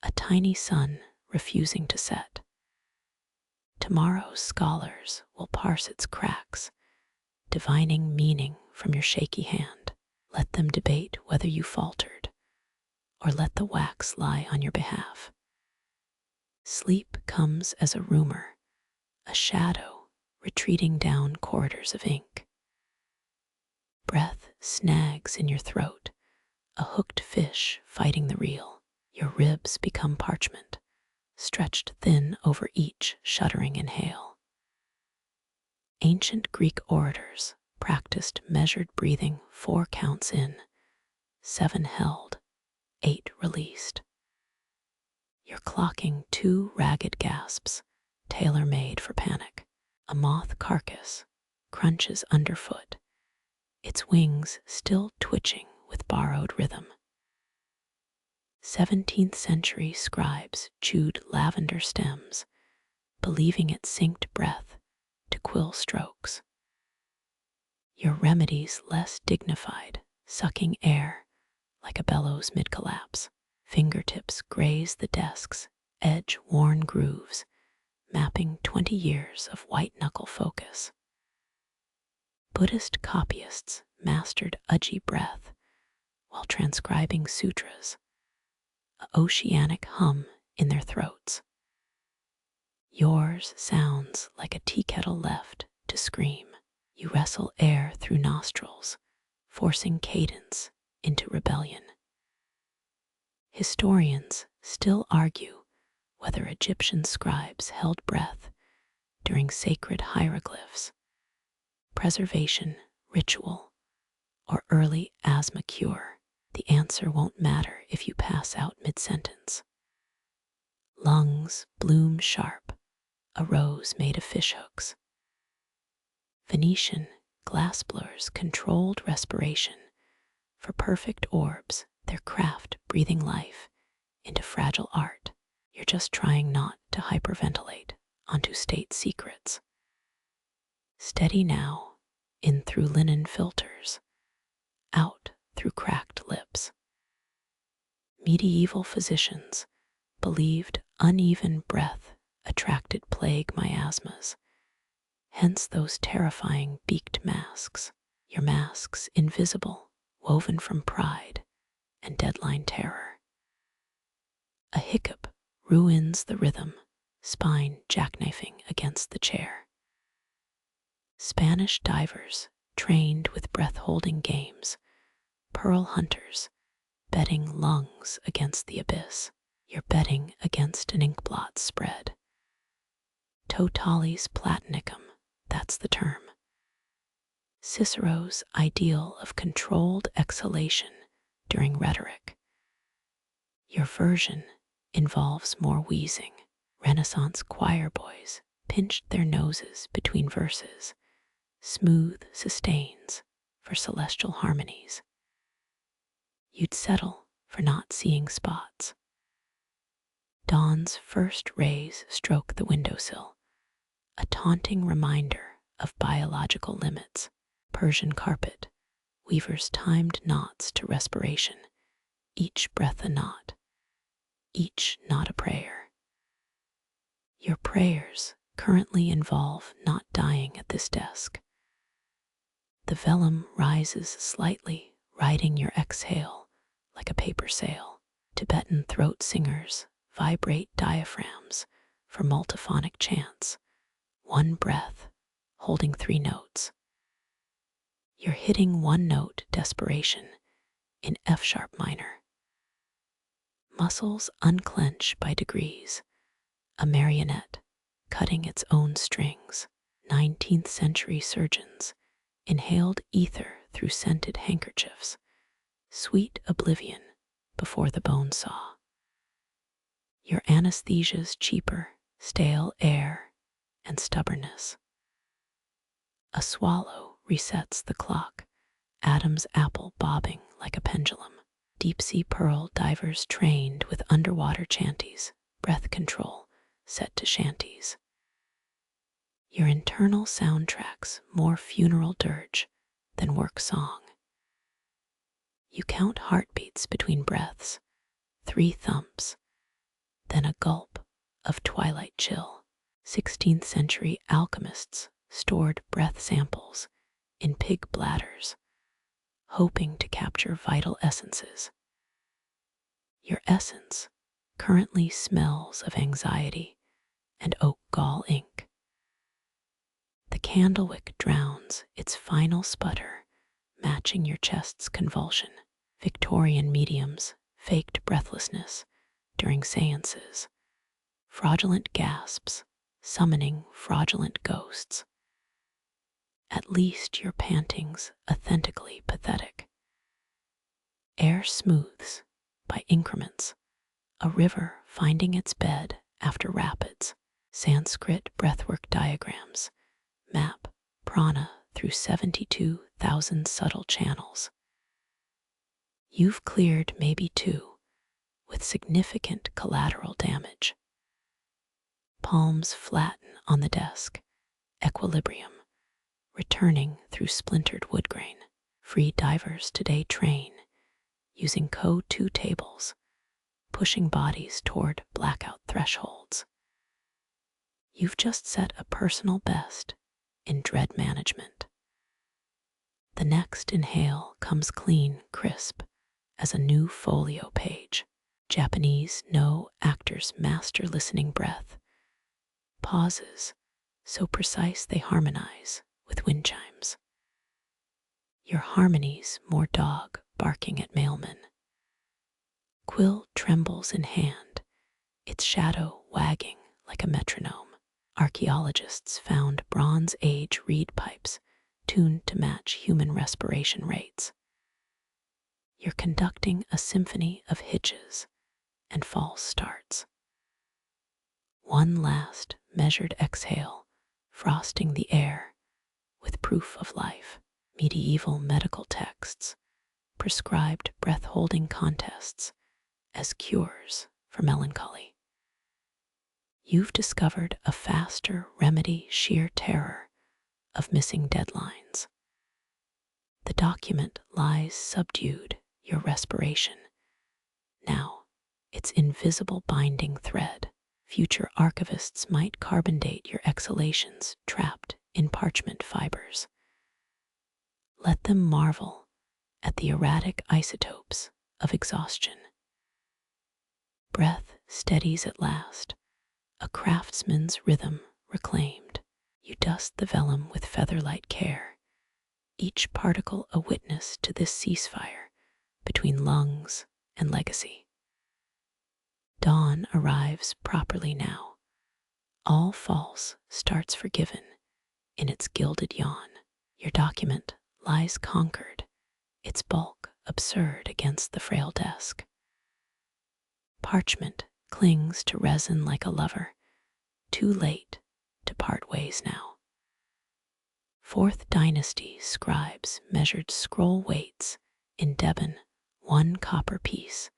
a tiny sun refusing to set. Tomorrow's scholars will parse its cracks, divining meaning from your shaky hand. Let them debate whether you faltered, or let the wax lie on your behalf. Sleep comes as a rumor, a shadow retreating down corridors of ink. Breath snags in your throat, a hooked fish fighting the reel. Your ribs become parchment, stretched thin over each shuddering inhale. Ancient Greek orators practiced measured breathing, 4 counts in, 7 held, 8 released. You're clocking 2 ragged gasps, tailor-made for panic. A moth carcass crunches underfoot, its wings still twitching with borrowed rhythm. 17th century scribes chewed lavender stems, believing it synced breath to quill strokes. Your remedy's less dignified, sucking air like a bellows mid-collapse. Fingertips graze the desk's edge-worn grooves, mapping 20 years of white-knuckle focus. Buddhist copyists mastered udgy breath while transcribing sutras, an oceanic hum in their throats. Yours sounds like a tea kettle left to scream. You wrestle air through nostrils, forcing cadence into rebellion. Historians still argue whether Egyptian scribes held breath during sacred hieroglyphs, preservation, ritual, or early asthma cure. The answer won't matter if you pass out mid-sentence. Lungs bloom sharp, a rose made of fishhooks. Venetian glass blurs controlled respiration for perfect orbs, their craft breathing life into fragile art. You're just trying not to hyperventilate onto state secrets. Steady now, in through linen filters, out through cracked lips. Medieval physicians believed uneven breath attracted plague miasmas, hence those terrifying beaked masks. Your masks invisible, woven from pride and deadline terror. A hiccup ruins the rhythm, spine jackknifing against the chair. Spanish divers trained with breath-holding games, pearl hunters betting lungs against the abyss. You're betting against an inkblot spread. Totali's platonicum, that's the term. Cicero's ideal of controlled exhalation during rhetoric. Your version involves more wheezing. Renaissance choir boys pinched their noses between verses, smooth sustains for celestial harmonies. You'd settle for not seeing spots. Dawn's first rays stroke the windowsill, a taunting reminder of biological limits. Persian carpet, weavers timed knots to respiration, each breath a knot, each knot a prayer. Your prayers currently involve not dying at this desk. The vellum rises slightly, riding your exhale like a paper sail. Tibetan throat singers vibrate diaphragms for multiphonic chants, one breath holding 3 notes. You're hitting one-note desperation in F-sharp minor. Muscles unclench by degrees, a marionette cutting its own strings. 19th century surgeons inhaled ether through scented handkerchiefs, sweet oblivion before the bone saw. Your anesthesia's cheaper, stale air and stubbornness. A swallow resets the clock, Adam's apple bobbing like a pendulum. Deep-sea pearl divers trained with underwater chanties, breath control set to shanties. Your internal soundtracks more funeral dirge than work song. You count heartbeats between breaths, 3 thumps, then a gulp of twilight chill. 16th century alchemists stored breath samples in pig bladders, hoping to capture vital essences. Your essence currently smells of anxiety and oak gall ink. The candlewick drowns its final sputter, matching your chest's convulsion. Victorian mediums faked breathlessness during seances, fraudulent gasps summoning fraudulent ghosts. At least your panting's authentically pathetic. Air smooths, by increments, a river finding its bed after rapids. Sanskrit breathwork diagrams map prana through 72,000 subtle channels. You've cleared maybe 2, with significant collateral damage. Palms flatten on the desk, equilibrium, returning through splintered wood grain. Free divers today train, using code 2 tables, pushing bodies toward blackout thresholds. You've just set a personal best in dread management. The next inhale comes clean, crisp, as a new folio page. Japanese no actors master listening breath, pauses so precise they harmonize with wind chimes. Your harmonies more dog barking at mailmen. Quill trembles in hand, its shadow wagging like a metronome. Archaeologists found Bronze Age reed pipes tuned to match human respiration rates. You're conducting a symphony of hitches and false starts. One last measured exhale, frosting the air with proof of life. Medieval medical texts prescribed breath-holding contests as cures for melancholy. You've discovered a faster remedy, sheer terror of missing deadlines. The document lies subdued, your respiration. Now, its invisible binding thread. Future archivists might carbon date your exhalations trapped in parchment fibers. Let them marvel at the erratic isotopes of exhaustion. Breath steadies at last, a craftsman's rhythm reclaimed. You dust the vellum with featherlight care, each particle a witness to this ceasefire between lungs and legacy. Dawn arrives properly now. All false starts forgiven in its gilded yawn. Your document lies conquered, its bulk absurd against the frail desk. Parchment clings to resin like a lover, too late to part ways now. Fourth Dynasty scribes measured scroll weights in Deben, 1 copper piece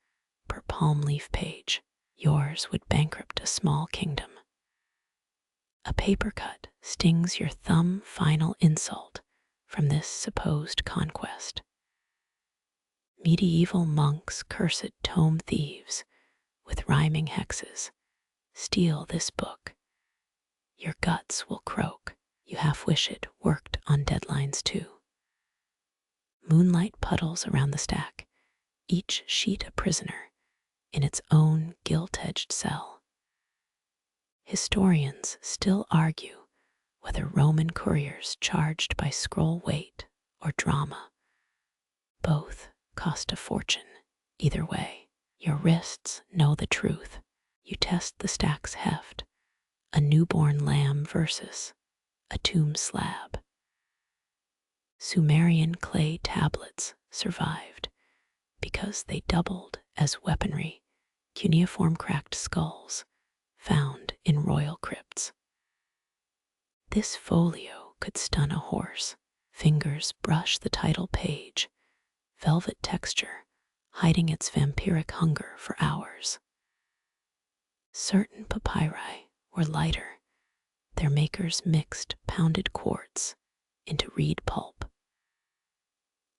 per palm leaf page. Yours would bankrupt a small kingdom. A paper cut stings your thumb, final insult from this supposed conquest. Medieval monks cursed tome thieves with rhyming hexes. Steal this book. Your guts will croak. You half wish it worked on deadlines too. Moonlight puddles around the stack, each sheet a prisoner in its own gilt-edged cell. Historians still argue whether Roman couriers charged by scroll weight or drama. Both cost a fortune. Either way, your wrists know the truth. You test the stack's heft, a newborn lamb versus a tomb slab. Sumerian clay tablets survived because they doubled as weaponry, cuneiform cracked skulls found in royal crypts. This folio could stun a horse. Fingers brush the title page, velvet texture hiding its vampiric hunger for hours. Certain papyri were lighter. Their makers mixed pounded quartz into reed pulp.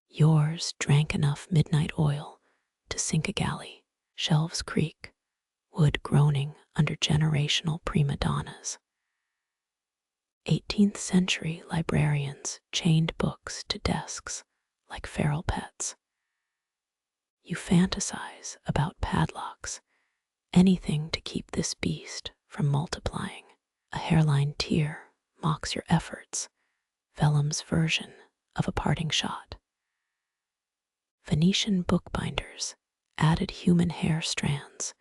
Yours drank enough midnight oil to sink a galley. Shelves creak, wood groaning under generational prima donnas. 18th century librarians chained books to desks like feral pets. You fantasize about padlocks, anything to keep this beast from multiplying. A hairline tear mocks your efforts, Vellum's version of a parting shot. Venetian bookbinders added human hair strands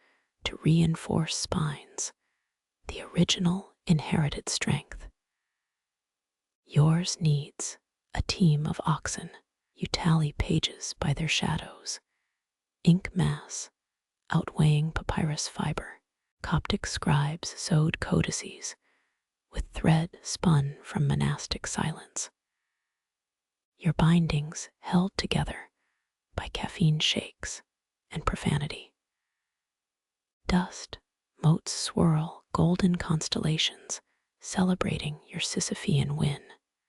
to reinforce spines, the original inherited strength. Yours needs a team of oxen. You tally pages by their shadows, ink mass outweighing papyrus fiber. Coptic scribes sewed codices with thread spun from monastic silence. Your bindings held together by caffeine shakes and profanity. Dust motes swirl golden constellations celebrating your Sisyphean win.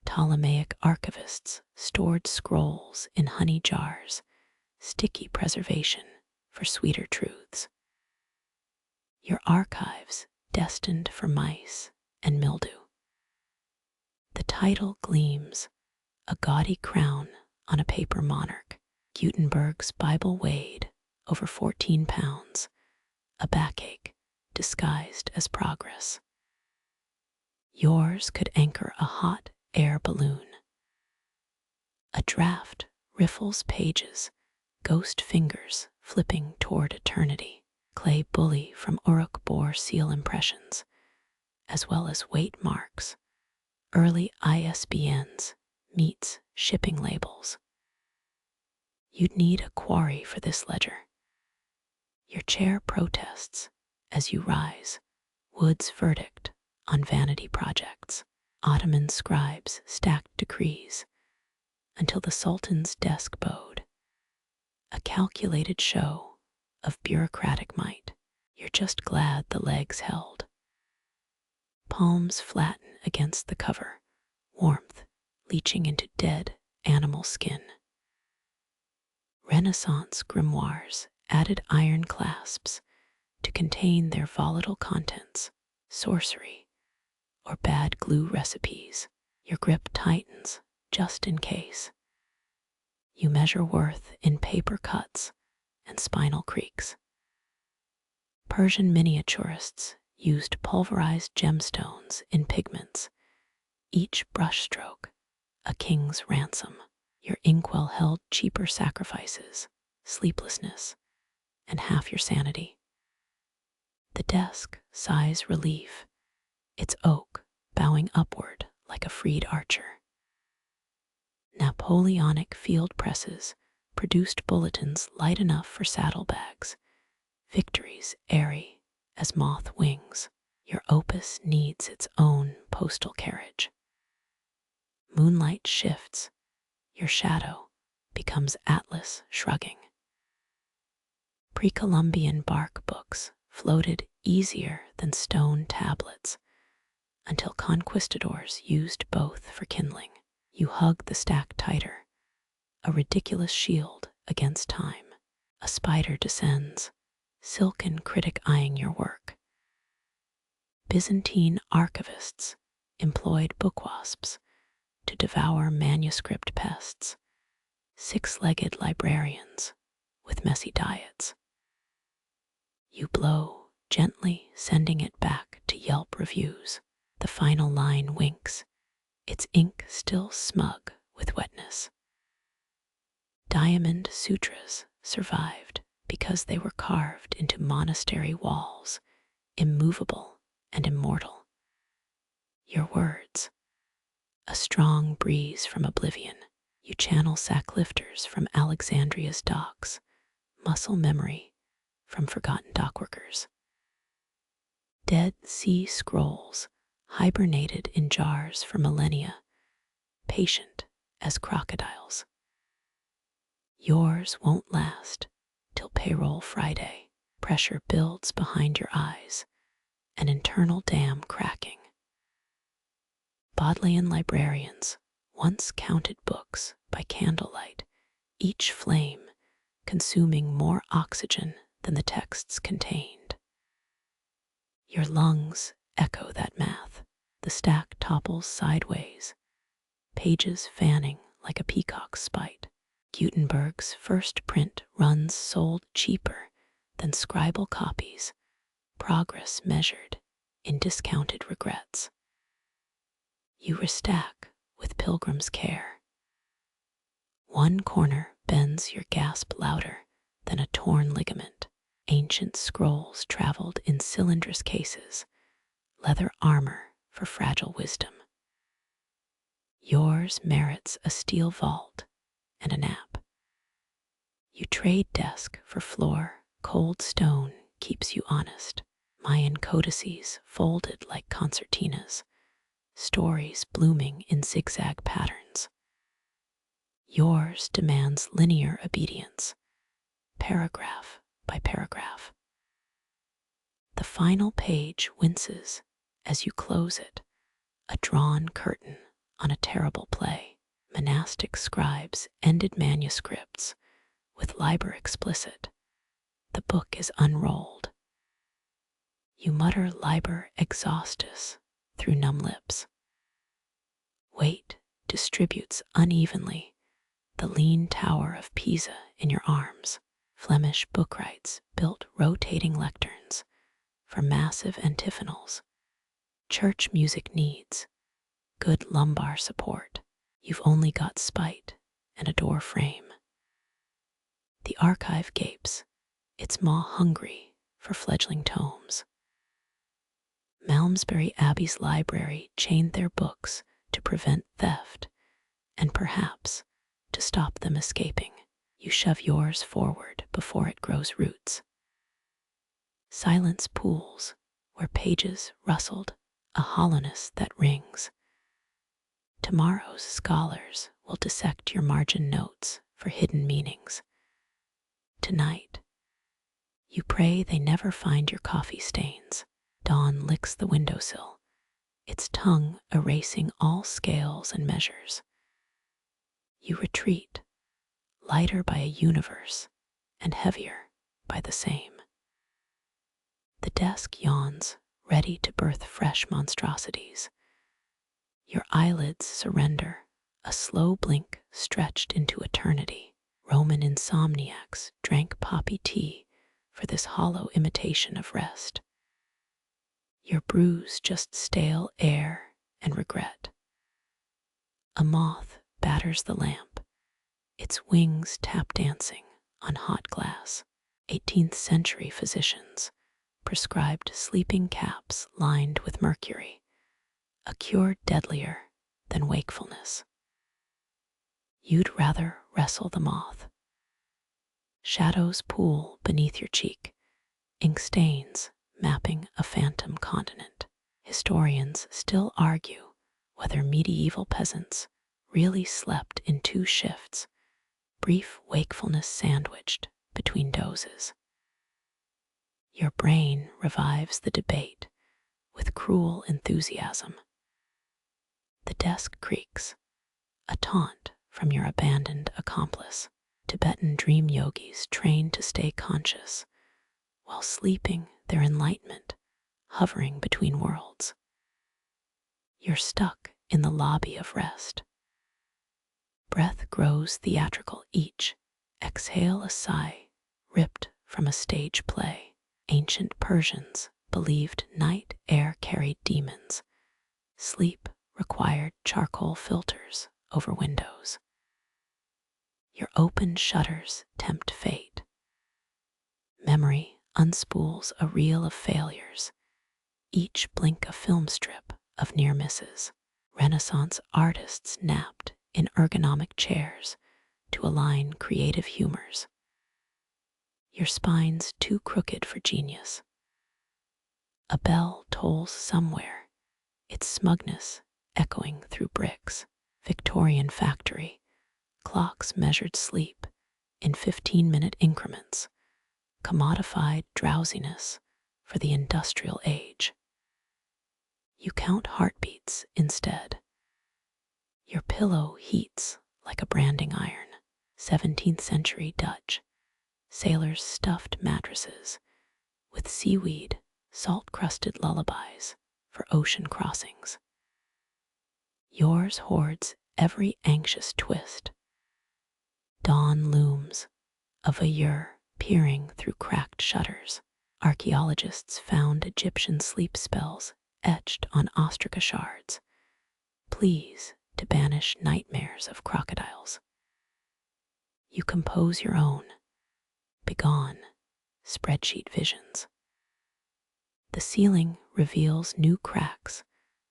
Ptolemaic archivists stored scrolls in honey jars, sticky preservation for sweeter truths. Your archives destined for mice and mildew. The title gleams, a gaudy crown on a paper monarch. Gutenberg's Bible weighed over 14 pounds, a backache disguised as progress. Yours could anchor a hot air balloon. A draft riffles pages, ghost fingers flipping toward eternity. Clay bully from Uruk bore seal impressions, as well as weight marks, early ISBNs, meets shipping labels. You'd need a quarry for this ledger. Your chair protests as you rise. Wood's verdict on vanity projects. Ottoman scribes stacked decrees until the Sultan's desk bowed. A calculated show of bureaucratic might. You're just glad the legs held. Palms flatten against the cover, warmth leaching into dead animal skin. Renaissance grimoires added iron clasps to contain their volatile contents, sorcery, or bad glue recipes. Your grip tightens just in case. You measure worth in paper cuts and spinal creaks. Persian miniaturists used pulverized gemstones in pigments, each brushstroke a king's ransom. Your inkwell held cheaper sacrifices, sleeplessness, and half your sanity. The desk sighs relief, its oak bowing upward like a freed archer. Napoleonic field presses produced bulletins light enough for saddlebags, victories airy as moth wings. Your opus needs its own postal carriage. Moonlight shifts, your shadow becomes Atlas shrugging. Pre-Columbian bark books floated easier than stone tablets until conquistadors used both for kindling. You hug the stack tighter, a ridiculous shield against time. A spider descends, silken critic eyeing your work. Byzantine archivists employed book wasps to devour manuscript pests, six-legged librarians with messy diets. You blow gently, sending it back to Yelp reviews. The final line winks, its ink still smug with wetness. Diamond sutras survived because they were carved into monastery walls, immovable and immortal. Your words, a strong breeze from oblivion. You channel sack-lifters from Alexandria's docks, muscle memory from forgotten dockworkers. Dead Sea Scrolls hibernated in jars for millennia, patient as crocodiles. Yours won't last till payroll Friday. Pressure builds behind your eyes, an internal dam cracking. Bodleian librarians once counted books by candlelight, each flame consuming more oxygen than the texts contained. Your lungs echo that math. The stack topples sideways, pages fanning like a peacock's spite. Gutenberg's first print runs sold cheaper than scribal copies, progress measured in discounted regrets. You restack with pilgrim's care. One corner bends your gasp louder than a torn ligament. Ancient scrolls traveled in cylindrous cases, leather armor for fragile wisdom. Yours merits a steel vault and a nap. You trade desk for floor, cold stone keeps you honest. Mayan codices folded like concertinas, stories blooming in zigzag patterns. Yours demands linear obedience, paragraph by paragraph. The final page winces as you close it, a drawn curtain on a terrible play. Monastic scribes ended manuscripts with liber explicit. The book is unrolled. You mutter liber exhaustus through numb lips. Weight distributes unevenly, the lean tower of Pisa in your arms. Flemish bookrights built rotating lecterns, for massive antiphonals. Church music needs good lumbar support. You've only got spite and a door frame. The archive gapes, it's maw-hungry for fledgling tomes. Malmesbury Abbey's library chained their books to prevent theft, and perhaps to stop them escaping. You shove yours forward before it grows roots. Silence pools where pages rustled, a hollowness that rings. Tomorrow's scholars will dissect your margin notes for hidden meanings. Tonight, you pray they never find your coffee stains. Dawn licks the windowsill, its tongue erasing all scales and measures. You retreat, lighter by a universe and heavier by the same. The desk yawns, ready to birth fresh monstrosities. Your eyelids surrender, a slow blink stretched into eternity. Roman insomniacs drank poppy tea for this hollow imitation of rest. Your brews just stale air and regret. A moth batters the lamp, its wings tap dancing on hot glass. 18th century physicians prescribed sleeping caps lined with mercury, a cure deadlier than wakefulness. You'd rather wrestle the moth. Shadows pool beneath your cheek, ink stains mapping a phantom continent. Historians still argue whether medieval peasants really slept in 2 shifts, brief wakefulness sandwiched between dozes. Your brain revives the debate with cruel enthusiasm. The desk creaks, a taunt from your abandoned accomplice. Tibetan dream yogis trained to stay conscious while sleeping their enlightenment, hovering between worlds. You're stuck in the lobby of rest. Breath grows theatrical each. Exhale a sigh ripped from a stage play. Ancient Persians believed night air carried demons. Sleep required charcoal filters over windows. Your open shutters tempt fate. Memory unspools a reel of failures, each blink a film strip of near misses. Renaissance artists napped in ergonomic chairs to align creative humors. Your spine's too crooked for genius. A bell tolls somewhere, its smugness echoing through bricks. Victorian factory, clocks measured sleep in 15-minute increments, commodified drowsiness for the industrial age. You count heartbeats instead. Your pillow heats like a branding iron. 17th century Dutch, sailors stuffed mattresses with seaweed, salt-crusted lullabies for ocean crossings. Yours hoards every anxious twist. Dawn looms, a voyeur peering through cracked shutters. Archaeologists found Egyptian sleep spells etched on ostraca shards, pleas to banish nightmares of crocodiles. You compose your own, begone, spreadsheet visions. The ceiling reveals new cracks,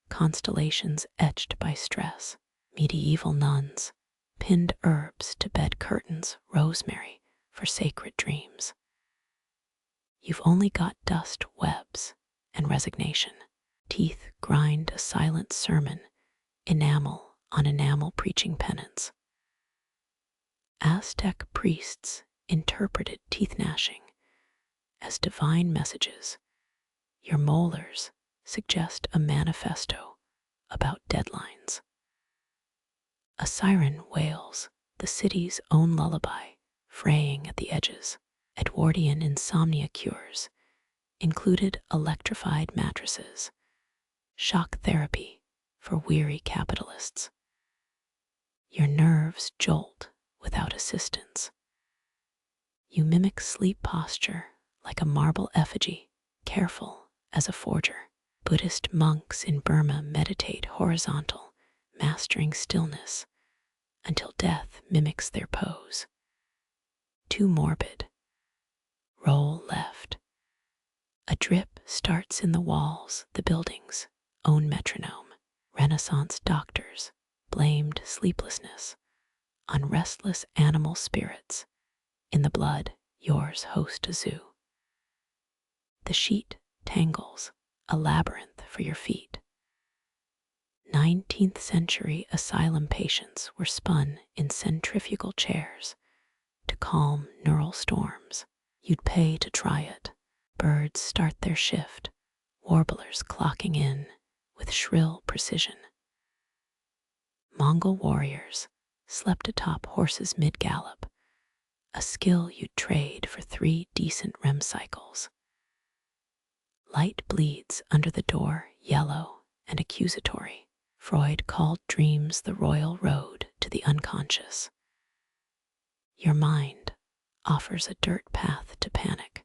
constellations etched by stress. Medieval nuns pinned herbs to bed curtains, rosemary for sacred dreams. You've only got dust webs and resignation. Teeth grind a silent sermon, enamel on enamel preaching penance. Aztec priests interpreted teeth gnashing as divine messages. Your molars suggest a manifesto about deadlines. A siren wails, the city's own lullaby, fraying at the edges. Edwardian insomnia cures included electrified mattresses, shock therapy for weary capitalists. Your nerves jolt without assistance. You mimic sleep posture like a marble effigy, careful as a forger. Buddhist monks in Burma meditate horizontal, mastering stillness until death mimics their pose. Too morbid. Roll left. A drip starts in the walls, the building's own metronome. Renaissance doctors blamed sleeplessness on restless animal spirits. In the blood, yours host a zoo. The sheet tangles, a labyrinth for your feet. 19th century asylum patients were spun in centrifugal chairs to calm neural storms. You'd pay to try it. Birds start their shift, warblers clocking in with shrill precision. Mongol warriors slept atop horses mid-gallop, a skill you'd trade for 3 decent REM cycles. Light bleeds under the door, yellow and accusatory. Freud called dreams the royal road to the unconscious. Your mind offers a dirt path to panic.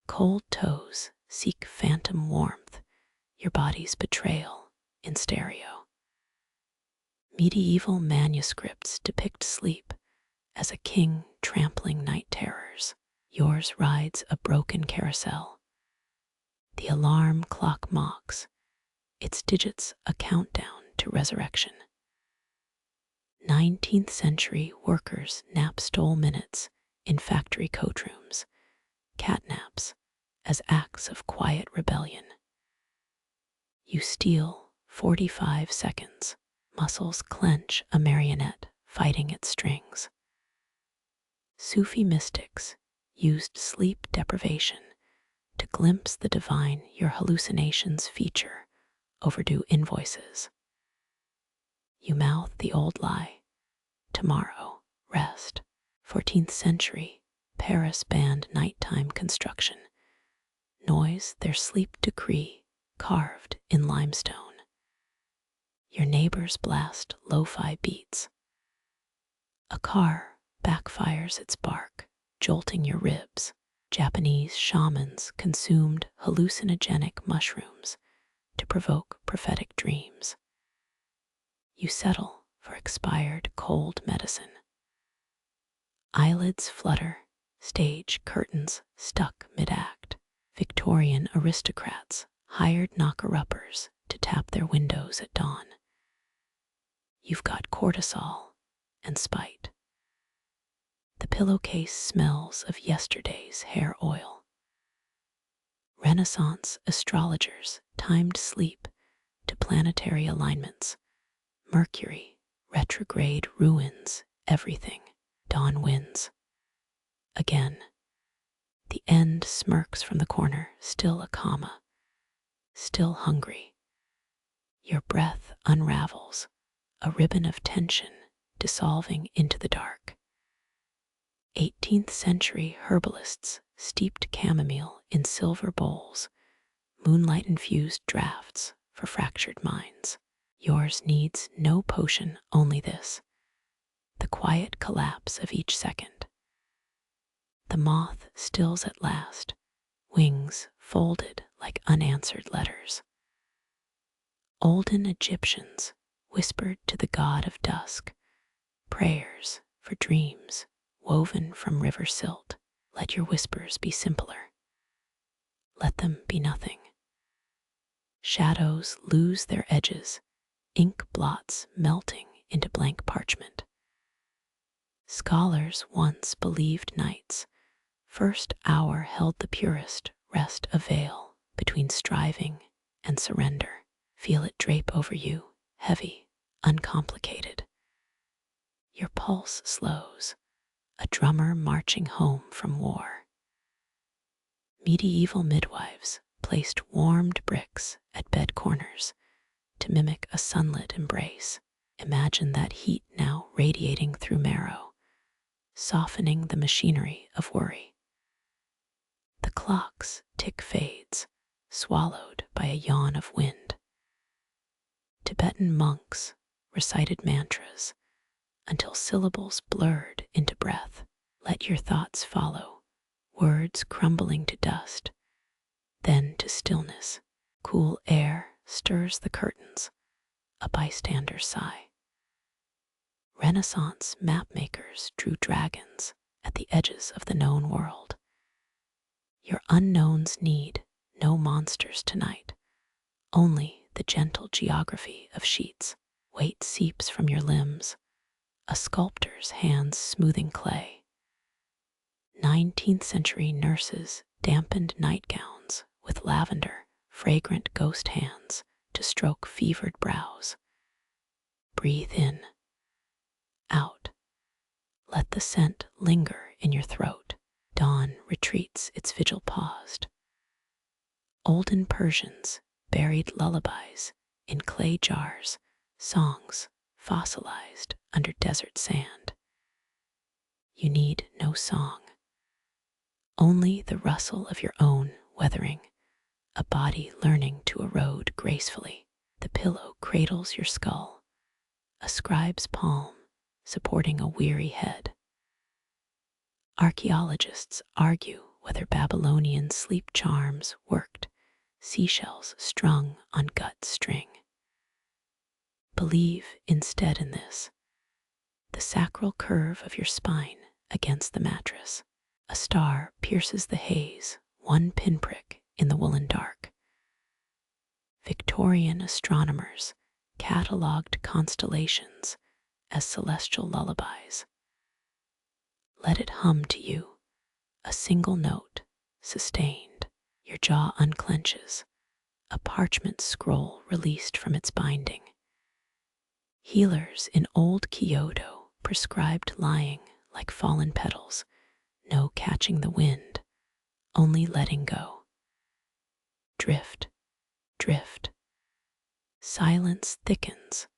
Cold toes seek phantom warmth, your body's betrayal in stereo. Medieval manuscripts depict sleep as a king trampling night terrors. Yours rides a broken carousel. The alarm clock mocks, its digits a countdown to resurrection. 19th century workers nap stole minutes in factory coatrooms, catnaps as acts of quiet rebellion. You steal 45 seconds, muscles clench a marionette fighting its strings. Sufi mystics used sleep deprivation to glimpse the divine your hallucinations feature overdue invoices. You mouth the old lie, tomorrow, rest. 14th century, Paris banned nighttime construction. Noise their sleep decree carved in limestone. Your neighbors blast lo-fi beats. A car backfires its bark, jolting your ribs. Japanese shamans consumed hallucinogenic mushrooms to provoke prophetic dreams. You settle for expired cold medicine. Eyelids flutter, stage curtains stuck mid-act. Victorian aristocrats hired knocker-uppers to tap their windows at dawn. You've got cortisol and spite. The pillowcase smells of yesterday's hair oil. Renaissance astrologers timed sleep to planetary alignments. Mercury, retrograde ruins everything. Dawn wins. Again. The end smirks from the corner, still a comma, still hungry. Your breath unravels, a ribbon of tension dissolving into the dark. 18th century herbalists steeped chamomile in silver bowls, moonlight-infused drafts for fractured minds. Yours needs no potion, only this, the quiet collapse of each second. The moth stills at last, wings folded like unanswered letters. Olden Egyptians whispered to the god of dusk, prayers for dreams woven from river silt. Let your whispers be simpler. Let them be nothing. Shadows lose their edges, ink blots melting into blank parchment. Scholars once believed night's first hour held the purest rest, a veil between striving and surrender. Feel it drape over you, heavy, uncomplicated. Your pulse slows, a drummer marching home from war. Medieval midwives placed warmed bricks at bed corners to mimic a sunlit embrace. Imagine that heat now radiating through marrow, softening the machinery of worry. The clock's tick fades, swallowed by a yawn of wind. Tibetan monks recited mantras until syllables blurred into breath. Let your thoughts follow, words crumbling to dust, then to into stillness. Cool air stirs the curtains, a bystander's sigh. Renaissance mapmakers drew dragons at the edges of the known world. Your unknowns need no monsters tonight, only the gentle geography of sheets. Weight seeps from your limbs, a sculptor's hands smoothing clay. 19th century nurses dampened nightgowns with lavender, fragrant ghost hands to stroke fevered brows. Breathe in, out. Let the scent linger in your throat. Dawn retreats its vigil paused. Olden Persians buried lullabies in clay jars, songs fossilized under desert sand. You need no song, only the rustle of your own weathering, a body learning to erode gracefully. The pillow cradles your skull, a scribe's palm supporting a weary head. Archaeologists argue whether Babylonian sleep charms worked, seashells strung on gut string. Believe instead in this, the sacral curve of your spine against the mattress. A star pierces the haze, one pinprick in the woolen dark. Victorian astronomers catalogued constellations as celestial lullabies. Let it hum to you, a single note, sustained. Your jaw unclenches, a parchment scroll released from its binding. Healers in old Kyoto prescribed lying like fallen petals, no catching the wind, only letting go. Drift, drift. Silence thickens,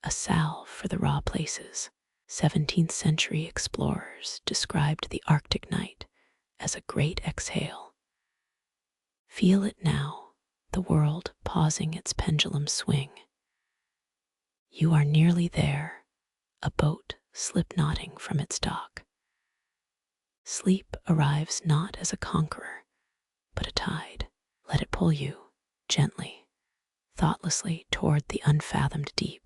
a salve for the raw places. 17th century explorers described the Arctic night as a great exhale. Feel it now, the world pausing its pendulum swing. You are nearly there, a boat slip-knotting from its dock. Sleep arrives not as a conqueror, but a tide. Let it pull you, gently, thoughtlessly toward the unfathomed deep.